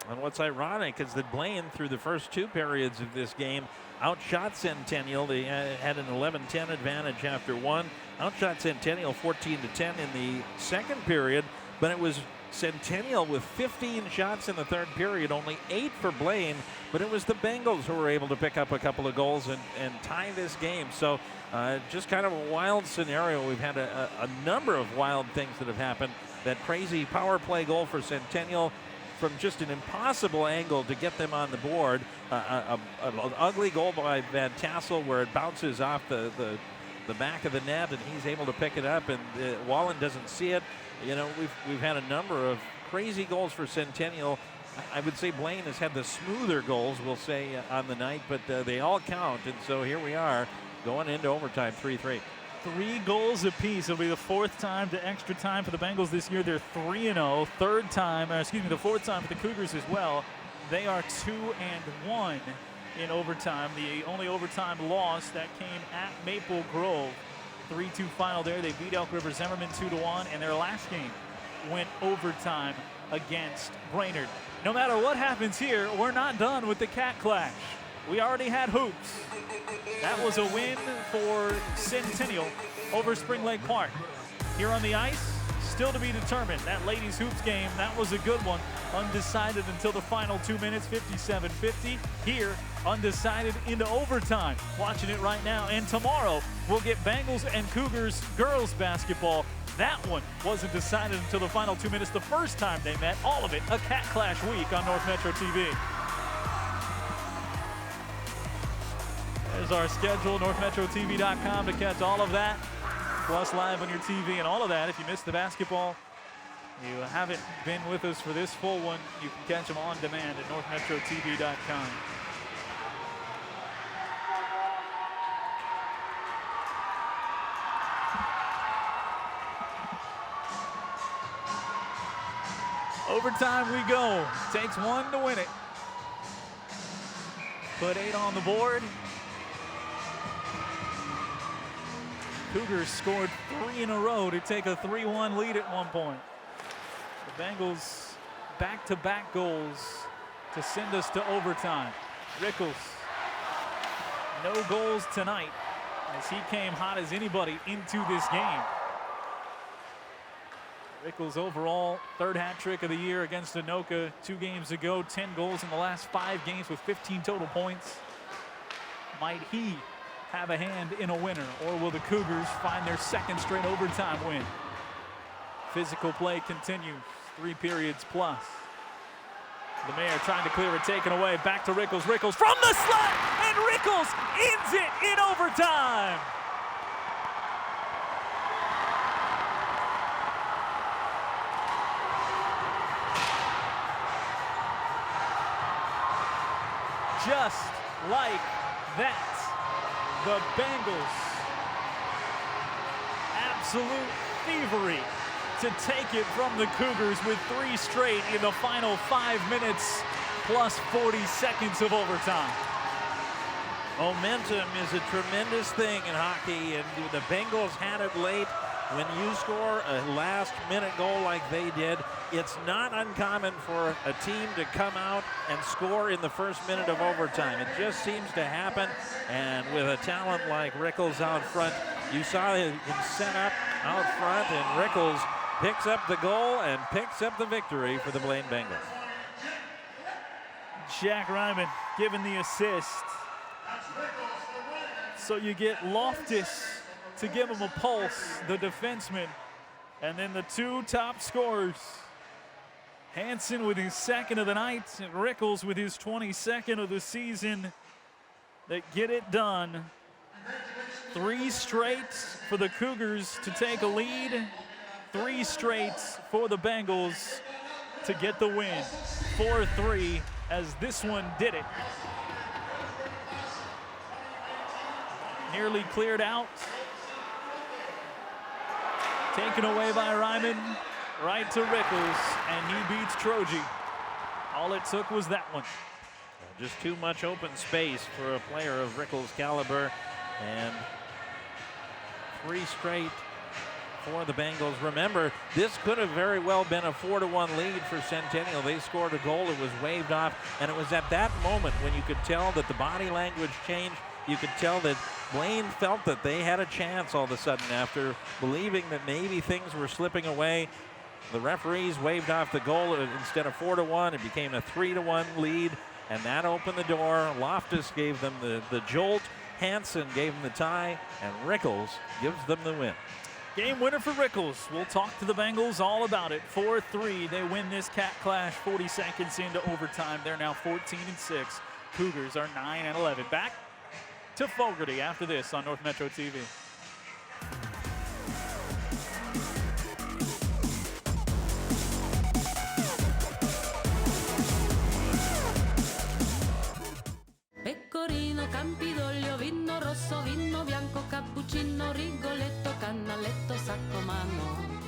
And what's ironic is that Blaine, through the first 2 periods of this game, outshot Centennial. They had an 11-10 advantage after 1. Outshot Centennial 14-10 in the second period, but it was Centennial with 15 shots in the third period, only 8 for Blaine, but it was the Bengals who were able to pick up a couple of goals and tie this game. So just kind of a wild scenario. We've had a number of wild things that have happened. That crazy power play goal for Centennial from just an impossible angle to get them on the board. An ugly goal by Van Tassel where it bounces off the back of the net and he's able to pick it up, and Wallen doesn't see it. You know, we've had a number of crazy goals for Centennial. I would say Blaine has had the smoother goals, we'll say, on the night, but they all count. And so here we are going into overtime, 3-3. 3 goals apiece. It'll be the 4th time to extra time for the Bengals this year. They're 3-0. Third time, the 4th time for the Cougars as well. They are 2-1 in overtime. The only overtime loss that came at Maple Grove. 3-2 final there. They beat Elk River Zimmerman 2-1, and their last game went overtime against Brainerd. No matter what happens here, we're not done with the CATCLASH. We already had hoops. That was a win for Centennial over Spring Lake Park. Here on the ice, still to be determined. That ladies hoops game, that was a good one. Undecided until the final 2 minutes, 57-50. Here, undecided into overtime. Watching it right now. And tomorrow, we'll get Bengals and Cougars girls basketball. That one wasn't decided until the final 2 minutes. The first time they met, all of it, a CATCLASH week on North Metro TV. There's our schedule, northmetrotv.com to catch all of that, plus live on your TV and all of that. If you missed the basketball, you haven't been with us for this full one, you can catch them on demand at northmetrotv.com. Overtime we go. Takes 1 to win it. Put 8 on the board. Cougars scored 3 in a row to take a 3-1 lead at one point. The Bengals back-to-back goals to send us to overtime. Rickles, no goals tonight as he came hot as anybody into this game. Rickles overall, 3rd hat trick of the year against Anoka 2 games ago. 10 goals in the last 5 games with 15 total points. Might he have a hand in a winner, or will the Cougars find their 2nd straight overtime win? Physical play continues, 3 periods plus. Lemaire trying to clear it, taken away, back to Rickles. Rickles from the slot, and Rickles ends it in overtime. Just like that, the Bengals, absolute thievery to take it from the Cougars with 3 straight in the final 5 minutes plus 40 seconds of overtime. Momentum is a tremendous thing in hockey, and the Bengals had it late. When you score a last-minute goal like they did, it's not uncommon for a team to come out and score in the first minute of overtime. It just seems to happen, and with a talent like Rickles out front, you saw him set up out front, and Rickles picks up the goal and picks up the victory for the Blaine Bengals. Jack Ryman giving the assist. So you get Loftus to give him a pulse, the defenseman, and then the 2 top scorers. Hansen with his 2nd of the night, and Rickles with his 22nd of the season. that get it done. 3 straight for the Cougars to take a lead. 3 straight for the Bengals to get the win. 4-3 as this one did it. Nearly cleared out. Taken away by Ryman, right to Rickles, and he beats Troji. All it took was that one. Just too much open space for a player of Rickles' caliber, and 3 straight for the Bengals. Remember, this could have very well been a 4-1 lead for Centennial. They scored a goal, it was waved off, and it was at that moment when you could tell that the body language changed. You could tell that Blaine felt that they had a chance all of a sudden after believing that maybe things were slipping away. The referees waved off the goal. Instead of 4-1, it became a 3-1 lead, and that opened the door. Loftus gave them the jolt. Hansen gave them the tie, and Rickles gives them the win. Game winner for Rickles. We'll talk to the Bengals all about it. 4-3, they win this CATCLASH 40 seconds into overtime. They're now 14-6. Cougars are 9-11. Back to Fogerty after this on North Metro TV. Pecorino, Campidoglio, vino rosso, vino bianco, cappuccino, Rigoletto, Canaletto, Saccomano,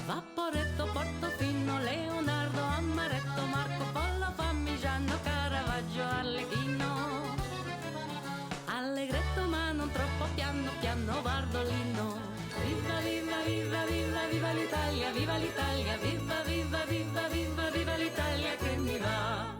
Vaporetto, Portofino, Leonardo, Amaretto, Marco Polo, Parmigiano, Caravaggio, Arlecchino, Allegretto ma non troppo piano, piano, Bardolino. Viva, viva, viva, viva, viva l'Italia, viva l'Italia, viva, viva, viva, viva, viva l'Italia che mi va.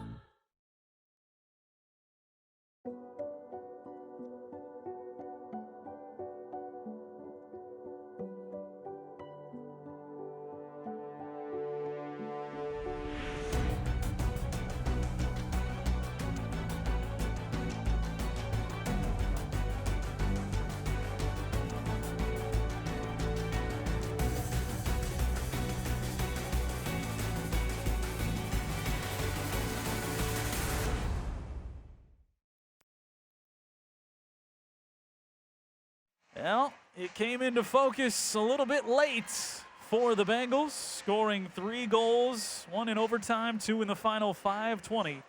Well, it came into focus a little bit late for the Bengals, scoring 3 goals, 1 in overtime, 2 in the final 5:20.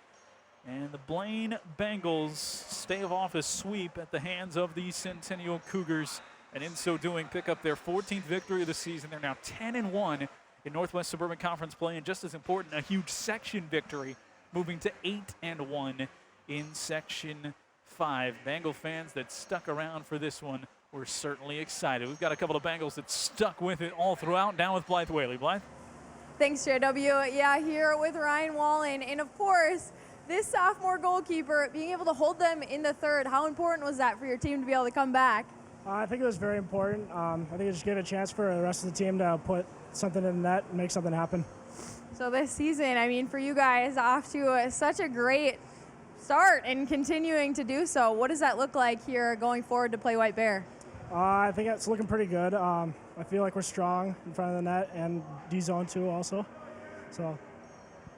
And the Blaine Bengals stave off a sweep at the hands of the Centennial Cougars, and in so doing pick up their 14th victory of the season. They're now 10-1 in Northwest Suburban Conference play, and just as important, a huge section victory, moving to 8-1 in Section 5. Bengal fans that stuck around for this one were certainly excited. We've got a couple of Bengals that stuck with it all throughout. Down with Blythe Whaley. Blythe? Thanks, JW. Yeah, here with Ryan Wallen. And of course, this sophomore goalkeeper, being able to hold them in the third, how important was that for your team to be able to come back? I think it was very important. I think it just gave a chance for the rest of the team to put something in the net and make something happen. So this season, I mean, for you guys, off to such a great start and continuing to do so. What does that look like here going forward to play White Bear? I think it's looking pretty good. I feel like we're strong in front of the net and D-zone too also. So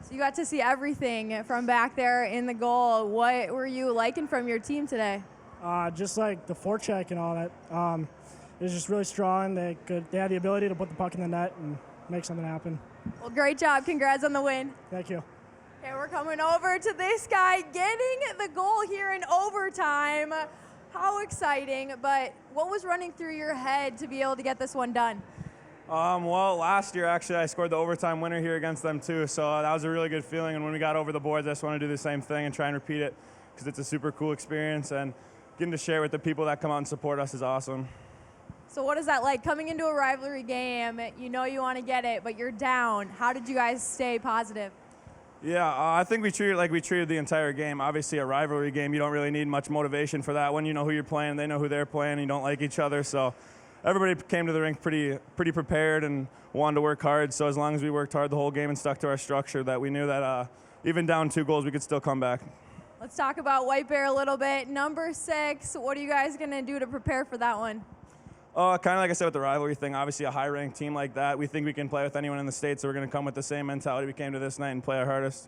you got to see everything from back there in the goal. What were you liking from your team today? Just like the forecheck and all that. It was just really strong. They had the ability to put the puck in the net and make something happen. Well, great job. Congrats on the win. Thank you. Okay, we're coming over to this guy getting the goal here in overtime. How exciting, but what was running through your head to be able to get this one done? Well, last year, actually, I scored the overtime winner here against them, too, so that was a really good feeling, and when we got over the boards, I just want to do the same thing and try and repeat it because it's a super cool experience, and getting to share with the people that come out and support us is awesome. So what is that like, coming into a rivalry game, you know you want to get it, but you're down. How did you guys stay positive? Yeah, I think we treat it like we treated the entire game. Obviously, a rivalry game, you don't really need much motivation for that one. You know who you're playing, they know who they're playing, you don't like each other. So everybody came to the rink pretty prepared and wanted to work hard. So as long as we worked hard the whole game and stuck to our structure, that we knew that even down 2 goals, we could still come back. Let's talk about White Bear a little bit. Number 6, what are you guys going to do to prepare for that one? Kind of like I said with the rivalry thing, obviously a high-ranked team like that, we think we can play with anyone in the state, so we're going to come with the same mentality we came to this night and play our hardest.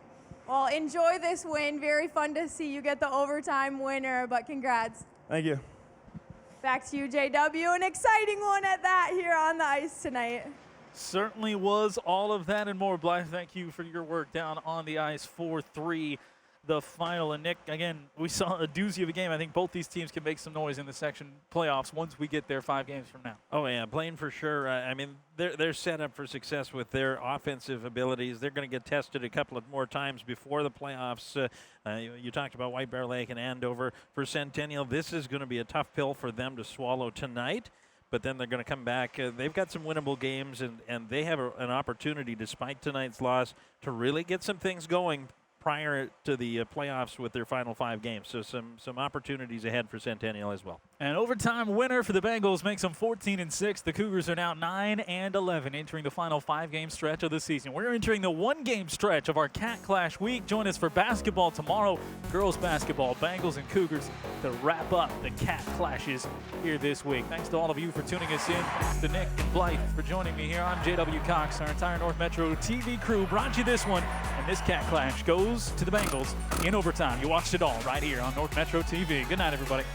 Well, enjoy this win. Very fun to see you get the overtime winner, but congrats. Thank you. Back to you, JW. An exciting one at that here on the ice tonight. Certainly was all of that and more. Blythe, thank you for your work down on the ice. 4-3 the final. And Nick, again, we saw a doozy of a game. I think both these teams can make some noise in the section playoffs once we get there 5 games from now. Oh, yeah, Blaine for sure. I mean, they're set up for success with their offensive abilities. They're going to get tested a couple of more times before the playoffs. You talked about White Bear Lake and Andover. For Centennial, this is going to be a tough pill for them to swallow tonight. But then they're going to come back. They've got some winnable games, and they have an opportunity, despite tonight's loss, to really get some things going prior to the playoffs with their final 5 games. So some opportunities ahead for Centennial as well. An overtime winner for the Bengals makes them 14-6. The Cougars are now 9-11, entering the final 5-game stretch of the season. We're entering the 1-game stretch of our CATCLASH week. Join us for basketball tomorrow. Girls basketball, Bengals and Cougars to wrap up the CATCLASHes here this week. Thanks to all of you for tuning us in. Thanks to Nick and Blythe for joining me here. I'm JW Cox. Our entire North Metro TV crew brought you this one. And this CATCLASH goes to the Bengals in overtime. You watched it all right here on North Metro TV. Good night, everybody.